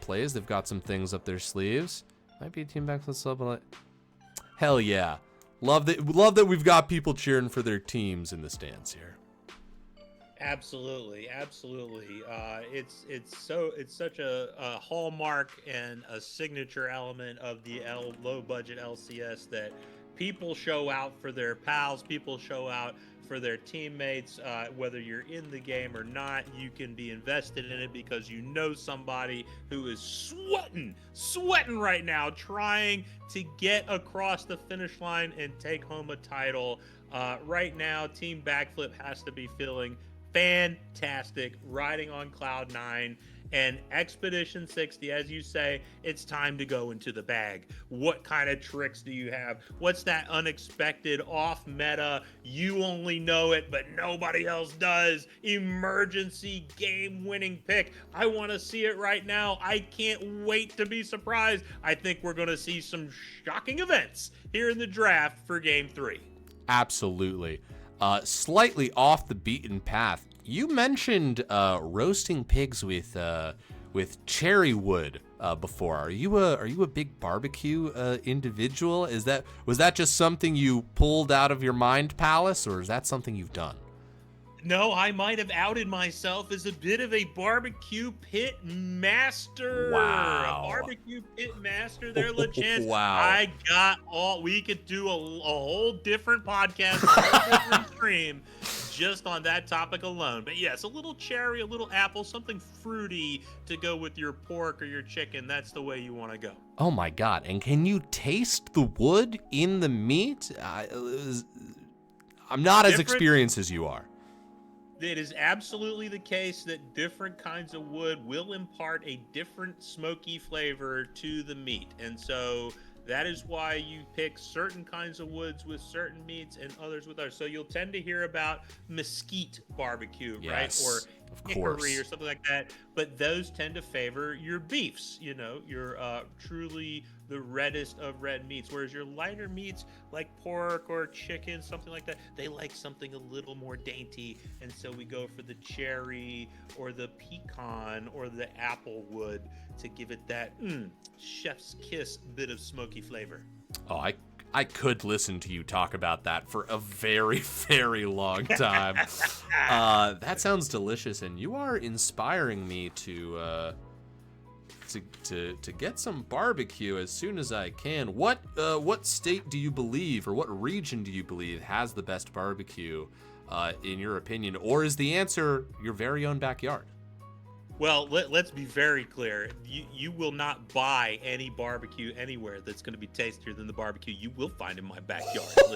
plays. They've got some things up their sleeves. Might be a team Backflip sub. Hell yeah, love that we've got people cheering for their teams in the stands here. Absolutely. It's such a hallmark and a signature element of the low budget LCS that people show out for their pals, people show out for their teammates, whether you're in the game or not. You can be invested in it because you know somebody who is sweating right now, trying to get across the finish line and take home a title. Right now, Team Backflip has to be feeling fantastic, riding on cloud 9. And Expedition 60, as you say, it's time to go into the bag. What kind of tricks do you have? What's that unexpected, off meta, you only know it, but nobody else does, emergency game-winning pick? I want to see it right now. I can't wait to be surprised. I think we're going to see some shocking events here in the draft for Game 3. Absolutely. Slightly off the beaten path. You mentioned roasting pigs with cherry wood before. Are you a big barbecue individual? Was that just something you pulled out of your mind palace, or is that something you've done? No, I might have outed myself as a bit of a barbecue pit master. Wow. A barbecue pit master there, LeChance. Wow. We could do a whole different podcast, a whole different stream just on that topic alone. But yes, a little cherry, a little apple, something fruity to go with your pork or your chicken. That's the way you want to go. Oh my God. And can you taste the wood in the meat? I'm not as experienced as you are. It is absolutely the case that different kinds of wood will impart a different smoky flavor to the meat. And so that is why you pick certain kinds of woods with certain meats and others with others. So you'll tend to hear about mesquite barbecue, yes, right? Or hickory or something like that. But those tend to favor your beefs, your truly the reddest of red meats. Whereas your lighter meats like pork or chicken, something like that, they like something a little more dainty. And so we go for the cherry or the pecan or the apple wood to give it that chef's kiss bit of smoky flavor. Oh, I could listen to you talk about that for a very, very long time. That sounds delicious, and you are inspiring me to get some barbecue as soon as I can. What state do you believe, or what region do you believe has the best barbecue, in your opinion, or is the answer your very own backyard? Well, let's be very clear. You will not buy any barbecue anywhere that's going to be tastier than the barbecue you will find in my backyard. So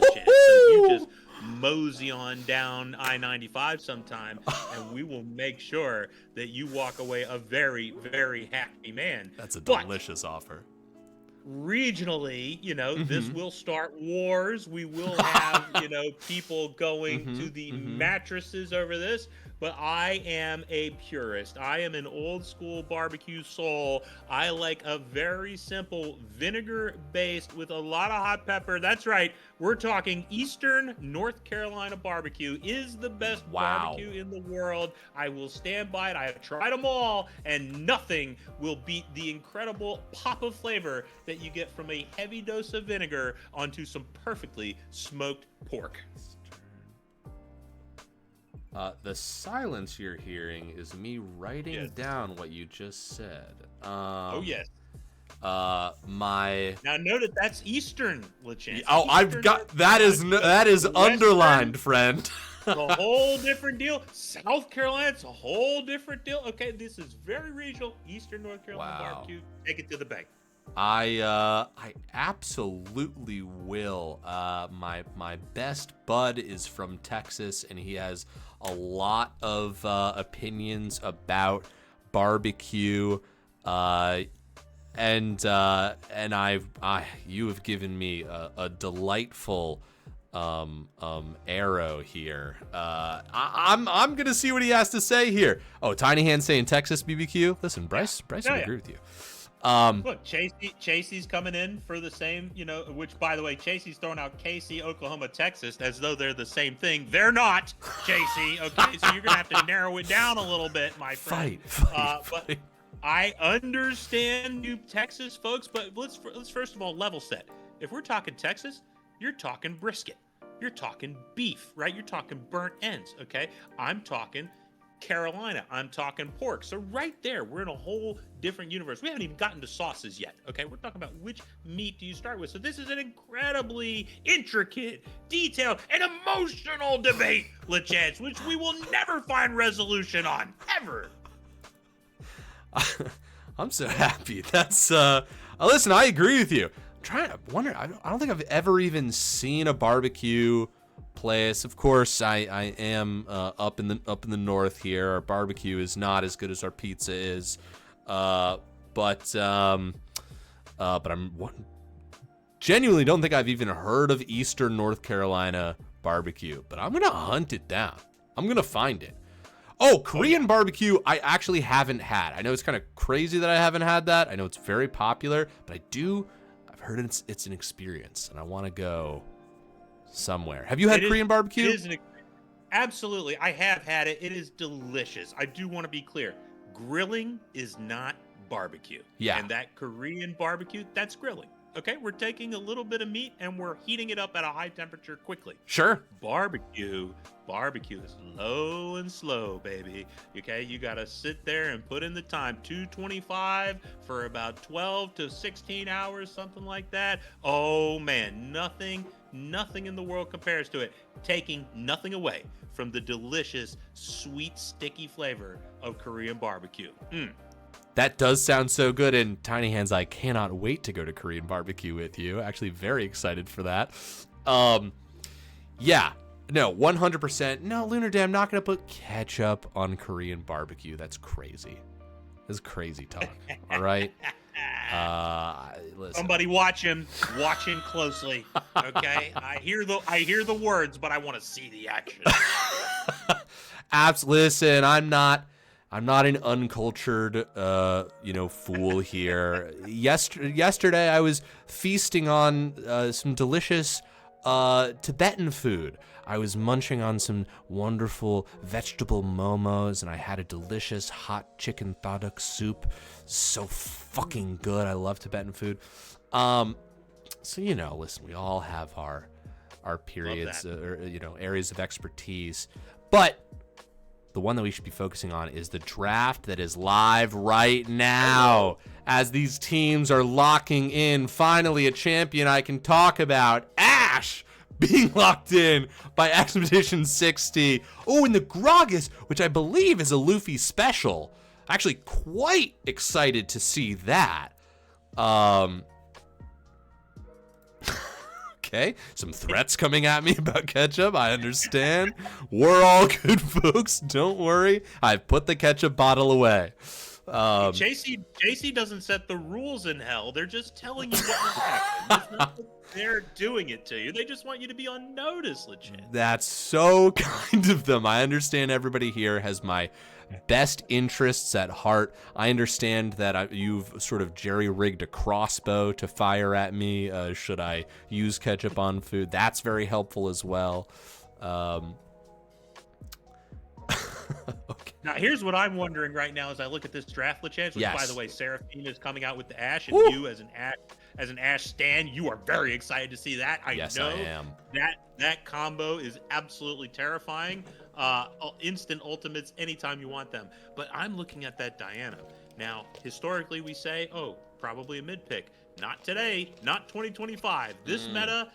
you just mosey on down I-95 sometime, and we will make sure that you walk away a very, very happy man. That's a delicious offer. Regionally, this will start wars. We will have, people going to the mattresses over this. But I am a purist. I am an old school barbecue soul. I like a very simple vinegar based with a lot of hot pepper. That's right. We're talking Eastern North Carolina barbecue is the best barbecue in the world. I will stand by it. I have tried them all, and nothing will beat the incredible pop of flavor that you get from a heavy dose of vinegar onto some perfectly smoked pork. The silence you're hearing is me writing down what you just said. Oh, yes. Now note that's Eastern, LeChance. Oh, I've got that is underlined, friend. It's a whole different deal. South Carolina, it's a whole different deal. Okay, this is very regional. Eastern North Carolina barbecue. Take it to the bank. I absolutely will. My best bud is from Texas, and he has a lot of opinions about barbecue. And you have given me a delightful arrow here. I'm gonna see what he has to say here. Oh, Tiny Hand saying Texas BBQ. Listen, Bryce would agree with you. Look, Chasey's coming in for the same, which, by the way, Chasey's throwing out KC, Oklahoma, Texas, as though they're the same thing. They're not, Chasey. Okay, so you're going to have to narrow it down a little bit, my friend. Fight. But I understand you Texas folks, but let's first of all level set. If we're talking Texas, you're talking brisket. You're talking beef, right? You're talking burnt ends, okay? I'm talking Carolina. I'm talking pork. So right there, we're in a whole different universe. We haven't even gotten to sauces yet, okay? We're talking about which meat do you start with. So this is an incredibly intricate, detailed, and emotional debate, LeChance, which we will never find resolution on, ever. I'm so happy. That's listen, I agree with you. I don't think I've ever even seen a barbecue place. Of course, I am up in the north here. Our barbecue is not as good as our pizza is, but I'm genuinely don't think I've even heard of Eastern North Carolina barbecue. But I'm gonna hunt it down. I'm gonna find it. Oh, Korean barbecue, I actually haven't had. I know it's kind of crazy that I haven't had that. I know it's very popular, but I've heard it's an experience, and I want to go somewhere. Have you had Korean barbecue? It is absolutely. I have had it. It is delicious. I do want to be clear. Grilling is not barbecue. Yeah. And that Korean barbecue, that's grilling. Okay, we're taking a little bit of meat and we're heating it up at a high temperature quickly. Sure. Barbecue is low and slow, baby. Okay, you gotta sit there and put in the time. 225 for about 12 to 16 hours, something like that. Oh man, nothing in the world compares to it. Taking nothing away from the delicious, sweet, sticky flavor of Korean barbecue. That does sound so good, and Tiny Hands, I cannot wait to go to Korean barbecue with you. Actually, very excited for that. Yeah, no, 100%. No, Lunar Dam, not gonna put ketchup on Korean barbecue. That's crazy. That's crazy talk. All right. Listen. Somebody watch him closely. Okay, I hear the words, but I want to see the action. Listen, I'm not an uncultured, fool here. Yesterday, I was feasting on some delicious Tibetan food. I was munching on some wonderful vegetable momos, and I had a delicious hot chicken tteok soup. So fucking good. I love Tibetan food. So listen, we all have our periods, areas of expertise, but the one that we should be focusing on is the draft that is live right now. As these teams are locking in, finally a champion I can talk about, Ash, being locked in by Expedition 60. Oh, and the Gragas, which I believe is a Luffy special. Actually, quite excited to see that. Okay, some threats coming at me about ketchup. I understand. We're all good folks. Don't worry. I've put the ketchup bottle away. JC doesn't set the rules in hell. They're just telling you what will happen. It's not that they're doing it to you. They just want you to be on notice, legit. That's so kind of them. I understand everybody here has my best interests at heart. I understand that you've sort of jerry-rigged a crossbow to fire at me should I use ketchup on food. That's very helpful as well. Okay. Now, here's what I'm wondering right now as I look at this draft, LeChance, which, by the way, Seraphine is coming out with the Ash, and you, as an Ash stan, you are very excited to see that. Yes, I am. That combo is absolutely terrifying. Instant ultimates anytime you want them. But I'm looking at that Diana. Now, historically, we say, probably a mid pick. Not today, not 2025. This meta,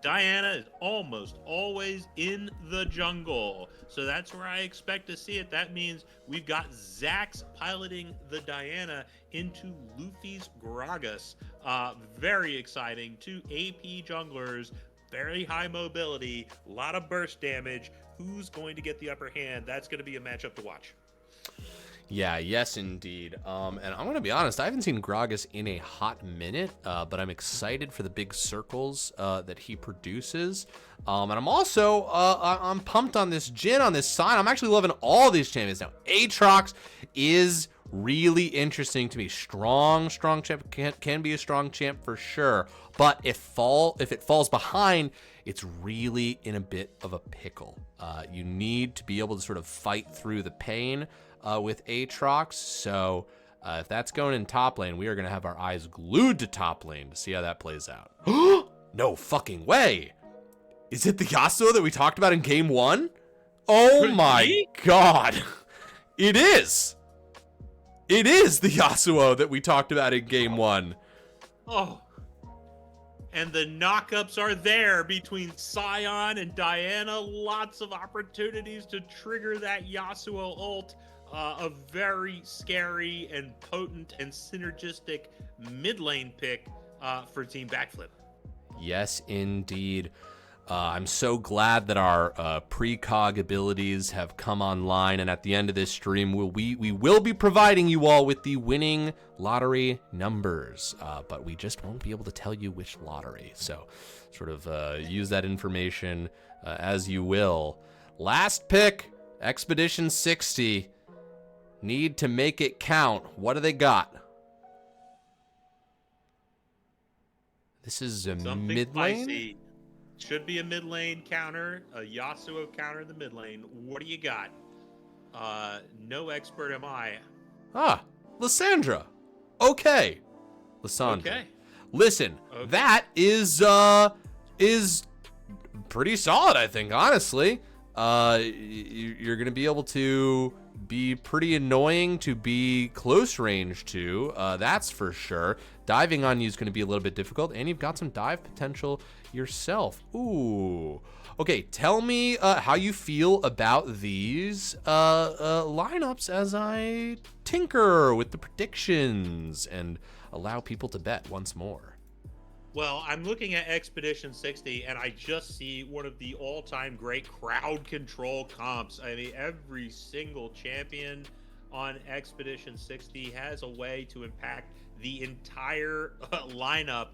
Diana is almost always in the jungle. So that's where I expect to see it. That means we've got Zax piloting the Diana into Luffy's Gragas. Very exciting. 2 AP junglers, very high mobility, a lot of burst damage. Who's going to get the upper hand? That's going to be a matchup to watch. Yeah, yes, indeed. And I'm going to be honest, I haven't seen Gragas in a hot minute, but I'm excited for the big circles that he produces. And I'm also, I'm pumped on this Jhin on this side. I'm actually loving all these champions. Now, Aatrox is really interesting to me. Strong champ, can be a strong champ for sure. But if it falls behind, it's really in a bit of a pickle. You need to be able to sort of fight through the pain with Aatrox. So if that's going in top lane, we are going to have our eyes glued to top lane to see how that plays out. No fucking way. Is it the Yasuo that we talked about in game 1? Oh my god. It is. It is the Yasuo that we talked about in game 1. Oh. And the knockups are there between Sion and Diana. Lots of opportunities to trigger that Yasuo ult. A very scary and potent and synergistic mid lane pick for Team Backflip. Yes, indeed. I'm so glad that our precog abilities have come online, and at the end of this stream, we will be providing you all with the winning lottery numbers, but we just won't be able to tell you which lottery. So, sort of use that information as you will. Last pick, Expedition 60. Need to make it count. What do they got? This is a Something mid lane. spicy. Should be a mid lane counter, a Yasuo counter in the mid lane. What do you got? No expert am I. Ah, Lysandra. Okay. Lysandra. Okay. Listen, Okay. that is pretty solid, I think, honestly. You're going to be able to be pretty annoying to be close range to, that's for sure. Diving on you is going to be a little bit difficult, and you've got some dive potential yourself. Ooh. Okay, tell me how you feel about these lineups as I tinker with the predictions and allow people to bet once more. Well, I'm looking at Expedition 60, and I just see one of the all-time great crowd control comps. I mean, every single champion on Expedition 60 has a way to impact the entire lineup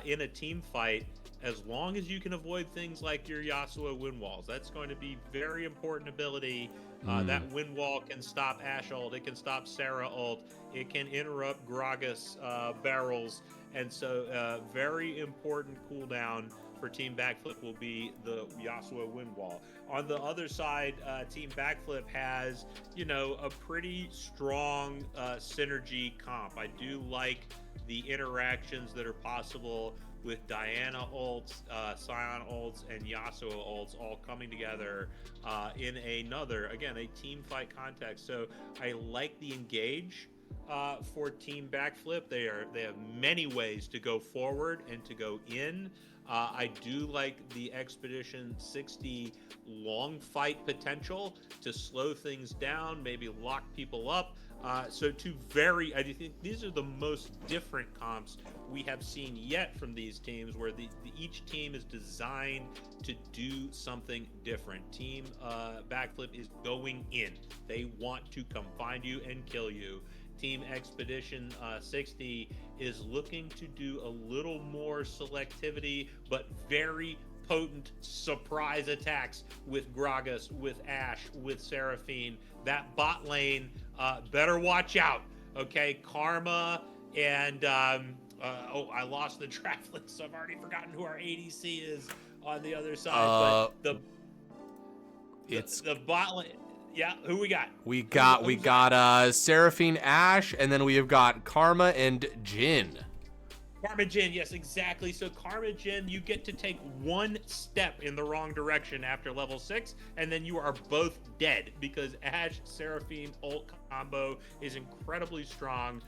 in a team fight, as long as you can avoid things like your Yasuo wind walls. That's going to be very important ability. That wind wall can stop Ashe ult, it can stop Sarah ult, it can interrupt Gragas barrels, and so very important cooldown for Team Backflip will be the Yasuo wind wall. On the other side, Team Backflip has, a pretty strong synergy comp. I do like the interactions that are possible with Diana ults, Sion ults, and Yasuo ults all coming together in another, again, a team fight context. So I like the engage for Team Backflip. They have many ways to go forward and to go in. I do like the Expedition 60 long fight potential to slow things down, maybe lock people up. I think these are the most different comps we have seen yet from these teams, where each team is designed to do something different. Team Backflip is going in. They want to come find you and kill you. Team Expedition 60 is looking to do a little more selectivity, but very potent surprise attacks with Gragas, with Ashe, with Seraphine. That bot lane, better watch out. Okay, Karma and I lost the draft list, so I've already forgotten who our ADC is on the other side. But the bot lane. Yeah, who we got? We got Seraphine, Ashe, and then we have got Karma and Jhin. Karma Jhin, yes, exactly. So Karma Jhin, you get to take one step in the wrong direction after level 6, and then you are both dead, because Ashe Seraphine ult combo is incredibly strong.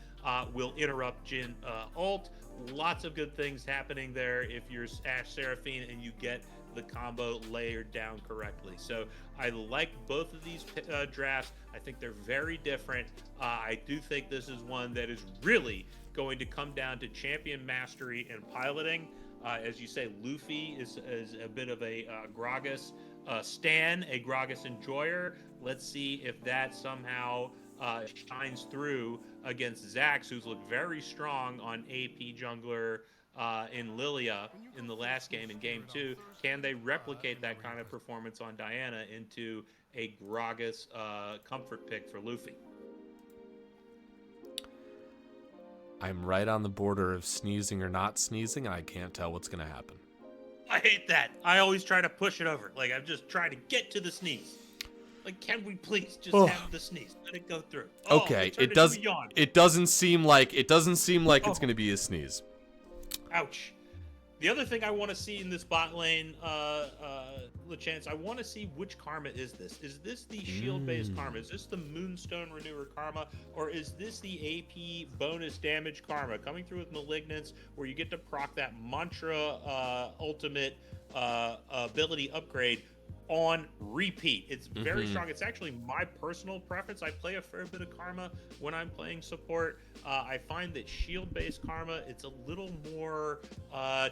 Will interrupt Jhin ult. Lots of good things happening there if you're Ashe Seraphine and you get the combo layered down correctly. So I like both of these drafts. I think they're very different. I do think this is one that is really going to come down to champion mastery and piloting. As you say, Luffy is a bit of a Gragas stan, a Gragas enjoyer. Let's see if that somehow shines through against Zax, who's looked very strong on AP jungler in Lilia in the last game, in game 2. Can they replicate that kind of performance on Diana into a Gragas comfort pick for Luffy? I'm right on the border of sneezing or not sneezing, and I can't tell what's going to happen. I hate that. I always try to push it over. Like, I'm just trying to get to the sneeze. Like, can we please just have the sneeze? Let it go through. Okay, it doesn't seem like it's going to be a sneeze. Ouch. The other thing I want to see in this bot lane, LeChance, I want to see which Karma is this. Is this the shield-based Karma? Is this the Moonstone Renewer Karma? Or is this the AP bonus damage Karma coming through with Malignance, where you get to proc that Mantra ultimate ability upgrade on repeat. It's very strong. It's actually my personal preference. I play a fair bit of Karma when I'm playing support. I find that shield-based Karma, it's a little more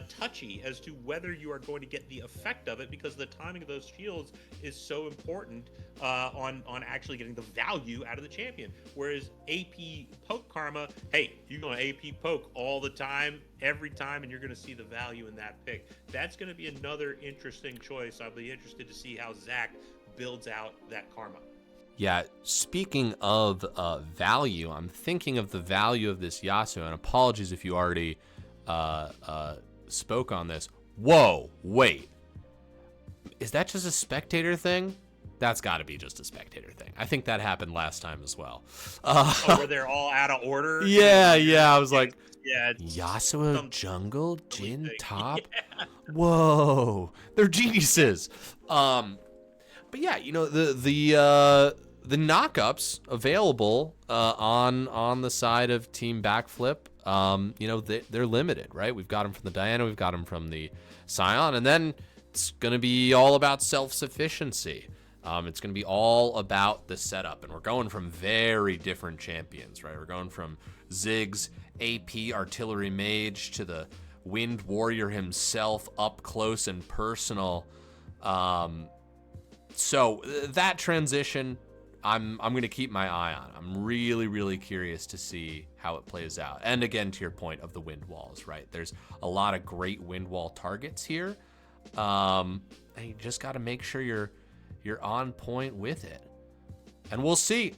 touchy as to whether you are going to get the effect of it, because the timing of those shields is so important on actually getting the value out of the champion. Whereas AP poke Karma, hey, you're going to AP poke all the time, every time, and you're going to see the value in that pick. That's going to be another interesting choice. I'll be interested to see how Zach builds out that Karma. Yeah, speaking of value, I'm thinking of the value of this Yasuo, and apologies if you already spoke on this. Whoa, wait. Is that just a spectator thing? That's got to be just a spectator thing. I think that happened last time as well. Where they're all out of order? Yeah. I was like, yeah, Yasuo jungle, Jin top? Yeah. Whoa, they're geniuses. But yeah, you know, the knockups available on the side of Team Backflip, you know, they're limited, right? We've got them from the Diana, we've got them from the Scion, and then it's going to be all about self-sufficiency. It's going to be all about the setup, and we're going from very different champions, right? We're going from Ziggs, AP Artillery Mage, to the Wind Warrior himself, up close and personal. So that transition, I'm going to keep my eye on. I'm really, really curious to see how it plays out. And again, to your point of the wind walls, right? There's a lot of great wind wall targets here. And you just got to make sure you're on point with it. And we'll see.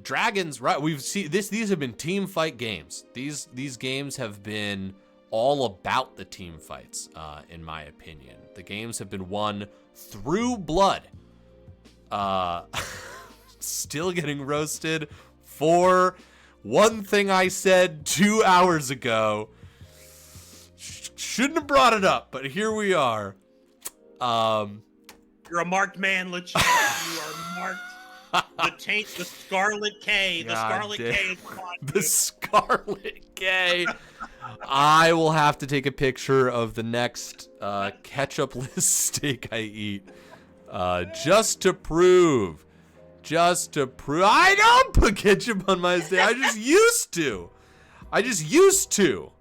Dragons, right? We've seen this. These have been team fight games. These games have been all about the team fights, in my opinion. The games have been won through blood. Still getting roasted for one thing I said 2 hours ago. Shouldn't have brought it up, but here we are. You're a marked man, Lachance. You are marked. The Scarlet K. The Scarlet K is on. The Scarlet K. I will have to take a picture of the next ketchup-less steak I eat, just to prove. I don't put ketchup on my steak. I just used to.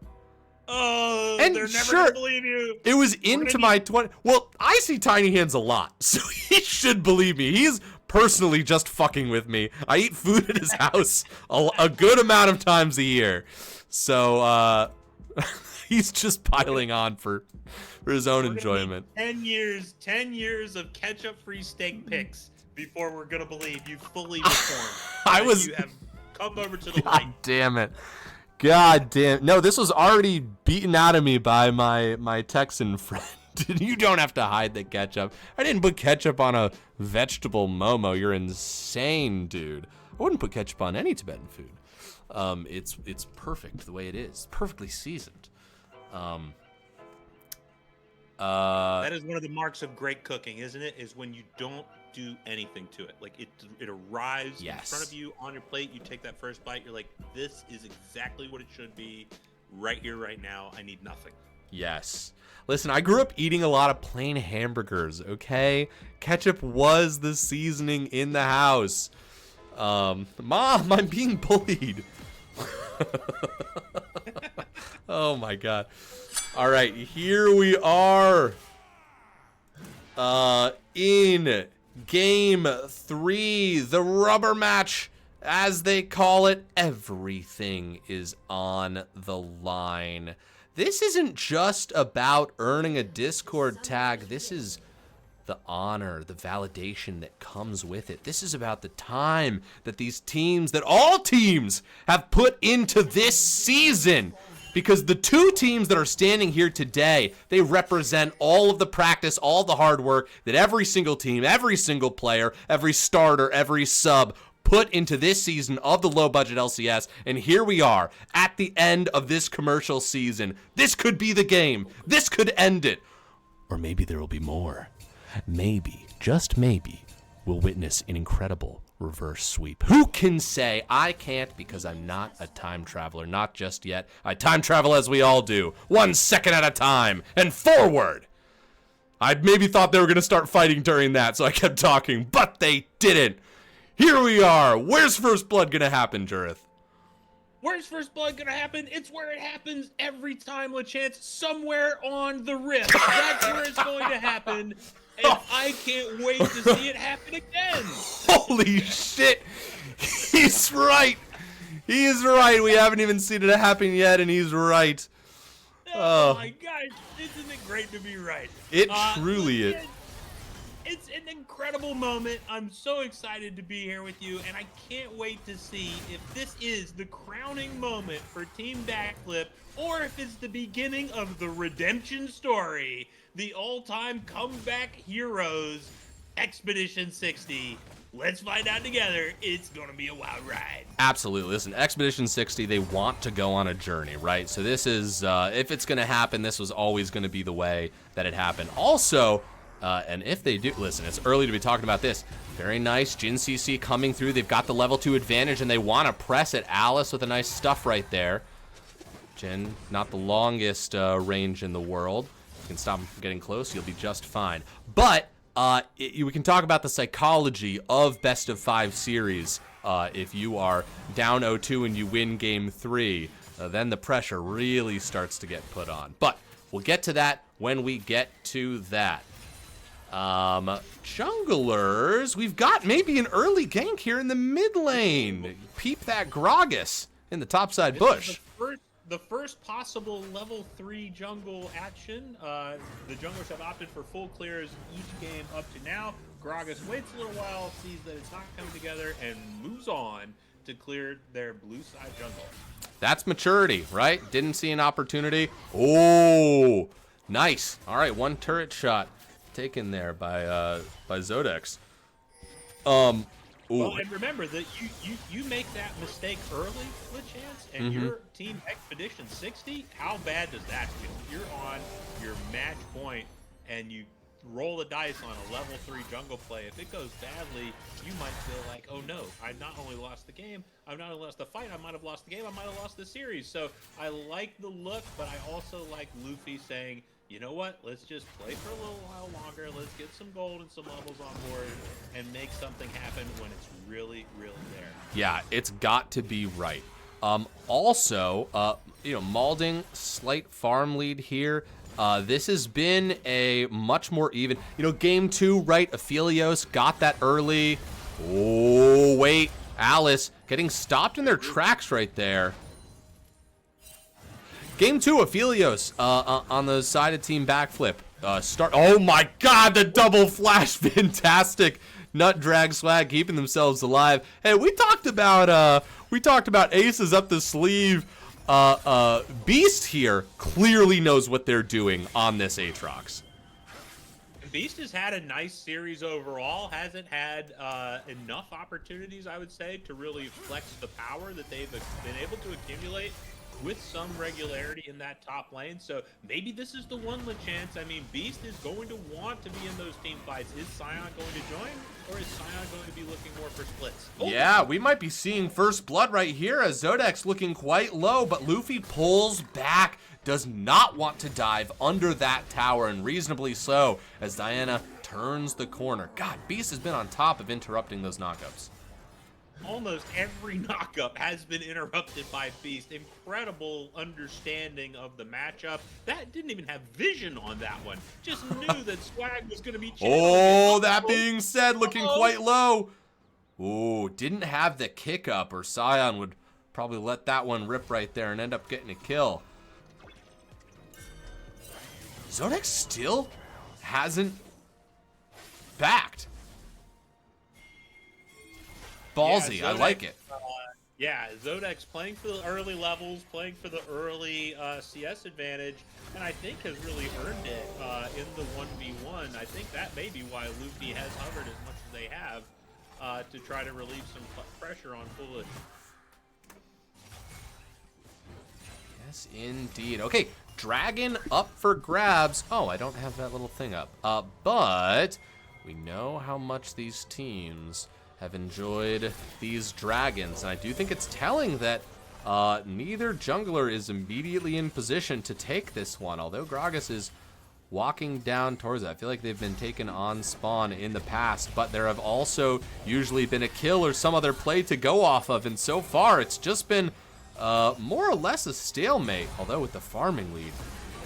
Oh, and they're never sure, gonna believe you. It was into my 20. Well, I see Tiny Hands a lot, so he should believe me. He's personally just fucking with me. I eat food at his house a good amount of times a year, so he's just piling on for his own enjoyment. 10 years of ketchup-free steak picks before we're gonna believe you fully reformed. You have come over to the light. Damn it. God damn. No, this was already beaten out of me by my Texan friend. You don't have to hide the ketchup. I didn't put ketchup on a vegetable momo. You're insane, dude. I wouldn't put ketchup on any Tibetan food. It's perfect the way it is. Perfectly seasoned. That is one of the marks of great cooking, isn't it? Is when you don't do anything to it. Like it arrives in front of you on your plate. You take that first bite. You're like, this is exactly what it should be, right here, right now. I need nothing. Yes. Listen, I grew up eating a lot of plain hamburgers. Okay, ketchup was the seasoning in the house. Mom, I'm being bullied. Oh my god. All right, here we are. In Game 3, the rubber match, as they call it. Everything is on the line. This isn't just about earning a Discord tag. This is the honor, the validation that comes with it. This is about the time that these teams, that all teams have put into this season. Because the two teams that are standing here today, they represent all of the practice, all the hard work that every single team, every single player, every starter, every sub put into this season of the low budget LCS. And here we are at the end of this commercial season. This could be the game. This could end it. Or maybe there will be more. Maybe, just maybe, we'll witness an incredible reverse sweep. Who can say? I can't, because I'm not a time traveler. Not just yet. I time travel as we all do. 1 second at a time. And forward. I maybe thought they were going to start fighting during that, so I kept talking, but they didn't. Here we are. Where's first blood going to happen, Jurith? Where's first blood gonna happen? It's where it happens every time, LeChance. Somewhere on the rift. That's where it's going to happen. And I can't wait to see it happen again. Holy shit. He's right. He is right. We haven't even seen it happen yet, and he's right. Oh my gosh. Isn't it great to be right? It truly is. It's an incredible moment. I'm so excited to be here with you, and I can't wait to see if this is the crowning moment for Team Backflip, or if it's the beginning of the redemption story. The all-time comeback heroes, Expedition 60. Let's find out together. It's going to be a wild ride. Absolutely. Listen, Expedition 60, they want to go on a journey, right? So this is, if it's going to happen, this was always going to be the way that it happened. Also, and if they do, listen, it's early to be talking about this. Very nice. Jin CC coming through. They've got the level 2 advantage, and they want to press at Alice with a nice stuff right there. Jin, not the longest range in the world. You can stop him from getting close. You'll be just fine. But we can talk about the psychology of best of 5 series. If you are down 0-2 and you win game 3, then the pressure really starts to get put on. But we'll get to that when we get to that. Junglers, we've got maybe an early gank here in the mid lane. Peep that Gragas in the topside bush. The first possible level 3 jungle action. The junglers have opted for full clears each game up to now. Gragas waits a little while, sees that it's not coming together, and moves on to clear their blue side jungle. That's maturity, right? Didn't see an opportunity. Oh, nice. All right, one turret shot taken there by Zodex. Well, and remember that you make that mistake early, LeChance, and your team Expedition 60, how bad does that feel? You're on your match point, and you roll the dice on a level 3 jungle play. If it goes badly, you might feel like, oh no, I not only lost the game, I've not only lost the fight, I might have lost the game, I might have lost the series. So I like the look, but I also like Luffy saying, you know what, let's just play for a little while longer, let's get some gold and some levels on board, and make something happen when it's really, really there. Yeah, it's got to be right. Also, Malding, slight farm lead here. This has been a much more even, game 2, right? Aphelios got that early. Oh, wait. Alice getting stopped in their tracks right there. Game 2, Aphelios on the side of Team Backflip. Oh my god, the double flash. Fantastic. Nut drag swag keeping themselves alive. Hey, we talked about aces up the sleeve. Beast here clearly knows what they're doing on this Aatrox. Beast has had a nice series overall. Hasn't had enough opportunities, I would say, to really flex the power that they've been able to accumulate with some regularity in that top lane. So maybe this is the one, LeChance. I mean, Beast is going to want to be in those team fights. Is Sion going to join, or is Sion going to be looking more for splits? Oh. Yeah, we might be seeing first blood right here as Zodex looking quite low, but Luffy pulls back, does not want to dive under that tower, and reasonably so, as Diana turns the corner. God, Beast has been on top of interrupting those knockups. Almost every knockup has been interrupted by Beast. Incredible understanding of the matchup. That didn't even have vision on that one. Just knew that Swag was going to be channeling. Oh, that being said, looking quite low. Oh, didn't have the kick up, or Sion would probably let that one rip right there and end up getting a kill. Zodex still hasn't backed. Ballsy, yeah, Zodex, I like it. Zodex playing for the early levels, playing for the early CS advantage, and I think has really earned it in the 1v1. I think that may be why Luffy has hovered as much as they have to try to relieve some pressure on Foolish. Yes, indeed. Okay, Dragon up for grabs. Oh, I don't have that little thing up. But we know how much these teams have enjoyed these dragons, and I do think it's telling that neither jungler is immediately in position to take this one, although Gragas is walking down towards it. I feel like they've been taken on spawn in the past, but there have also usually been a kill or some other play to go off of, and so far it's just been more or less a stalemate, although with the farming lead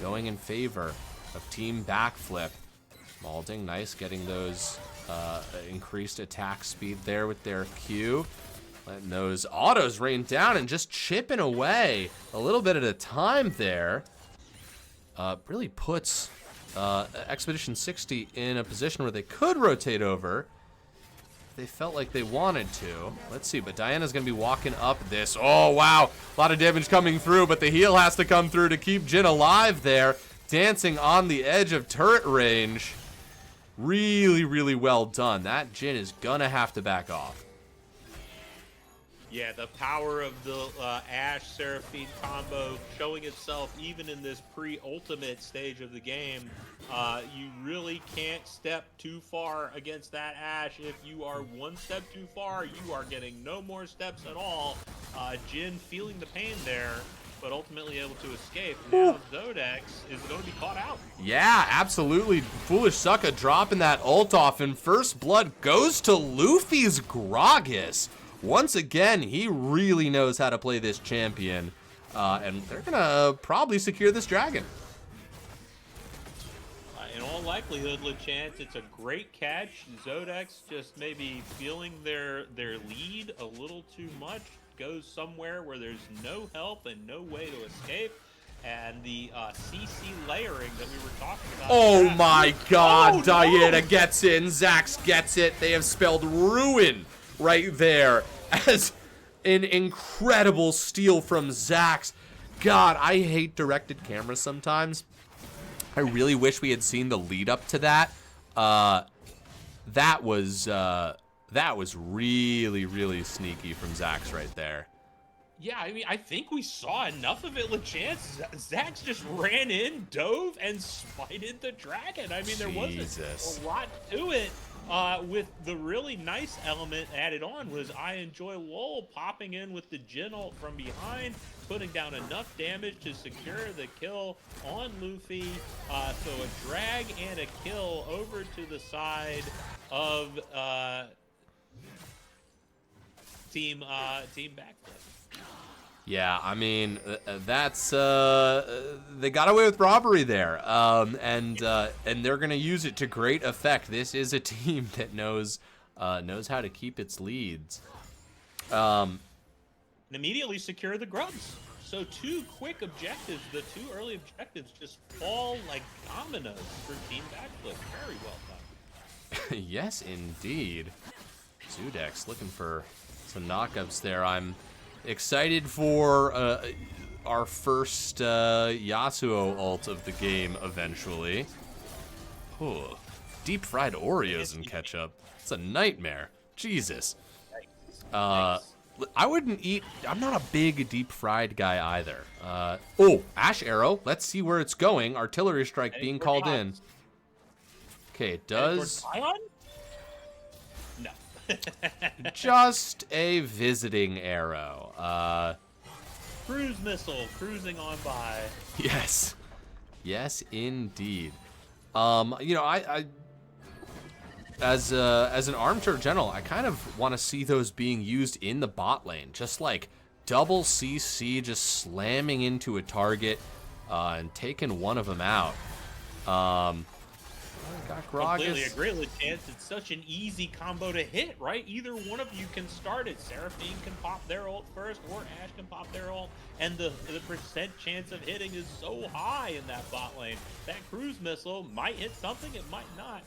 going in favor of Team Backflip. Malding, nice, getting those increased attack speed there with their Q. Letting those autos rain down and just chipping away a little bit at a time there. Really puts Expedition 60 in a position where they could rotate over if they felt like they wanted to. Let's see, but Diana's going to be walking up this. Oh, wow. A lot of damage coming through, but the heal has to come through to keep Jin alive there. Dancing on the edge of turret range. Really, really well done. That Jin is going to have to back off. Yeah, the power of the Ashe Seraphine combo showing itself even in this pre-ultimate stage of the game. You really can't step too far against that Ashe. If you are one step too far, you are getting no more steps at all. Jin feeling the pain there, but ultimately able to escape. Now Zodex is going to be caught out. Yeah, absolutely. Foolish Sucka dropping that ult off, and first blood goes to Luffy's Gragas. Once again, he really knows how to play this champion, and they're gonna probably secure this dragon. In all likelihood, LeChance, it's a great catch. Zodex just maybe feeling their lead a little too much, goes somewhere where there's no help and no way to escape. And the CC layering that we were talking about. Oh my god, oh, Diana no. gets it, and Zax gets it. They have spelled ruin right there as an incredible steal from Zax. God, I hate directed cameras sometimes. I really wish we had seen the lead up to that. That was really, really sneaky from Zax right there. Yeah, I mean, I think we saw enough of it. LeChance, Zax just ran in, dove, and spited the dragon. I mean, there wasn't a lot to it. With the really nice element added on was I Enjoy Lol popping in with the Jin ult from behind, putting down enough damage to secure the kill on Luffy. So a drag and a kill over to the side of Team Backflip. Yeah, I mean, that's they got away with robbery there, and they're gonna use it to great effect. This is a team that knows how to keep its leads. And immediately secure the grubs. So two quick objectives, the two early objectives just fall like dominoes for Team Backflip. Very well done. Yes, indeed. Zudex looking for some knockups there. I'm excited for our first Yasuo ult of the game eventually. Oh, deep fried Oreos and ketchup. It's a nightmare. Jesus. I wouldn't eat. I'm not a big deep fried guy either. Oh, Ash Arrow. Let's see where it's going. Artillery strike being called in. Okay, it does. No. Just a visiting arrow. Cruise missile cruising on by. Yes. Yes, indeed. You know, I as an armchair general, I kind of want to see those being used in the bot lane. Just like double CC, just slamming into a target and taking one of them out. Got Gragas. Completely agree, LeChance. It's such an easy combo to hit, right? Either one of you can start it. Seraphine can pop their ult first, or Ashe can pop their ult, and the percent chance of hitting is so high in that bot lane. That cruise missile might hit something, it might not.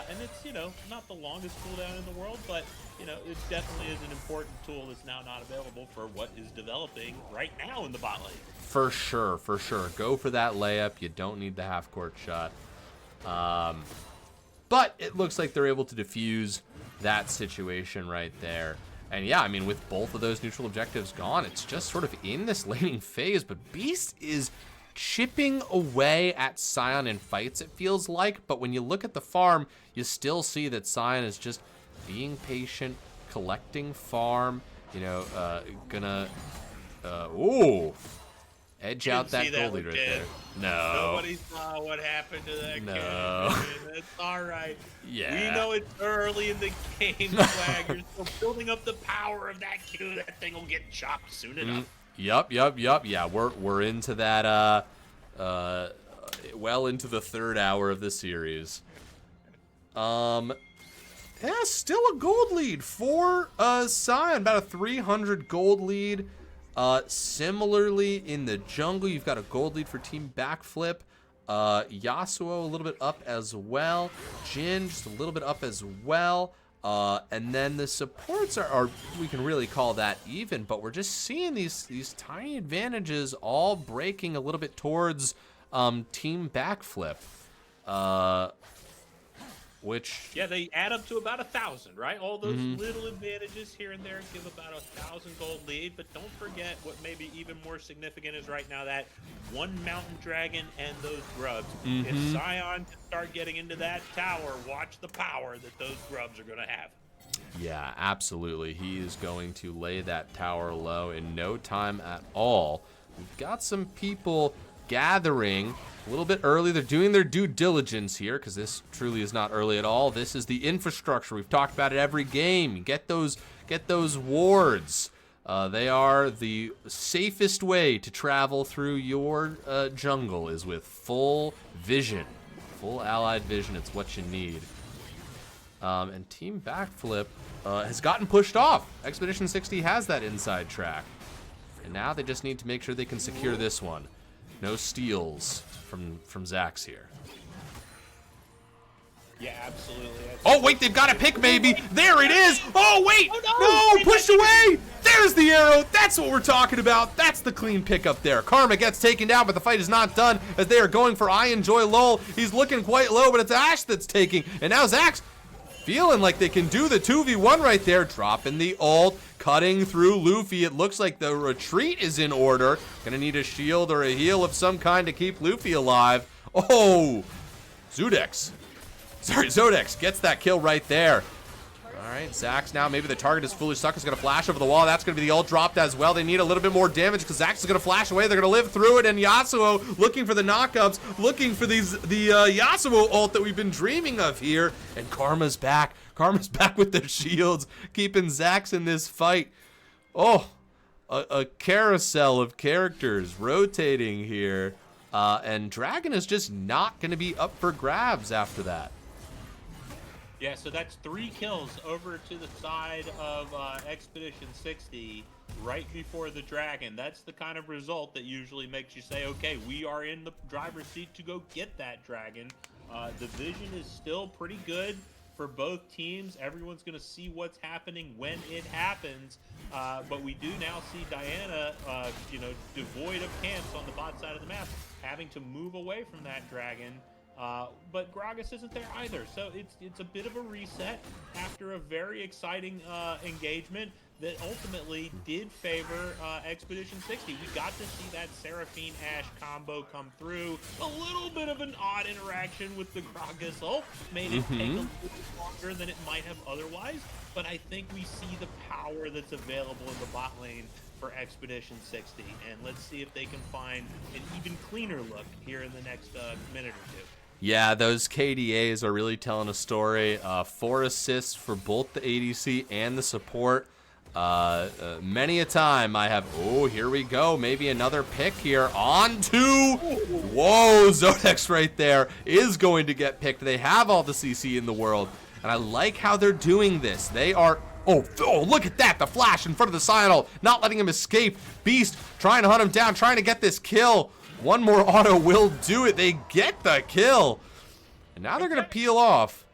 And it's, you know, not the longest cooldown in the world, but, you know, it definitely is an important tool that's now not available for what is developing right now in the bot lane. For sure, for sure. Go for that layup. You don't need the half-court shot. But it looks like they're able to defuse that situation right there. And yeah, I mean, with both of those neutral objectives gone, it's just sort of in this laning phase, but Beast is chipping away at Sion in fights, it feels like. But when you look at the farm, you still see that Sion is just being patient, collecting farm, you know, ooh. Edge out that gold lead right there. No. Nobody saw what happened to that No. kid. It's all right. Yeah. We know it's early in the game, Swag. You're still building up the power of that kid. That thing will get chopped soon enough. Yup. Yeah, we're into that well into the third hour of the series. Yeah, still a gold lead for Sion, about a 300 gold lead. Similarly in the jungle, you've got a gold lead for Team Backflip. Yasuo a little bit up as well. Jin just a little bit up as well. And then the supports are we can really call that even, but we're just seeing these tiny advantages all breaking a little bit towards Team Backflip. Which they add up to about 1,000, right? All those little advantages here and there give about 1,000 gold lead. But don't forget what may be even more significant is right now that one mountain dragon and those grubs. If Sion can start getting into that tower, watch the power that those grubs are going to have. Yeah, absolutely. He is going to lay that tower low in no time at all. We've got some people gathering a little bit early. They're doing their due diligence here because this truly is not early at all. This is the infrastructure. We've talked about it every game. Get those wards. They are the safest way to travel through your jungle is with full vision, full allied vision. It's what you need. And Team Backflip has gotten pushed off. Expedition 60 has that inside track. And now they just need to make sure they can secure this one. No steals from Zax here. Yeah, absolutely. Oh, wait, they've got a pick, maybe. There it is. Oh, wait. No, pushed away. There's the arrow. That's what we're talking about. That's the clean pick up there. Karma gets taken down, but the fight is not done as they are going for I Enjoy Lol. He's looking quite low, but it's Ash that's taking. And now Zax feeling like they can do the 2v1 right there, dropping the ult, cutting through Luffy. It looks like the retreat is in order. Gonna need a shield or a heal of some kind to keep Luffy alive. Oh, Zodex gets that kill right there. All right, Zax now, maybe the target is fully stuck. Is going to flash over the wall. That's going to be the ult dropped as well. They need a little bit more damage because Zax is going to flash away. They're going to live through it, and Yasuo looking for the knockups, looking for the Yasuo ult that we've been dreaming of here. And Karma's back. Karma's back with the shields, keeping Zax in this fight. Oh, a carousel of characters rotating here. And Dragon is just not going to be up for grabs after that. Yeah, so that's 3 kills over to the side of Expedition 60 right before the Dragon. That's the kind of result that usually makes you say, okay, we are in the driver's seat to go get that Dragon. The vision is still pretty good for both teams. Everyone's going to see what's happening when it happens. But we do now see Diana, devoid of camps on the bot side of the map, having to move away from that Dragon. But Gragas isn't there either, so it's a bit of a reset after a very exciting engagement that ultimately did favor Expedition 60. We got to see that Seraphine Ash combo come through. A little bit of an odd interaction with the Gragas ult made it take a little longer than it might have otherwise, but I think we see the power that's available in the bot lane for Expedition 60, and let's see if they can find an even cleaner look here in the next minute or two. Yeah, those KDAs are really telling a story. 4 assists for both the ADC and the support. Many a time I have, oh, here we go. Maybe another pick here. On to, whoa, Zodex right there is going to get picked. They have all the CC in the world, and I like how they're doing this. They are, oh, look at that. The flash in front of the Cyanol, not letting him escape. Beast trying to hunt him down, trying to get this kill. One more auto will do it. They get the kill. And now they're going to peel off.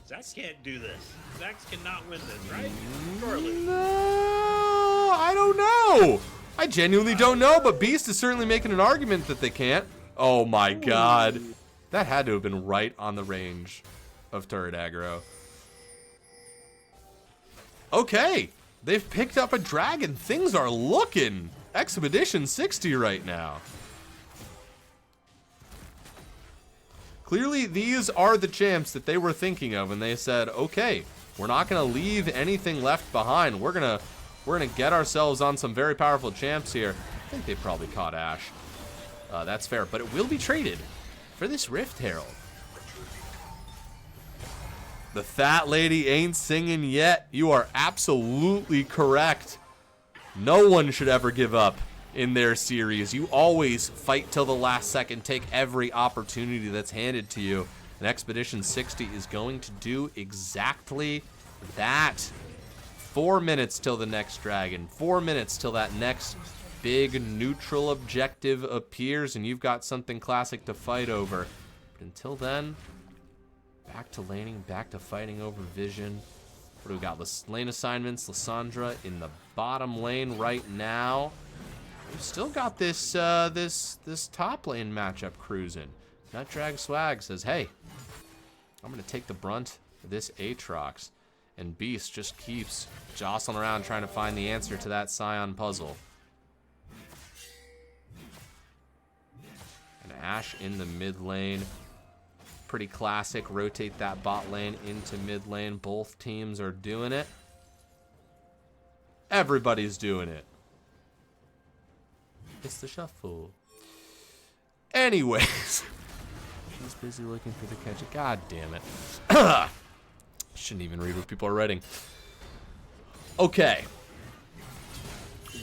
Zax can't do this. Zax cannot win this, right? Surely. No, I don't know. I genuinely don't know, but Beast is certainly making an argument that they can't. Oh my god. That had to have been right on the range of turret aggro. Okay. They've picked up a dragon. Things are looking Expedition 60 right now. Clearly, these are the champs that they were thinking of, and they said, okay, we're not going to leave anything left behind. We're going to We're going to get ourselves on some very powerful champs here. I think they probably caught Ashe. That's fair, but it will be traded for this Rift Herald. The fat lady ain't singing yet. You are absolutely correct. No one should ever give up in their series. You always fight till the last second, take every opportunity that's handed to you. And Expedition 60 is going to do exactly that. 4 minutes till the next dragon. 4 minutes till that next big neutral objective appears, and you've got something classic to fight over. But until then, back to laning, back to fighting over vision. What do we got? Lane assignments, Lissandra in the bottom lane right now. We've still got this this top lane matchup cruising. Nutdrag Swag says, hey, I'm going to take the brunt of this Aatrox. And Beast just keeps jostling around trying to find the answer to that Scion puzzle. And Ashe in the mid lane. Pretty classic. Rotate that bot lane into mid lane. Both teams are doing it. Everybody's doing it. It's the shuffle. Anyways. He's busy looking for the catch. God damn it. Shouldn't even read what people are writing. Okay.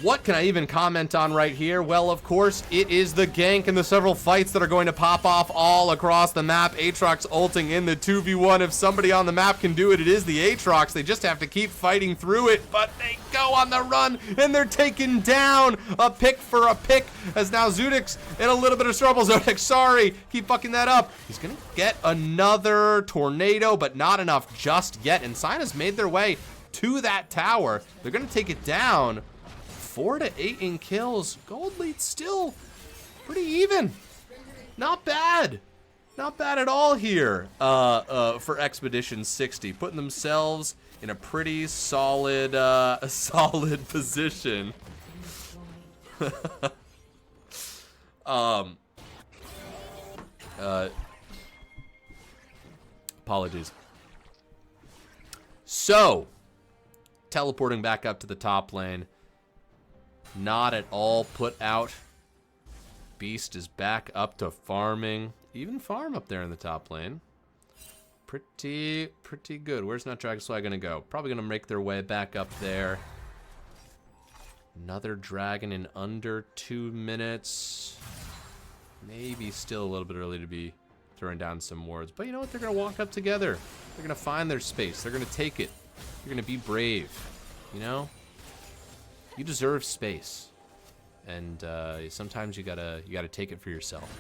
What can I even comment on right here? Well, of course, it is the gank and the several fights that are going to pop off all across the map. Aatrox ulting in the 2v1. If somebody on the map can do it, it is the Aatrox. They just have to keep fighting through it, but they go on the run, and they're taken down. A pick for a pick, as now Zudix in a little bit of trouble. Zudix, sorry, keep fucking that up. He's going to get another tornado, but not enough just yet, and Sina's made their way to that tower. They're going to take it down. 4 to 8 in kills. Gold lead still pretty even. Not bad. Not bad at all here for Expedition 60. Putting themselves in a pretty solid solid position. Apologies. So, teleporting back up to the top lane. Not at all put out. Beast is back up to farming. Even farm up there in the top lane. Pretty good. Where's Nutdrag Swag gonna go? Probably gonna make their way back up there. Another dragon in under 2 minutes. Maybe still a little bit early to be throwing down some wards. But you know what? They're gonna walk up together. They're gonna find their space. They're gonna take it. They're gonna be brave. You know? You deserve space, and sometimes you gotta take it for yourself,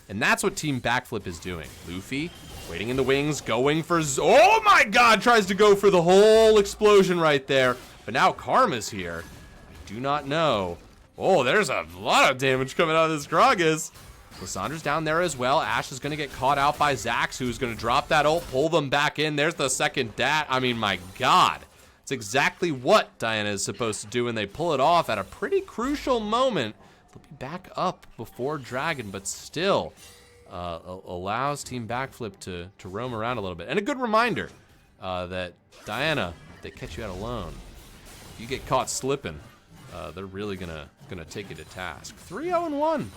and that's what Team Backflip is doing. Luffy waiting in the wings, going for oh my God, tries to go for the whole explosion right there, but now Karma's here. I do not know. Oh, there's a lot of damage coming out of this Gragas. Lissandra's down there as well. Ashe is gonna get caught out by Zax, who's gonna drop that ult, pull them back in. There's the second dat. I mean, my God. It's exactly what Diana is supposed to do, and they pull it off at a pretty crucial moment. They'll be back up before Dragon, but still allows Team Backflip to roam around a little bit. And a good reminder that Diana, they catch you out alone. If you get caught slipping, they're really gonna take you to task. 3-0-1.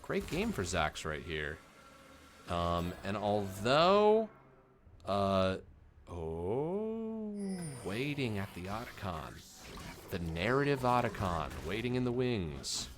Great game for Zax right here. And although, waiting at the Otacon. The narrative Otacon, waiting in the wings.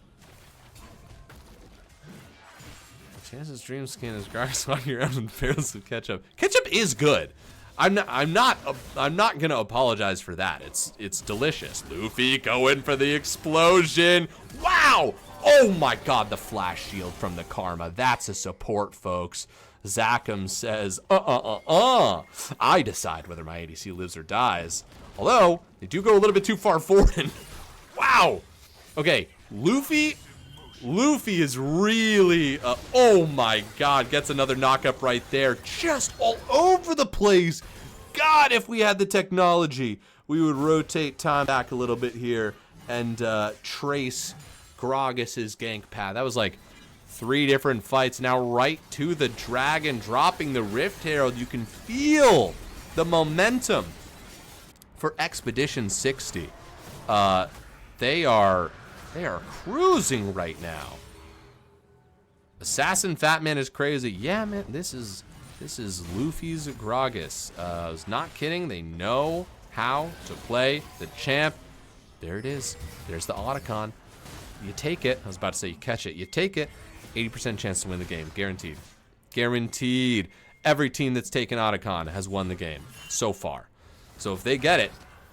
Chance's dream skin is grass on your own and fails of ketchup. Ketchup is good. I'm not gonna apologize for that. It's delicious. Luffy going for the explosion. Wow! Oh my God, the flash shield from the Karma. That's a support, folks. Zakum says, I decide whether my ADC lives or dies. Although, they do go a little bit too far forward. Wow. Okay, Luffy is really, oh my God, gets another knockup right there. Just all over the place. God, if we had the technology, we would rotate time back a little bit here and trace Gragas's gank path. That was like 3 different fights. Now right to the dragon, dropping the Rift Herald. You can feel the momentum for Expedition 60. They are cruising right now. Assassin Fat Man is crazy. Yeah, man, this is Luffy's Gragas. I was not kidding. They know how to play the champ. There it is. There's the Otacon. You take it. I was about to say you catch it. You take it. 80% chance to win the game. Guaranteed. Guaranteed. Every team that's taken Otacon has won the game so far. So if they get it,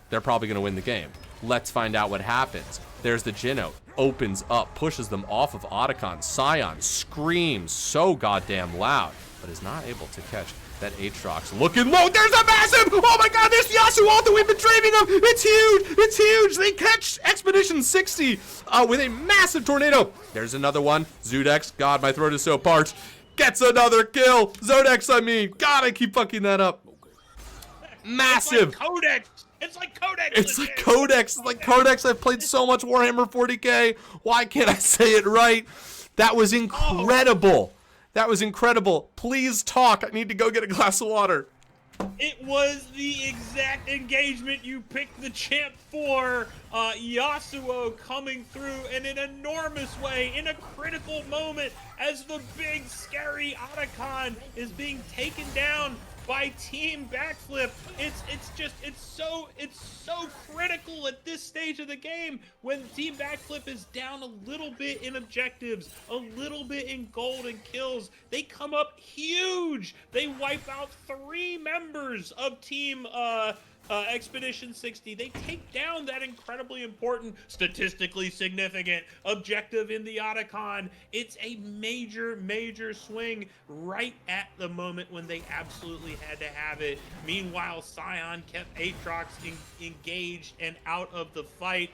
they're probably going to win the game. Let's find out what happens. There's the Jinno. Opens up, pushes them off of Otacon. Scion screams so goddamn loud, but is not able to catch that Aatrox. Looking low. There's a massive. Oh my god, there's Yasuo that we've been dreaming of. It's huge. It's huge. They catch Expedition 60 with a massive tornado. There's another one. Zudex. God, my throat is so parched. Gets another kill. Zodex, I mean. God, I keep fucking that up. Massive. It's like Codex. It's like Codex. It's like Codex. It's like Codex. I've played so much Warhammer 40k. Why can't I say it right? That was incredible. That was incredible. Please talk. I need to go get a glass of water. It was the exact engagement you picked the champ for. Yasuo coming through in an enormous way in a critical moment as the big scary Otacon is being taken down by Team Backflip. It's so critical at this stage of the game when Team Backflip is down a little bit in objectives, a little bit in gold and kills. They come up huge. They wipe out 3 members of Team Expedition 60. They take down that incredibly important, statistically significant objective in the Otacon. It's a major swing right at the moment when they absolutely had to have it. Meanwhile, Scion kept Aatrox engaged and out of the fight.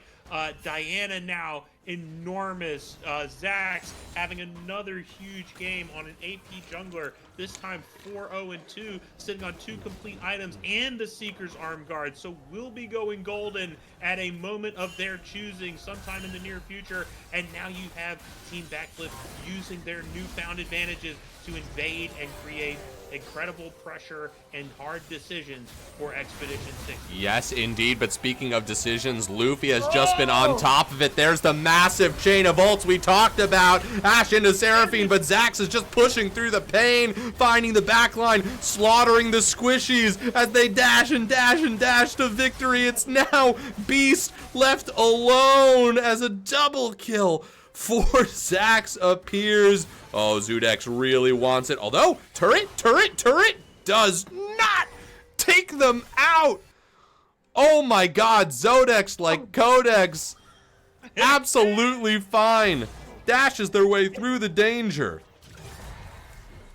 Diana now enormous. Zax having another huge game on an AP jungler, this time 4-0-2, sitting on 2 complete items and the Seeker's Arm Guard. So we'll be going golden at a moment of their choosing sometime in the near future. And now you have Team Backflip using their newfound advantages to invade and create incredible pressure and hard decisions for Expedition 60. Yes, indeed. But speaking of decisions, Luffy has just been on top of it. There's the massive chain of ults we talked about. Ash into Seraphine, but Zax is just pushing through the pain, finding the backline, slaughtering the squishies as they dash and dash and dash to victory. It's now Beast left alone as a double kill for Zax appears. Oh, Zudex really wants it. Although, turret does not take them out. Oh my god, Zodex like Codex. Absolutely fine. Dashes their way through the danger.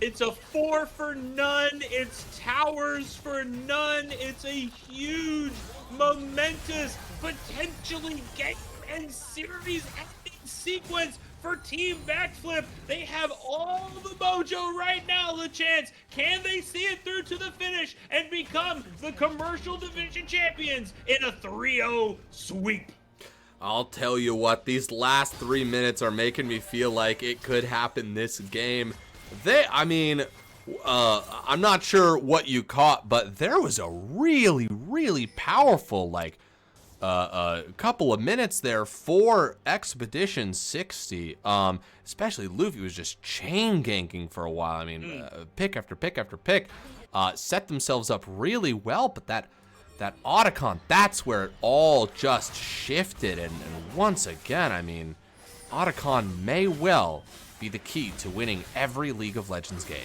It's a 4 for none. It's towers for none. It's a huge, momentous, potentially game and series ending sequence for Team Backflip. They have all the mojo right now, the chance. Can they see it through to the finish and become the commercial division champions in a 3-0 sweep? I'll tell you what, these last 3 minutes are making me feel like it could happen this game. I'm not sure what you caught, but there was a really powerful, like, couple of minutes there for Expedition 60. Especially Luffy was just chain ganking for a while. I mean, pick after pick after pick. Set themselves up really well, but that Otacon, that's where it all just shifted. And once again, I mean, Otacon may well be the key to winning every League of Legends game.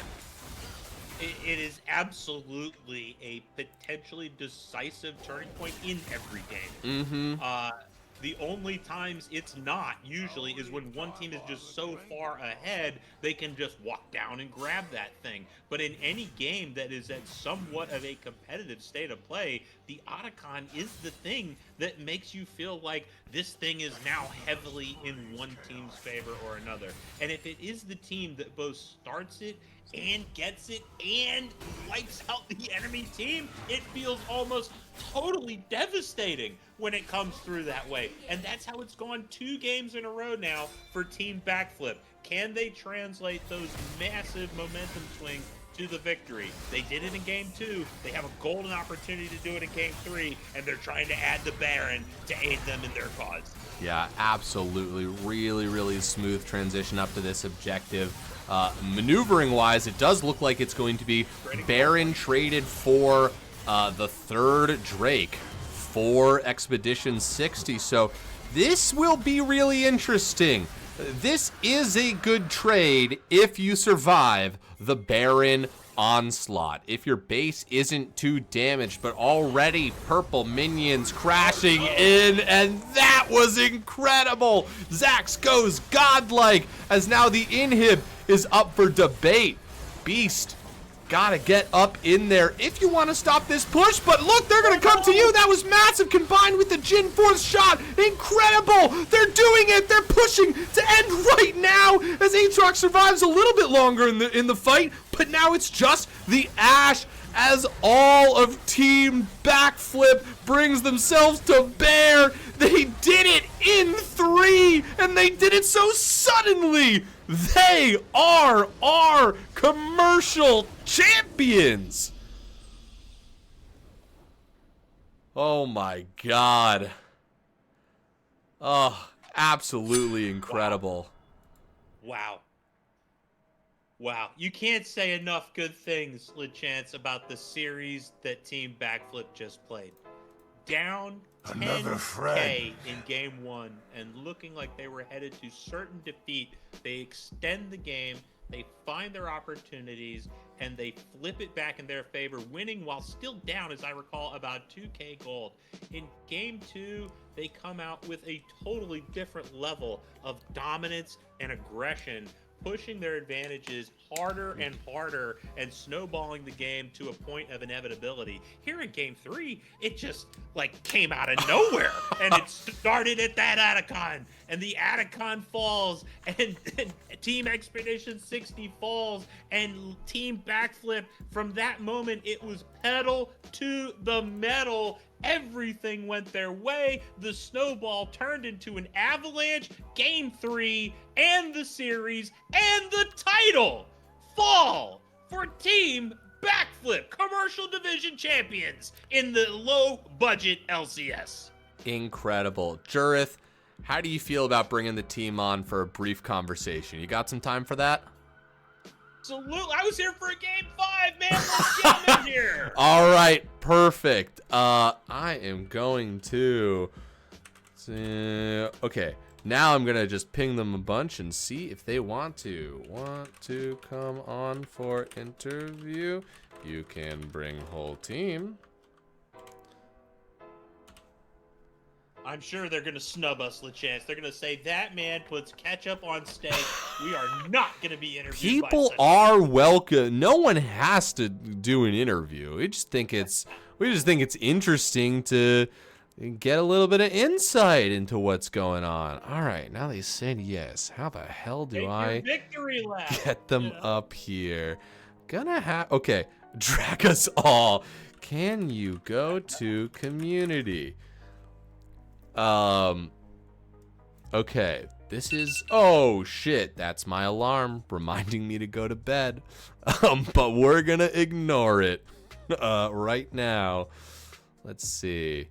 It is absolutely a potentially decisive turning point in every game. The only times it's not, usually, is when one team is just so far ahead, they can just walk down and grab that thing. But in any game that is at somewhat of a competitive state of play, the Otacon is the thing that makes you feel like this thing is now heavily in one team's favor or another. And if it is the team that both starts it and gets it and wipes out the enemy team, it feels almost totally devastating when it comes through that way. And that's how it's gone 2 games in a row now for Team Backflip. Can they translate those massive momentum swings to the victory. They did it in Game 2. They have a golden opportunity to do it in Game 3, and they're trying to add the Baron to aid them in their cause. Yeah, absolutely. Really, really smooth transition up to this objective. Maneuvering-wise, it does look like it's going to be Baron traded for the third Drake for Expedition 60. So this will be really interesting. This is a good trade if you survive the Baron onslaught. If your base isn't too damaged, but already purple minions crashing in, and that was incredible. Zax goes godlike as now the inhib is up for debate. Beast, gotta get up in there if you want to stop this push, but look, they're gonna come to you. That was massive, combined with the Jin fourth shot. Incredible. They're doing it. They're pushing to end right now as Aatrox survives a little bit longer in the fight, but now it's just the Ashe as all of Team Backflip brings themselves to bear. They did it in 3, and they did it so suddenly. They are our commercial champions. Oh my God. Oh, absolutely incredible. Wow. You can't say enough good things, LeChance, about the series that Team Backflip just played. Down 10K in Game 1 and looking like they were headed to certain defeat, they extend the game, they find their opportunities, and they flip it back in their favor, winning while still down, as I recall, about 2K gold. In Game 2, they come out with a totally different level of dominance and aggression, pushing their advantages harder and harder and snowballing the game to a point of inevitability. Here in Game 3, it just came out of nowhere, and it started at that Atacon, and the Atacon falls, and Team Expedition 60 falls, and Team Backflip, from that moment, it was pedal to the metal. Everything went their way. The snowball turned into an avalanche. Game 3 and the series and the title fall for Team Backflip, Commercial Division Champions in the low-budget LCS. Incredible. Jurith, how do you feel about bringing the team on for a brief conversation? You got some time for that? Absolutely. I was here for a Game 5, man. Let's get them in here. All right, perfect. I am going to... Okay, now I'm going to just ping them a bunch and see if they want to come on for interview. You can bring whole team. I'm sure they're going to snub us, LeChance. They're going to say, that man puts ketchup on steak. We are not going to be interviewed. People are welcome. No one has to do an interview. We just think it's interesting to get a little bit of insight into what's going on. All right, now they said yes. How the hell do I get them up here? Okay, drag us all. Can you go to community? Okay, this is, oh shit, that's my alarm reminding me to go to bed. But we're gonna ignore it right now. Let's see.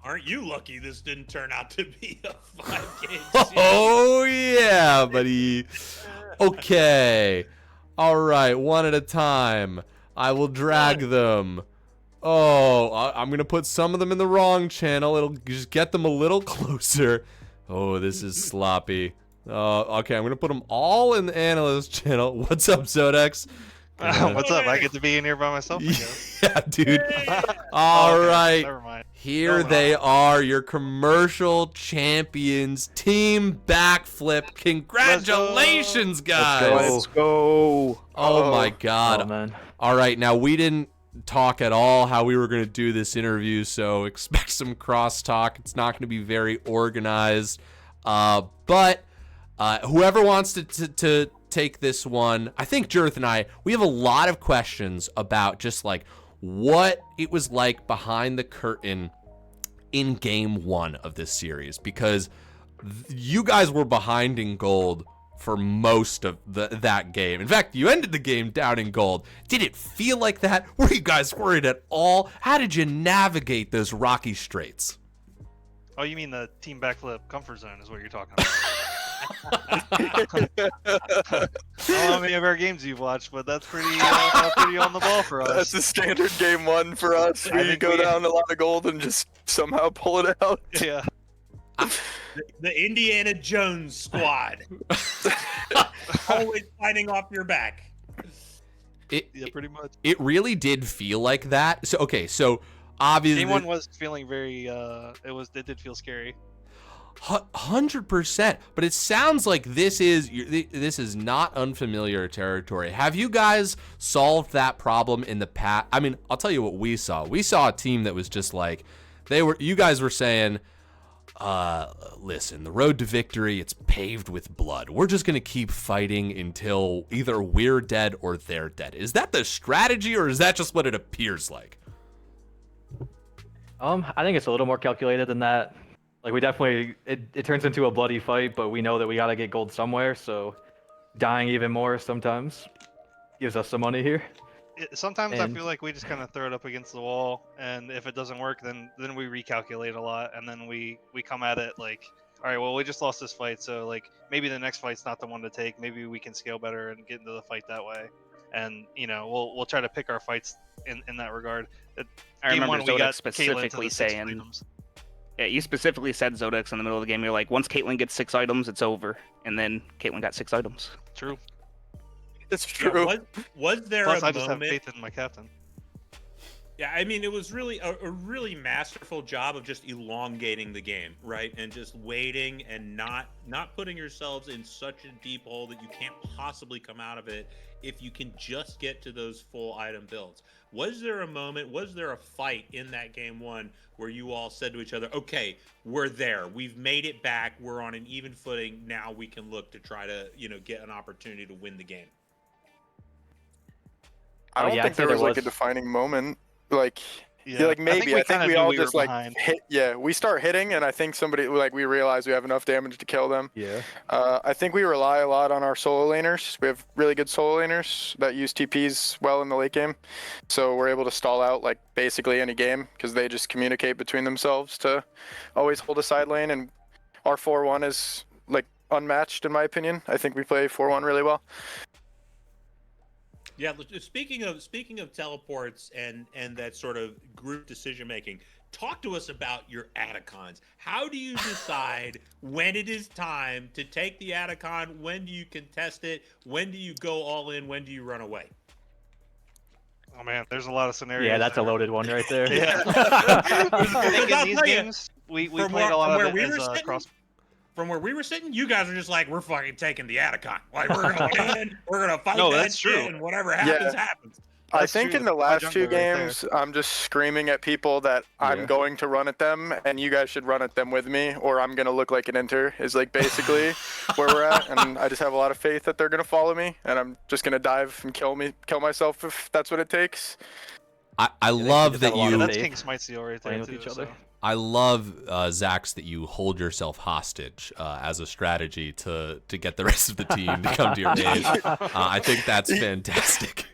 Aren't you lucky this didn't turn out to be a 5-game series? Oh yeah, buddy. Okay. All right, one at a time. I will drag them. Oh, I'm going to put some of them in the wrong channel. It'll just get them a little closer. Oh, this is sloppy. Okay, I'm going to put them all in the analyst channel. What's up, Zodex? What's up? I get to be in here by myself again. Yeah, dude. All right. Never mind. Here they are, your commercial champions, Team Backflip. Congratulations, guys. Let's go. Oh, my God. Oh, man. All right, now we didn't talk at all how we were going to do this interview, so expect some crosstalk. It's not going to be very organized, but whoever wants to take this one, I think Jurith and I, we have a lot of questions about just what it was like behind the curtain in Game 1 of this series, because you guys were behind in gold for most of that game. In fact, you ended the game down in gold. Did it feel like that? Were you guys worried at all? How did you navigate those rocky straights? Oh, you mean the team backflip comfort zone is what you're talking about. How many of our games you've watched, but that's pretty on the ball for us. That's the standard game one for us. We go down a lot of gold and just somehow pull it out. Yeah. The Indiana Jones squad. Always fighting off your back. Yeah, pretty much. It really did feel like that. So obviously Game one was feeling very it did feel scary. 100%, but it sounds like this is not unfamiliar territory. Have you guys solved that problem in the past? I mean, I'll tell you what we saw. We saw a team that was just like, you guys were saying, listen, the road to victory, it's paved with blood. We're just going to keep fighting until either we're dead or they're dead. Is that the strategy, or is that just what it appears like? I think it's a little more calculated than that. Like, we definitely, it turns into a bloody fight, but we know that we got to get gold somewhere, so dying even more sometimes gives us some money here. Sometimes I feel like we just kind of throw it up against the wall, and if it doesn't work, then we recalculate a lot, and then we come at it like, all right, well, we just lost this fight, so like maybe the next fight's not the one to take. Maybe we can scale better and get into the fight that way, and we'll try to pick our fights in that regard. I remember we got Zodex specifically saying. Yeah, you specifically said Zodex in the middle of the game. You're like, once Caitlyn gets 6 items, it's over. And then Caitlyn got 6 items. True. It's true. Yeah, was there Plus, a I just moment? have faith in my captain. Yeah, I mean, it was really a really masterful job of just elongating the game, right? And just waiting and not putting yourselves in such a deep hole that you can't possibly come out of it if you can just get to those full item builds. Was there a moment, was there a fight in that game one where you all said to each other, okay, we're there, we've made it back, we're on an even footing, now we can look to try to, get an opportunity to win the game? I don't yeah, think I'd say there was there like a was. defining moment. Like, Yeah, like maybe I think kinda we knew all we were just like behind. hit. Yeah, we start hitting, and I think we realize we have enough damage to kill them. Yeah. I think we rely a lot on our solo laners. We have really good solo laners that use TPs well in the late game, so we're able to stall out like basically any game because they just communicate between themselves to always hold a side lane. And our 4-1 is like unmatched in my opinion. I think we play 4-1 really well. Yeah, speaking of teleports and that sort of group decision making, talk to us about your Atacons. How do you decide when it is time to take the Atacon? When do you contest it? When do you go all in? When do you run away? Oh man, there's a lot of scenarios. Yeah, that's a there. loaded one right there. Yeah. I think I'll in these tell you, games, we from played a lot where of we it were as sitting, cross. From where we were sitting, you guys are just like, we're fucking taking the Atacon. Like, we're gonna win, we're gonna fight No, that that's shit, true. and whatever happens, happens. I That's think true. in the My last two jungler right there. games, I'm just screaming at people that Yeah. I'm going to run at them, and you guys should run at them with me, or I'm gonna look like an inter. Is like basically where we're at, and I just have a lot of faith that they're gonna follow me, and I'm just gonna dive and kill myself if that's what it takes. I love that have a lot Yeah, of you. that's faith King Smite Seal right there playing with too. each other. So. I love, Zax, that you hold yourself hostage as a strategy to get the rest of the team to come to your aid. I think that's fantastic.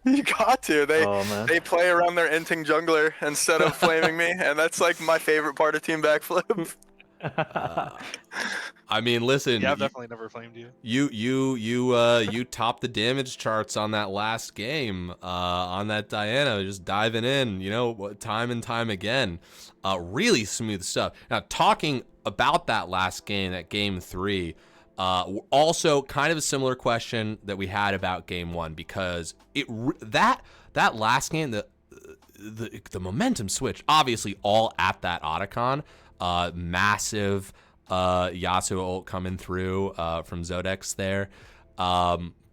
You got to. Oh, man. They play around their inting jungler instead of flaming me, and that's like my favorite part of Team Backflip. I mean, listen. Yeah, I've definitely never flamed you. You topped the damage charts on that last game on that Diana, just diving in, time and time again. Really smooth stuff. Now, talking about that last game, that game 3, also kind of a similar question that we had about game 1, because that last game, the momentum switch, obviously all at that Otacon, massive Yasuo ult coming through from Zodex there.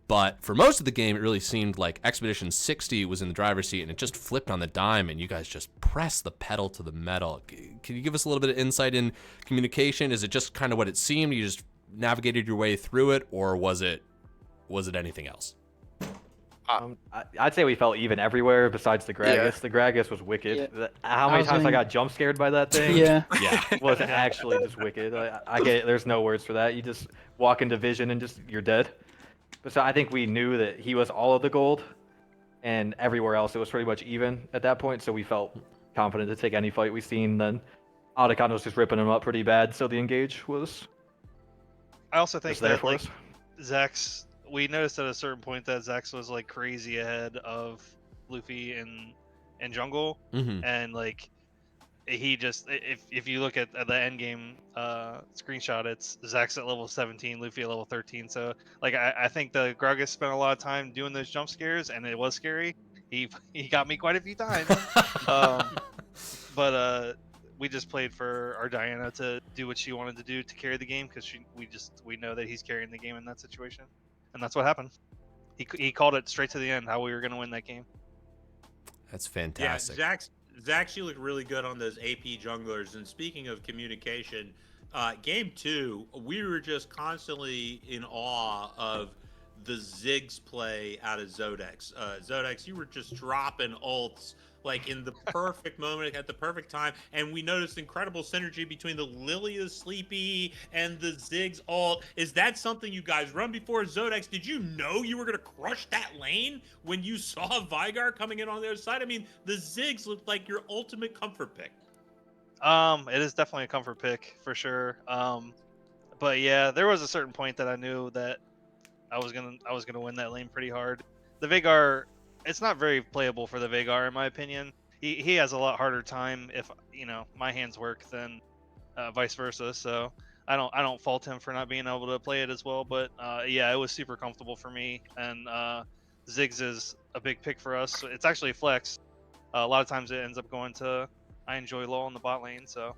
But for most of the game, it really seemed like Expedition 60 was in the driver's seat, and it just flipped on the dime, and you guys just pressed the pedal to the metal. Can you give us a little bit of insight in communication? Is it just kind of what it seemed? You just navigated your way through it, or was it anything else? I'd say we felt even everywhere besides the Gragas. Yeah. The Gragas was wicked. Yeah. How I many was times I gonna- got jump scared by that thing? Yeah. Yeah. Was actually just wicked. I get it. There's no words for that. You just walk into vision and just you're dead. But so I think we knew that he was all of the gold, and everywhere else it was pretty much even at that point. So we felt confident to take any fight we seen. Then Otacon was just ripping him up pretty bad. So the engage was I also think just there that for like us. Zax, we noticed at a certain point that Zax was like crazy ahead of Luffy in jungle, Mm-hmm. and like he just if you look at the end game screenshot, it's Zax at level 17, Luffy at level 13. So like I think the Gragas spent a lot of time doing those jump scares, and it was scary. He got me quite a few times. But we just played for our Diana to do what she wanted to do to carry the game, because we know that he's carrying the game in that situation, and that's what happened. He called it straight to the end how we were going to win that game. That's Yeah, fantastic. Zach, you look really good on those AP junglers. And speaking of communication, game 2, we were just constantly in awe of the Ziggs play out of Zodex. Zodex, you were just dropping ults like in the perfect moment at the perfect time, and we noticed incredible synergy between the Lilia Sleepy and the Ziggs ult. Is that something you guys run before Zodex? Did you know you were gonna crush that lane when you saw Vygar coming in on the other side? I mean, the Ziggs looked like your ultimate comfort pick. It is definitely a comfort pick for sure. But yeah, there was a certain point that I knew that I was gonna win that lane pretty hard. The Veigar, it's not very playable for the Veigar in my opinion. He has a lot harder time if my hands work than vice versa. So I don't fault him for not being able to play it as well. But yeah, it was super comfortable for me, and Ziggs is a big pick for us. It's actually a flex. A lot of times it ends up going to I enjoy low on the bot lane. So,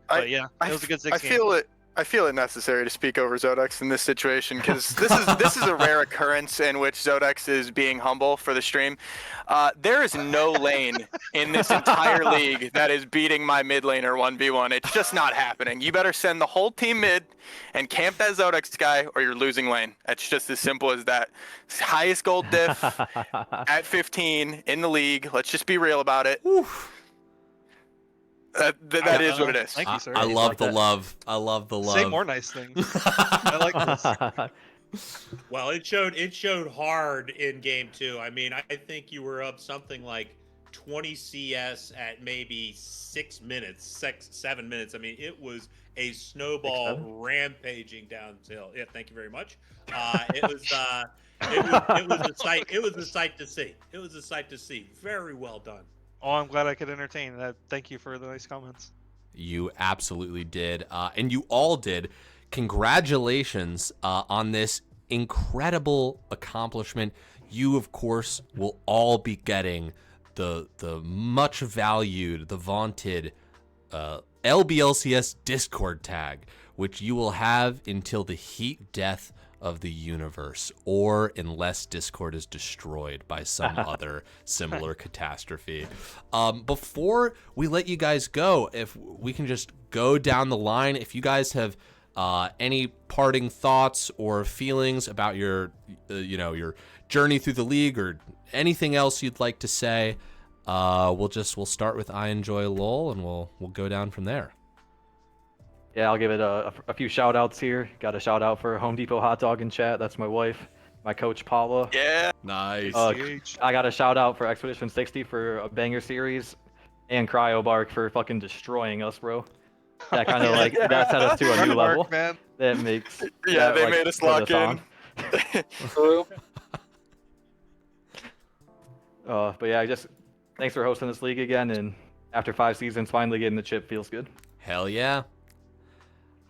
but yeah, it was a good Ziggs game. I feel it necessary to speak over Zodex in this situation, because this is a rare occurrence in which Zodex is being humble for the stream. There is no lane in this entire league that is beating my mid laner 1v1. It's just not happening. You better send the whole team mid and camp that Zodex guy, or you're losing lane. It's just as simple as that. Highest gold diff at 15 in the league. Let's just be real about it. That is what it is. Thank you, sir. I love like the that. love. I love the love. Say more nice things. I like this. Well, it showed hard in game 2. I mean, I think you were up something like 20 CS at maybe 7 minutes. I mean, it was a snowball rampaging downhill. Yeah, thank you very much. It was a sight. It was a sight to see. It was a sight to see. Very well done. Oh, I'm glad I could entertain that. Thank you for the nice comments. You absolutely did. And you all did. Congratulations on this incredible accomplishment. You, of course, will all be getting the much valued, the vaunted LBLCS Discord tag, which you will have until the heat death of the universe, or unless Discord is destroyed by some other similar catastrophe. Before we let you guys go, if we can just go down the line, if you guys have any parting thoughts or feelings about your your journey through the league, or anything else you'd like to say, we'll start with I Enjoy LOL, and we'll go down from there. Yeah, I'll give it a few shout outs here. Got a shout out for Home Depot Hot Dog in chat. That's my wife, my coach Paula. Yeah. Nice. I got a shout out for Expedition 60 for a banger series, and Cryobark for fucking destroying us, bro. That kind of that set us to a new level. Man. That makes They made us lock in. But yeah, just thanks for hosting this league again, and after 5 seasons, finally getting the chip feels good. Hell yeah.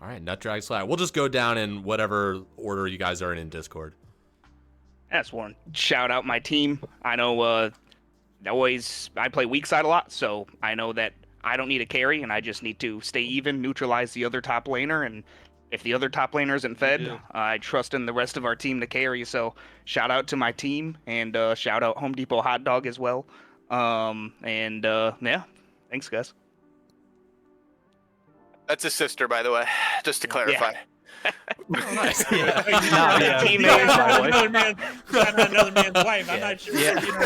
All right, Nut Drag Slide. We'll just go down in whatever order you guys are in Discord. I just want to shout out my team. I know I play weak side a lot, so I know that I don't need a carry, and I just need to stay even, neutralize the other top laner, and if the other top laner isn't fed, I trust in the rest of our team to carry. So shout out to my team, and shout out Home Depot Hot Dog as well. Yeah, thanks guys. That's his sister, by the way, just to clarify. Nice. Yeah. Nah, yeah. You Teammates, got by the way. another man's wife. I'm not sure. Yeah. You know,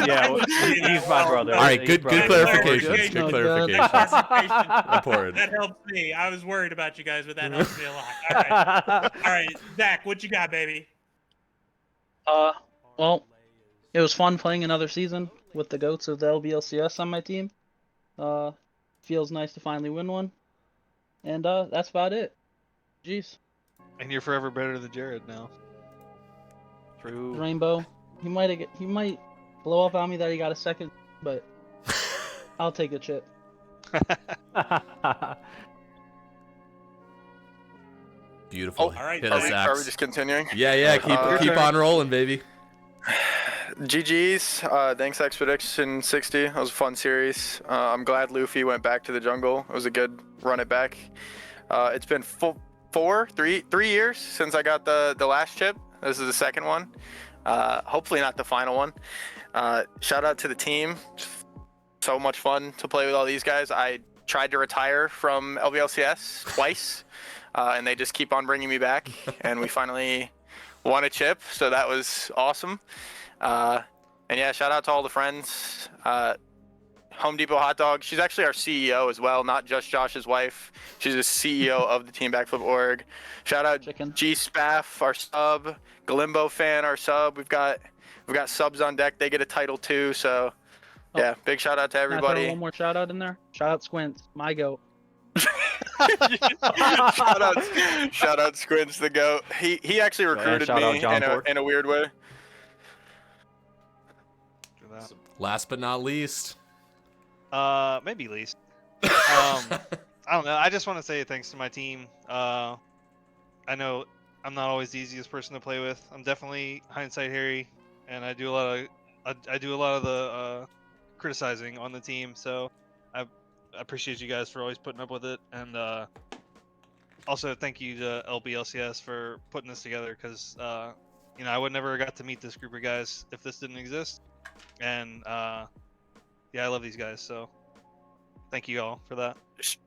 Yeah, well, he's my brother. All right, He's good brother. clarifications. Good Oh, clarifications. Important. That helps me. I was worried about you guys, but that helps me a lot. All right, Zach, what you got, baby? Well, it was fun playing another season with the goats of the LBLCS on my team. Feels nice to finally win one. And that's about it. Jeez. And you're forever better than Jared now. True. Rainbow. He might blow up on me that he got a second, but I'll take a chip. Beautiful. All right, Hit are us, we- Axe. Are we just continuing? Yeah. Keep on rolling, baby. GG's. Thanks, Expedition 60. That was a fun series. I'm glad Luffy went back to the jungle. It was a good run it back. It's been 3 years since I got the last chip. This is the second one. Hopefully not the final one. Shout out to the team. So much fun to play with all these guys. I tried to retire from LVLCS twice, and they just keep on bringing me back. And we finally won a chip, so that was awesome. And yeah, shout out to all the friends. Home Depot Hot Dog. She's actually our CEO as well, not just Josh's wife. She's the CEO of the Team Backflip org. Shout out Chicken. G Spaff, our sub. Galimbo fan, our sub. We've got subs on deck. They get a title too. So yeah, big shout out to Can I throw everybody. one more shout out in there? Shout out Squints, my goat. shout out Squints the goat. He actually recruited shout out me John Ford. in a weird way. Do that. Last but not least. Maybe least. I don't know. I just want to say thanks to my team. I know I'm not always the easiest person to play with. I'm definitely hindsight Harry, and I do a lot of the criticizing on the team. So I appreciate you guys for always putting up with it, and also thank you to LBLCS for putting this together, because I would never got to meet this group of guys if this didn't exist, and yeah, I love these guys, so thank you all for that.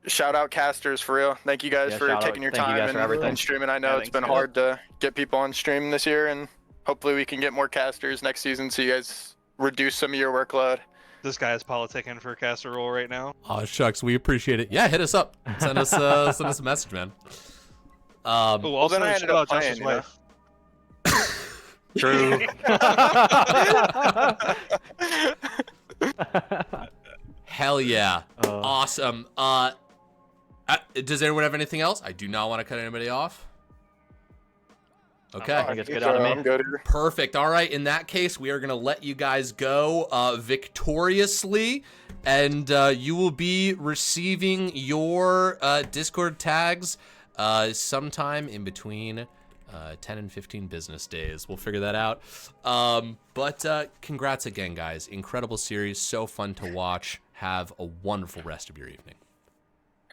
Shout out casters for real. Thank you guys Yeah, for shout out. taking your Thank you time guys for everything. and streaming. I know Yeah, it's thanks, been guys. hard to get people on stream this year, and hopefully we can get more casters next season so you guys reduce some of your workload. This guy is politicking for a caster role right now. Oh shucks, we appreciate it. Yeah, hit us up. Send us a message, man. Oh, also then I shout ended up out Josh's playing, you know? wife. True. Hell yeah. Awesome. Does anyone have anything else? I do not want to cut anybody off. Okay. I think it's good out of me. I'm good here. Perfect. All right. In that case, we are going to let you guys go victoriously, and you will be receiving your Discord tags sometime in between 10 and 15 business days. We'll figure that out. But congrats again, guys. Incredible series. So fun to watch. Have a wonderful rest of your evening.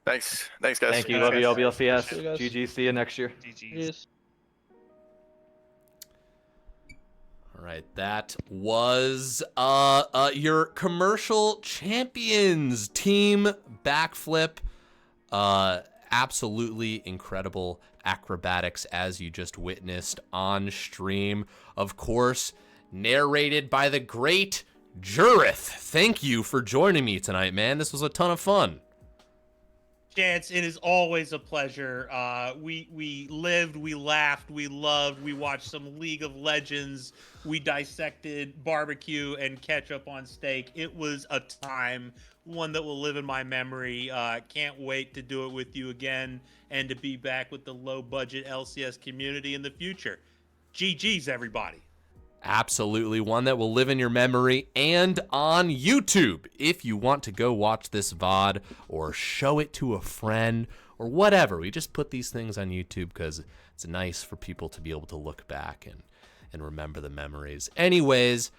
Thanks, guys. Thank you. Love you, See you LBLCS. guys. GG. See you next year. GG's. Jeez. All right, that was your commercial champions team Backflip. Absolutely incredible acrobatics as you just witnessed on stream. Of course, narrated by the great Jurith. Thank you for joining me tonight, man. This was a ton of fun. Chance, it is always a pleasure. We lived, we laughed, we loved, we watched some League of Legends, we dissected barbecue and ketchup on steak. It was a time, one that will live in my memory. Can't wait to do it with you again and to be back with the low budget LCS community in the future. GG's, everybody. Absolutely, one that will live in your memory and on YouTube. If you want to go watch this VOD or show it to a friend or whatever, we just put these things on YouTube because it's nice for people to be able to look back and remember the memories. Anyways,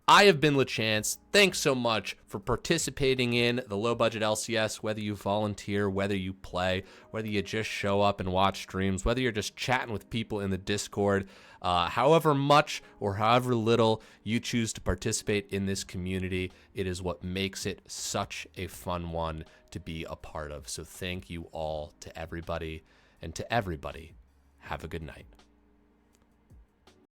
I have been LeChance. Thanks so much for participating in the Low Budget LCS, whether you volunteer, whether you play, whether you just show up and watch streams, whether you're just chatting with people in the Discord. However much or however little you choose to participate in this community, it is what makes it such a fun one to be a part of. So thank you all to everybody, and to everybody, have a good night.